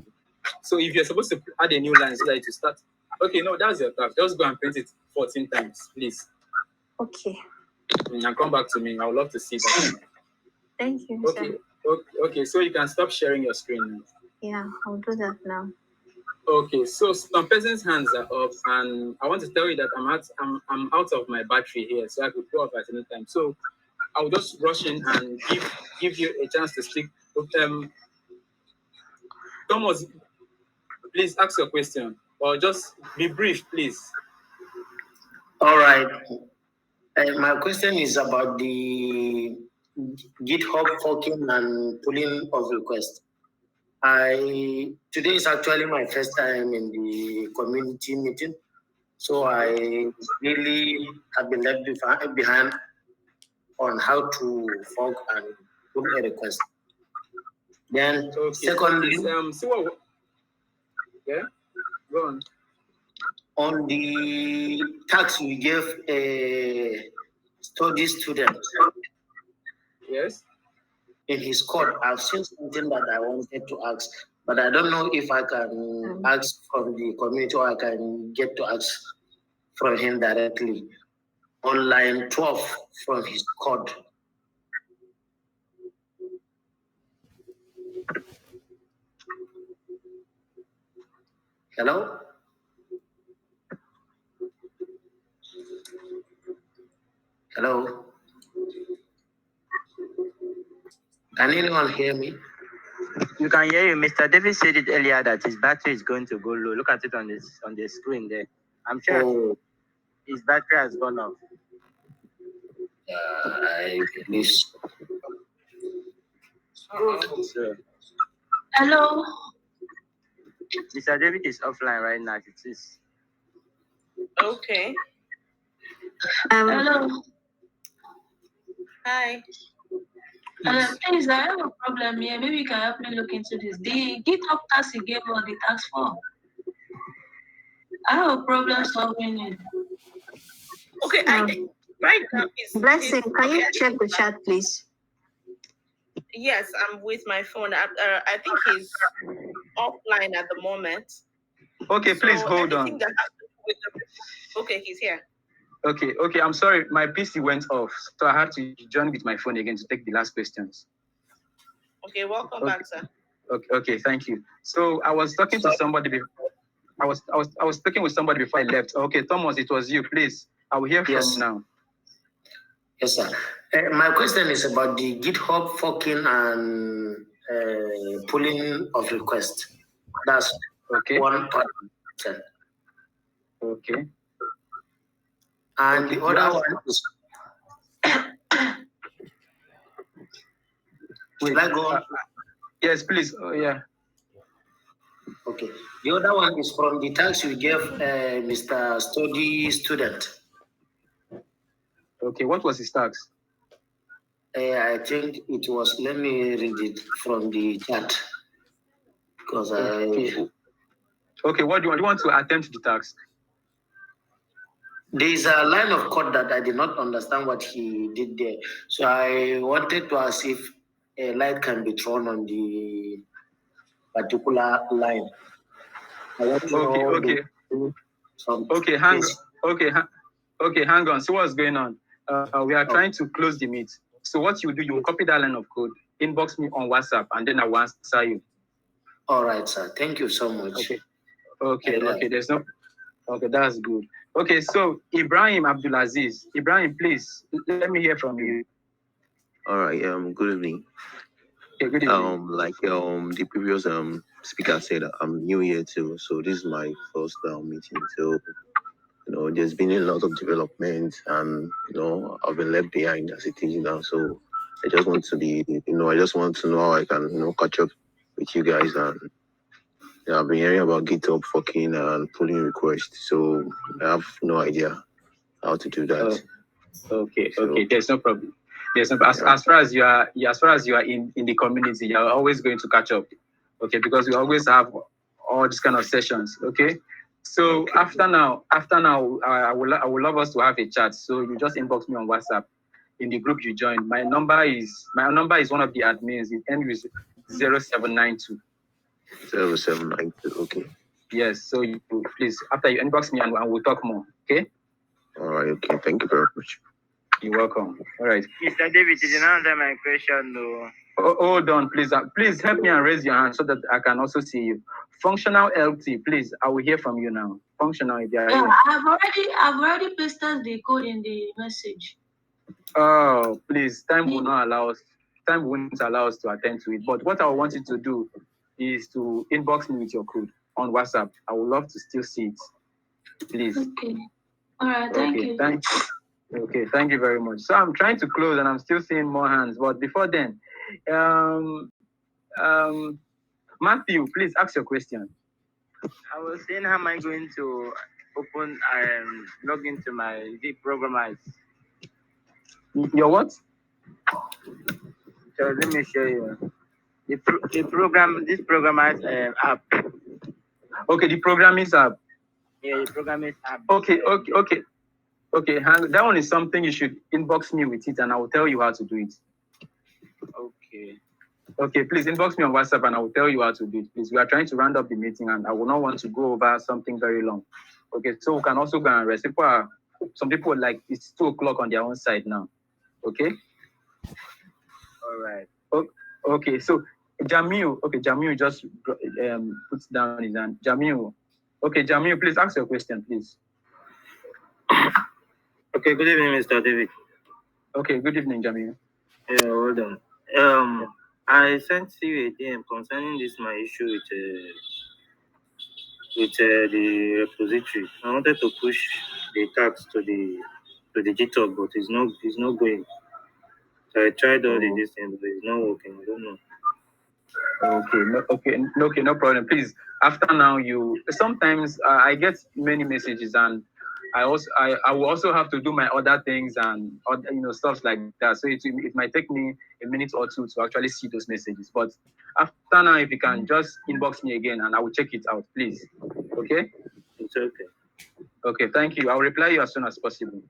So if you're supposed to add a new line so that you start, okay, no, that's your task. Just go and print it 14 times, please. Okay. And come back to me. I would love to see that. Thank you. Okay. Okay, so you can stop sharing your screen now. Yeah, I'll do that now. Okay, so some person's hands are up, and I want to tell you that I'm out of my battery here, so I could go off at any time. So I'll just rush in and give you a chance to speak. Thomas, please ask your question, or just be brief, please. All right. My question is about the GitHub forking and pulling of requests. Today is actually my first time in the community meeting, so I really have been left behind on how to fork and pull a request. Then, secondly, yeah, go on. On the tax we gave a study student. Yes. In his code, I've seen something that I wanted to ask, but I don't know if I can ask from the community or I can get to ask from him directly. On line 12 from his code. Hello? Hello? Can anyone hear me? You can hear you. Mr. David said it earlier that his battery is going to go low. Look at it on the screen there. I'm sure his battery has gone off. I believe so. Hello. Mr. David is offline right now. It is. Okay. Hello. Hi. Please, I have a problem here. Maybe you can help me look into this. The GitHub task you gave or the task for. I have a problem solving it. Okay, right now Blessing, can you check the chat, please? Yes, I'm with my phone. I think he's offline at the moment. Okay, please hold on. Okay, he's here. Okay, I'm sorry. My PC went off, so I had to join with my phone again to take the last questions. Okay, welcome back, sir. Okay, thank you. So I was talking to somebody. I was speaking with somebody before I left. Okay, Thomas, it was you. Please, I will hear from you now. Yes, sir. My question is about the GitHub forking and pulling of requests. That's one part. Okay. And the other one is. Will I go on? Yes, please. Oh, yeah. Okay. The other one is from the task you gave Mr. Study Student. Okay, what was his task? I think it was, let me read it from the chat. Because Okay, what do you want to attempt the task? There is a line of code that I did not understand what he did there. So I wanted to ask if a light can be thrown on the particular line. Hang on. So what's going on? We are trying to close the meet. So what you do, you will copy that line of code, inbox me on WhatsApp, and then I will answer you. All right, sir. Thank you so much. Okay. There's no. Okay, that's good. Okay, so Ibrahim Abdulaziz. Ibrahim, please let me hear from you. All right. Good evening. Okay, good evening. Like the previous speaker said, I'm new here too, so this is my first meeting. So there's been a lot of development, and I've been left behind as it is now. So I just want to be, I just want to know how I can, catch up with you guys. And I've been hearing about GitHub forking and pulling requests, so I have no idea how to do that. Okay. There's no problem. As far as you are in the community, you are always going to catch up. Okay, because we always have all these kind of sessions. Okay. So after now, I would love us to have a chat. So you just inbox me on WhatsApp in the group you joined. My number is one of the admins. It ends with 0792. 0792. Okay. Yes. So you please after you inbox me and we'll talk more. Okay. All right. Okay. Thank you very much. You're welcome. All right. Mr. David, you didn't answer my question though. Hold on, please. Please help me and raise your hand so that I can also see you. Functional LT, please. I will hear from you now. Functional, if you are Yeah, here. I've already pasted the code in the message. Oh, please. Time will not allow us. Time won't allow us to attend to it. But what I want you to do is to inbox me with your code on WhatsApp. I would love to still see it. Please. Okay. All right. Thank you. Okay, thank you very much. So I'm trying to close and I'm still seeing more hands. But before then, Matthew, please ask your question. I was saying, how am I going to open log into my programmers? Your what? So let me show you. The program, this programmers app. Okay, the programming app. Yeah, the programming app. Okay. That one is something you should inbox me with it, and I will tell you how to do it. Okay. Okay, please inbox me on WhatsApp, and I will tell you how to do it. Please, we are trying to round up the meeting, and I will not want to go over something very long. Okay, so we can also go and rest. Some people like it's 2 o'clock on their own side now. Okay. All right. Okay, so Jamil. Okay, Jamil just puts down his hand. Jamil. Okay, Jamil, please ask your question, please. Okay, good evening, Mr. David. Okay, good evening, Jamil. Yeah, hold on. I sent you a DM concerning this my issue with the repository. I wanted to push the tags to the GitHub, but it's not going. So I tried all the things, but it's not working. I don't know. Okay, no problem. Please, after now, sometimes I get many messages, and I will also have to do my other things and other, stuff like that. So it might take me a minute or two to actually see those messages. But after now, if you can just inbox me again, and I will check it out, please. Okay? It's okay. Okay, thank you. I'll reply you as soon as possible.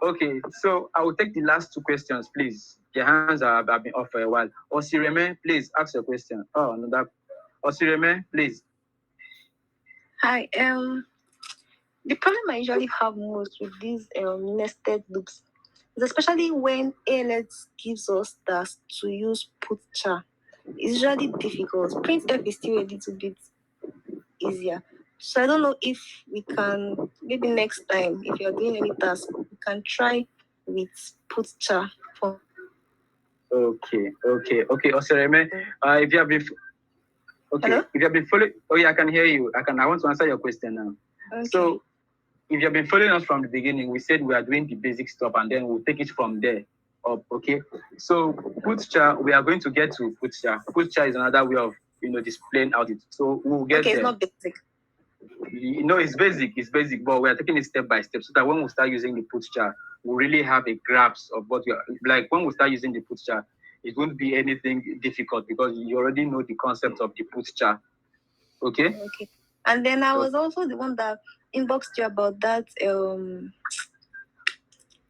Okay, so I will take the last 2 questions, please. The hands have been off for a while. Osireme, please ask your question. Oh, no, that. Osireme, please. Hi. The problem I usually have most with these nested loops is especially when ALX gives us tasks to use putchar. It's usually difficult. Printf is still a little bit easier. So I don't know if we can, maybe next time, if you're doing any task, we can try with putchar. Okay. Osireme, if you have been Hello? if you have been following, I can hear you. I want to answer your question now. Okay. So if you have been following us from the beginning, we said we are doing the basic stuff and then we'll take it from there up. Okay. So putchar, we are going to get to putchar. Putchar is another way of displaying out it. So we'll get there. It's not basic. It's basic, but we are taking it step by step so that when we start using the putchar, we really have a grasp of what we are like. When we start using the putchar, it won't be anything difficult because you already know the concept of the putchar. Okay. Okay. And then I was also the one that inboxed you about that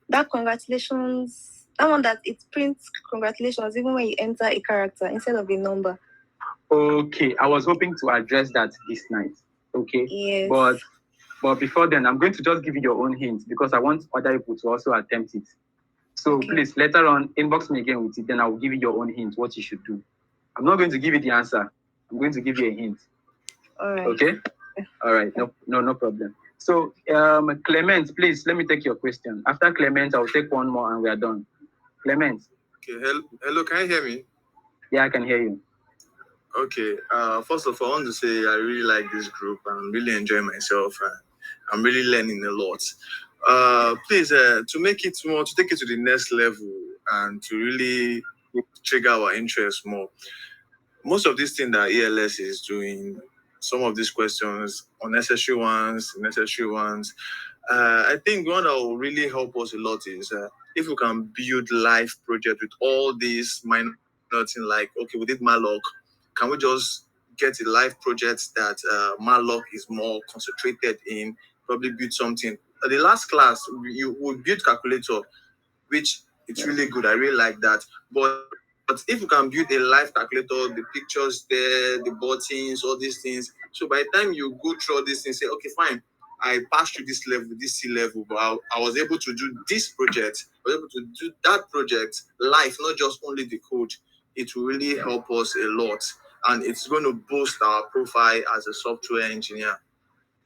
that congratulations, that one that it prints congratulations even when you enter a character instead of a number. Okay, I was hoping to address that this night. Okay. Yes. But before then, I'm going to just give you your own hints because I want other people to also attempt it. So please, later on, inbox me again with it. Then I will give you your own hint what you should do. I'm not going to give you the answer. I'm going to give you a hint. All right. Okay. All right. No problem. So, Clement, please let me take your question. After Clement, I'll take one more and we are done. Clement. Okay. Hello. Can you hear me? Yeah, I can hear you. Okay. First of all, I want to say I really like this group. I'm really enjoying myself. I'm really learning a lot. Please, to take it to the next level and to really trigger our interest more. Most of these things that ELS is doing, some of these questions, unnecessary ones, necessary ones, I think one that will really help us a lot is if we can build live project with all these minor things like, okay, we did Malloc, can we just get a live project that Malloc is more concentrated in, probably build something. The last class, you would build calculator, which it's really good. I really like that. But if you can build a live calculator, the pictures there, the buttons, all these things. So by the time you go through all these things, say, okay, fine, I passed through this level, this C level, but I was able to do this project, I was able to do that project live, not just only the code. It will really help us a lot. And it's going to boost our profile as a software engineer.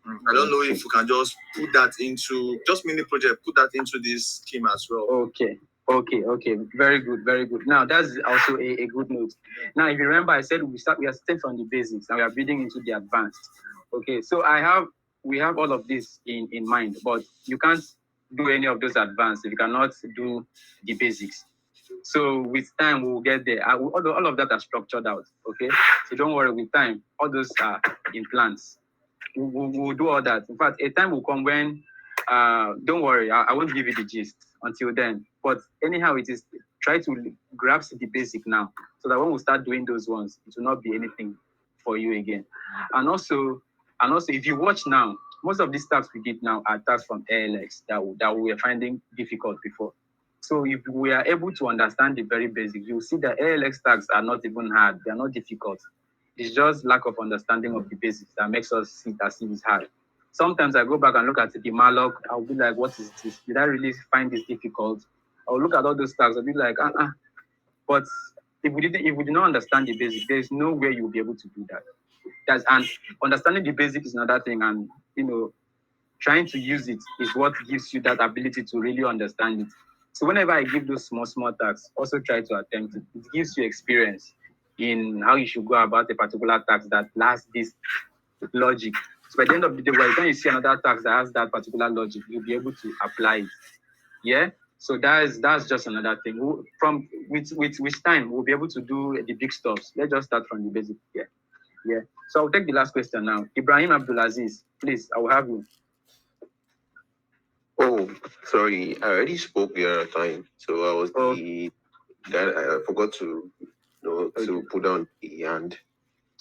I don't know if you can just put that into, just mini project, put that into this scheme as well. Okay. Very good, very good. Now that's also a good note. Now, if you remember, I said we are starting from the basics and we are building into the advanced. Okay, so we have all of this in mind, but you can't do any of those advanced if you cannot do the basics. So with time we'll get there. All of that are structured out. Okay, so don't worry. With time, all those are in plans. We'll do all that. In fact, a time will come when, don't worry, I won't give you the gist until then. But anyhow, it is try to grasp the basic now, so that when we start doing those ones, it will not be anything for you again. And also, if you watch now, most of these tasks we did now are tasks from ALX that we were finding difficult before. So if we are able to understand the very basic, you'll see that ALX tasks are not even hard, they are not difficult. It's just lack of understanding of the basics that makes us see that it's hard. Sometimes I go back and look at the Malloc, I'll be like, what is this? Did I really find this difficult? I'll look at all those tasks, I'll be like, But if we did not understand the basics, there's no way you'll be able to do that. And understanding the basics is another thing, and trying to use it is what gives you that ability to really understand it. So whenever I give those small tasks, also try to attempt it. It gives you experience in how you should go about a particular task that has this logic. So by the end of the day, by the time you see another task that has that particular logic, you'll be able to apply it. Yeah. So that's just another thing. With time, we'll be able to do the big stuffs. Let's just start from the basic. Yeah. So I'll take the last question now. Ibrahim Abdulaziz, please, I will have you. Oh, sorry, I already spoke the other time, so I was I forgot to to put down the hand.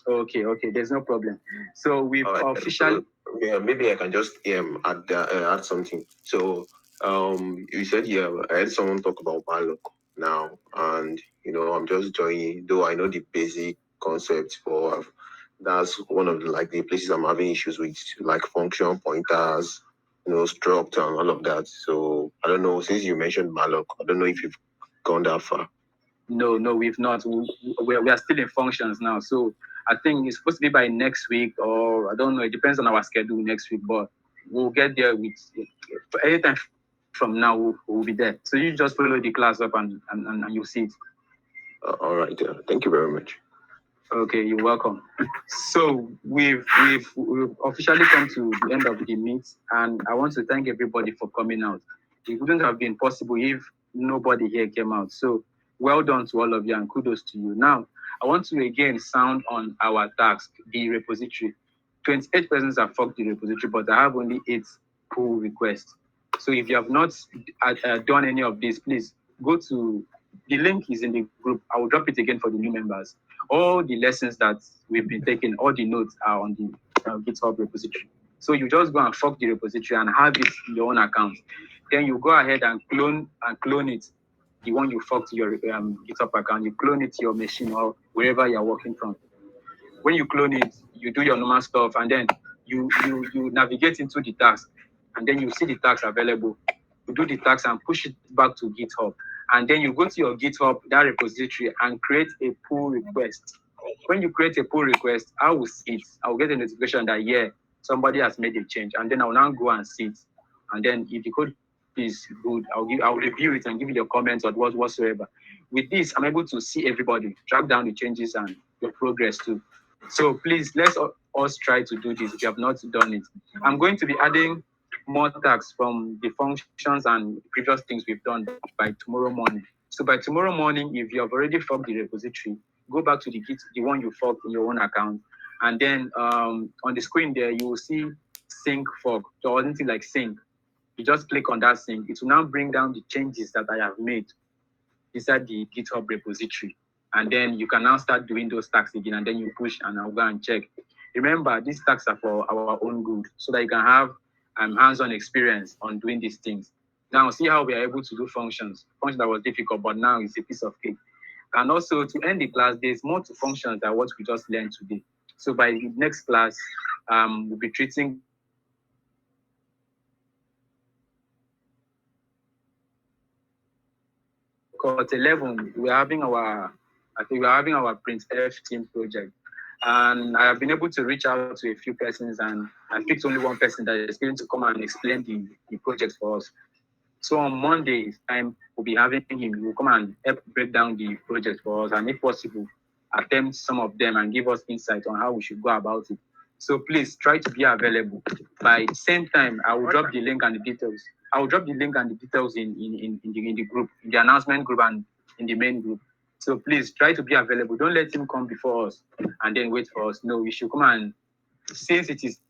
Okay, there's no problem. So we've officially. Maybe I can just add something. So you said I heard someone talk about Malloc now, and I'm just joining. Though I know the basic concepts, but that's one of the places I'm having issues with, like function pointers, struct and all of that. So I don't know. Since you mentioned Malloc, I don't know if you've gone that far. No, we've not. We are still in functions now. So I think it's supposed to be by next week, or I don't know. It depends on our schedule next week, but we'll get there with anytime from now. We'll be there. So you just follow the class up and you'll see it. All right. Thank you very much. Okay, you're welcome. So we've officially come to the end of the meet, and I want to thank everybody for coming out. It wouldn't have been possible if nobody here came out. So well done to all of you, and kudos to you. Now, I want to again sound on our task, the repository. 28 persons have forked the repository, but I have only 8 pull requests. So if you have not done any of this, please go to the link is in the group. I will drop it again for the new members. All the lessons that we've been taking, all the notes are on the GitHub repository. So you just go and fork the repository and have it in your own account. Then you go ahead and clone it. The one you forked to your GitHub account, you clone it to your machine or wherever you're working from. When you clone it, you do your normal stuff, and then you navigate into the task, and then you see the task available. You do the task and push it back to GitHub. And then you go to your GitHub, that repository, and create a pull request. When you create a pull request, I will see it. I will get a notification that, somebody has made a change. And then I will now go and see it. And then if the code is good, I will review it and give you the comments or whatsoever. With this, I'm able to see everybody, track down the changes and your progress too. So please, let's us try to do this if you have not done it. I'm going to be adding more tags from the functions and previous things we've done by tomorrow morning. So by tomorrow morning, if you have already forked the repository, go back to the one you forked in your own account, and then on the screen there you will see sync fork, or anything like sync. You just click on that sync. It will now bring down the changes that I have made inside the GitHub repository. and then you can now start doing those tasks again, and then you push and I'll go and check. Remember, these tasks are for our own good, so that you can have hands-on experience on doing these things. Now, see how we are able to do functions that was difficult, but now it's a piece of cake. And also, to end the class, there's more to functions than what we just learned today. So by the next class, we'll be treating Cohort 11. We're having our printf team project. And I have been able to reach out to a few persons, and I picked only one person that is going to come and explain the project for us. So on Monday's time, we'll be having him. He will come and help break down the project for us, and if possible, attempt some of them and give us insight on how we should go about it. So please try to be available. By the same time, I will drop the link and the details. I will drop the link and the details in the group, in the announcement group and in the main group. So please try to be available. Don't let him come before us and then wait for us. No, we should come, and since it is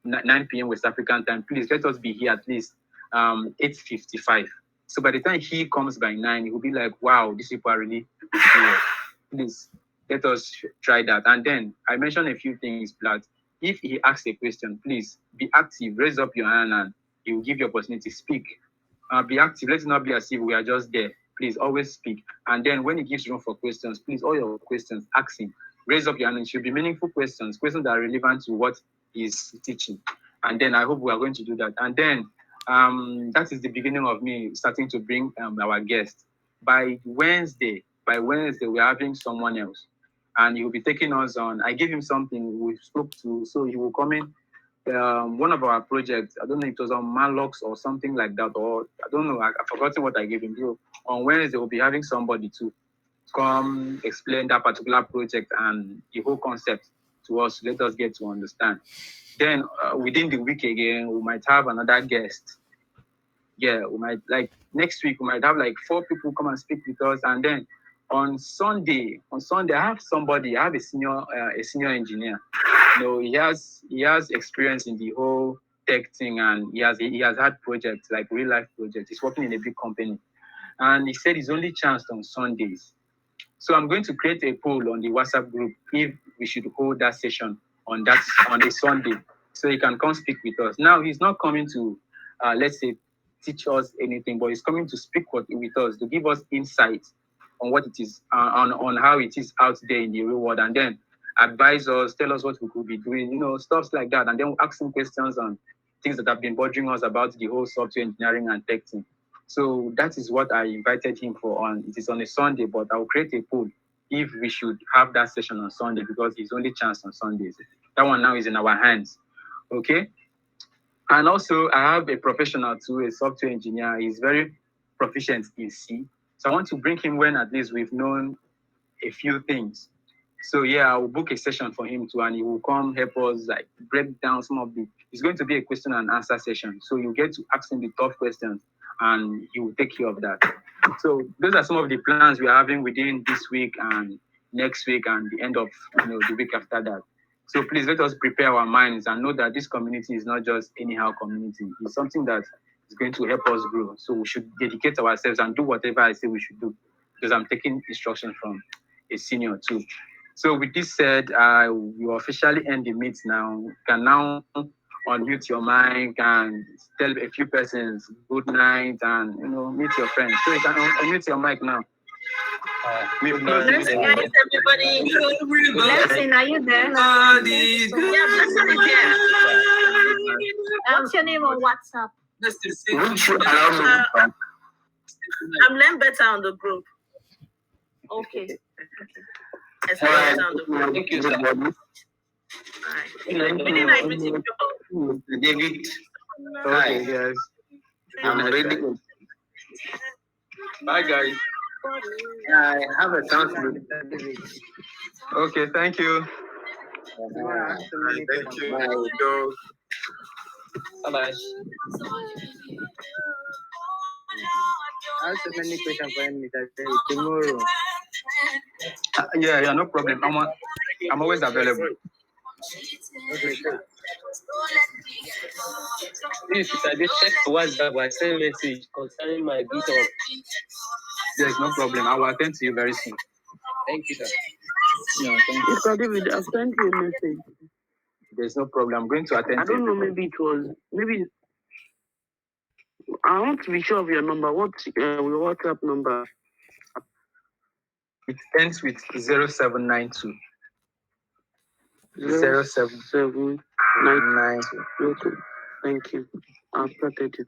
9 p.m. West African time, please let us be here at least 8:55. So by the time he comes by 9, he will be like, wow, these people are really here. Please let us try that. And then I mentioned a few things, but if he asks a question, please be active, raise up your hand, and he will give you opportunity to speak. Be active. Let's not be as if we are just there. Please always speak. And then when he gives room for questions, please, all your questions, ask him. Raise up your hand. It should be meaningful questions that are relevant to what he's teaching. And then I hope we are going to do that. And then that is the beginning of me starting to bring our guests. By Wednesday, we're having someone else, and he will be taking us on. I gave him something we spoke to, so he will come in. One of our projects, I don't know if it was on Mallox or something like that, or I don't know, I've forgotten what I gave him. So on Wednesday, we'll be having somebody to come explain that particular project and the whole concept to us, let us get to understand. Then within the week again, we might have another guest. Yeah, we might, like next week, we might have like 4 people come and speak with us. And then on Sunday, I have a senior engineer. You know, he has experience in the whole tech thing, and he has had projects, like real life projects. He's working in a big company, and he said his only chance on Sundays. So I'm going to create a poll on the WhatsApp group if we should hold that session on a Sunday, so he can come speak with us. Now he's not coming to let's say teach us anything, but he's coming to speak with us, to give us insight on what it is, on how it is out there in the real world, and then advise us, tell us what we could be doing, stuff like that. And then we'll ask him questions on things that have been bothering us about the whole software engineering and tech thing. So that is what I invited him for on. It is on a Sunday, but I'll create a poll if we should have that session on Sunday, because his only chance on Sundays. That one now is in our hands. Okay? And also, I have a professional too, a software engineer. He's very proficient in C. So I want to bring him when at least we've known a few things. So yeah, I'll book a session for him too, and he will come help us like break down some of it's going to be a question and answer session. So you get to ask him the tough questions, and he will take care of that. So those are some of the plans we are having within this week and next week and the end of the week after that. So please let us prepare our minds and know that this community is not just anyhow community. It's something that is going to help us grow. So we should dedicate ourselves and do whatever I say we should do, because I'm taking instruction from a senior too. So with this said, you officially end the meet now. You can now unmute your mic and tell a few persons good night and meet your friends. So you can unmute your mic now. Blessing, guys, everybody. Blessing, are you there? Yeah, Blessing is here. What's your name on WhatsApp? I'm learning better on the group. Okay. Thank you, sir. Really nice meeting you. David. Okay, guys. I'm ready. Bye, guys. I have a chance. Okay, thank you. Thank you. Bye-bye. I have so many questions for him, Mr. Terry, tomorrow. Yeah, no problem. I'm always available. Okay, sure. Please, I just check WhatsApp. I send message concerning my bit of. There's no problem. I will attend to you very soon. Thank you, sir. Yeah, thank you. Mr. David, I've sent you a message. There's no problem. I'm going to attend I to don't know, it. maybe I want to be sure of your number. What's your WhatsApp number? It ends with 0792. 0792. Okay, thank you. I've started it.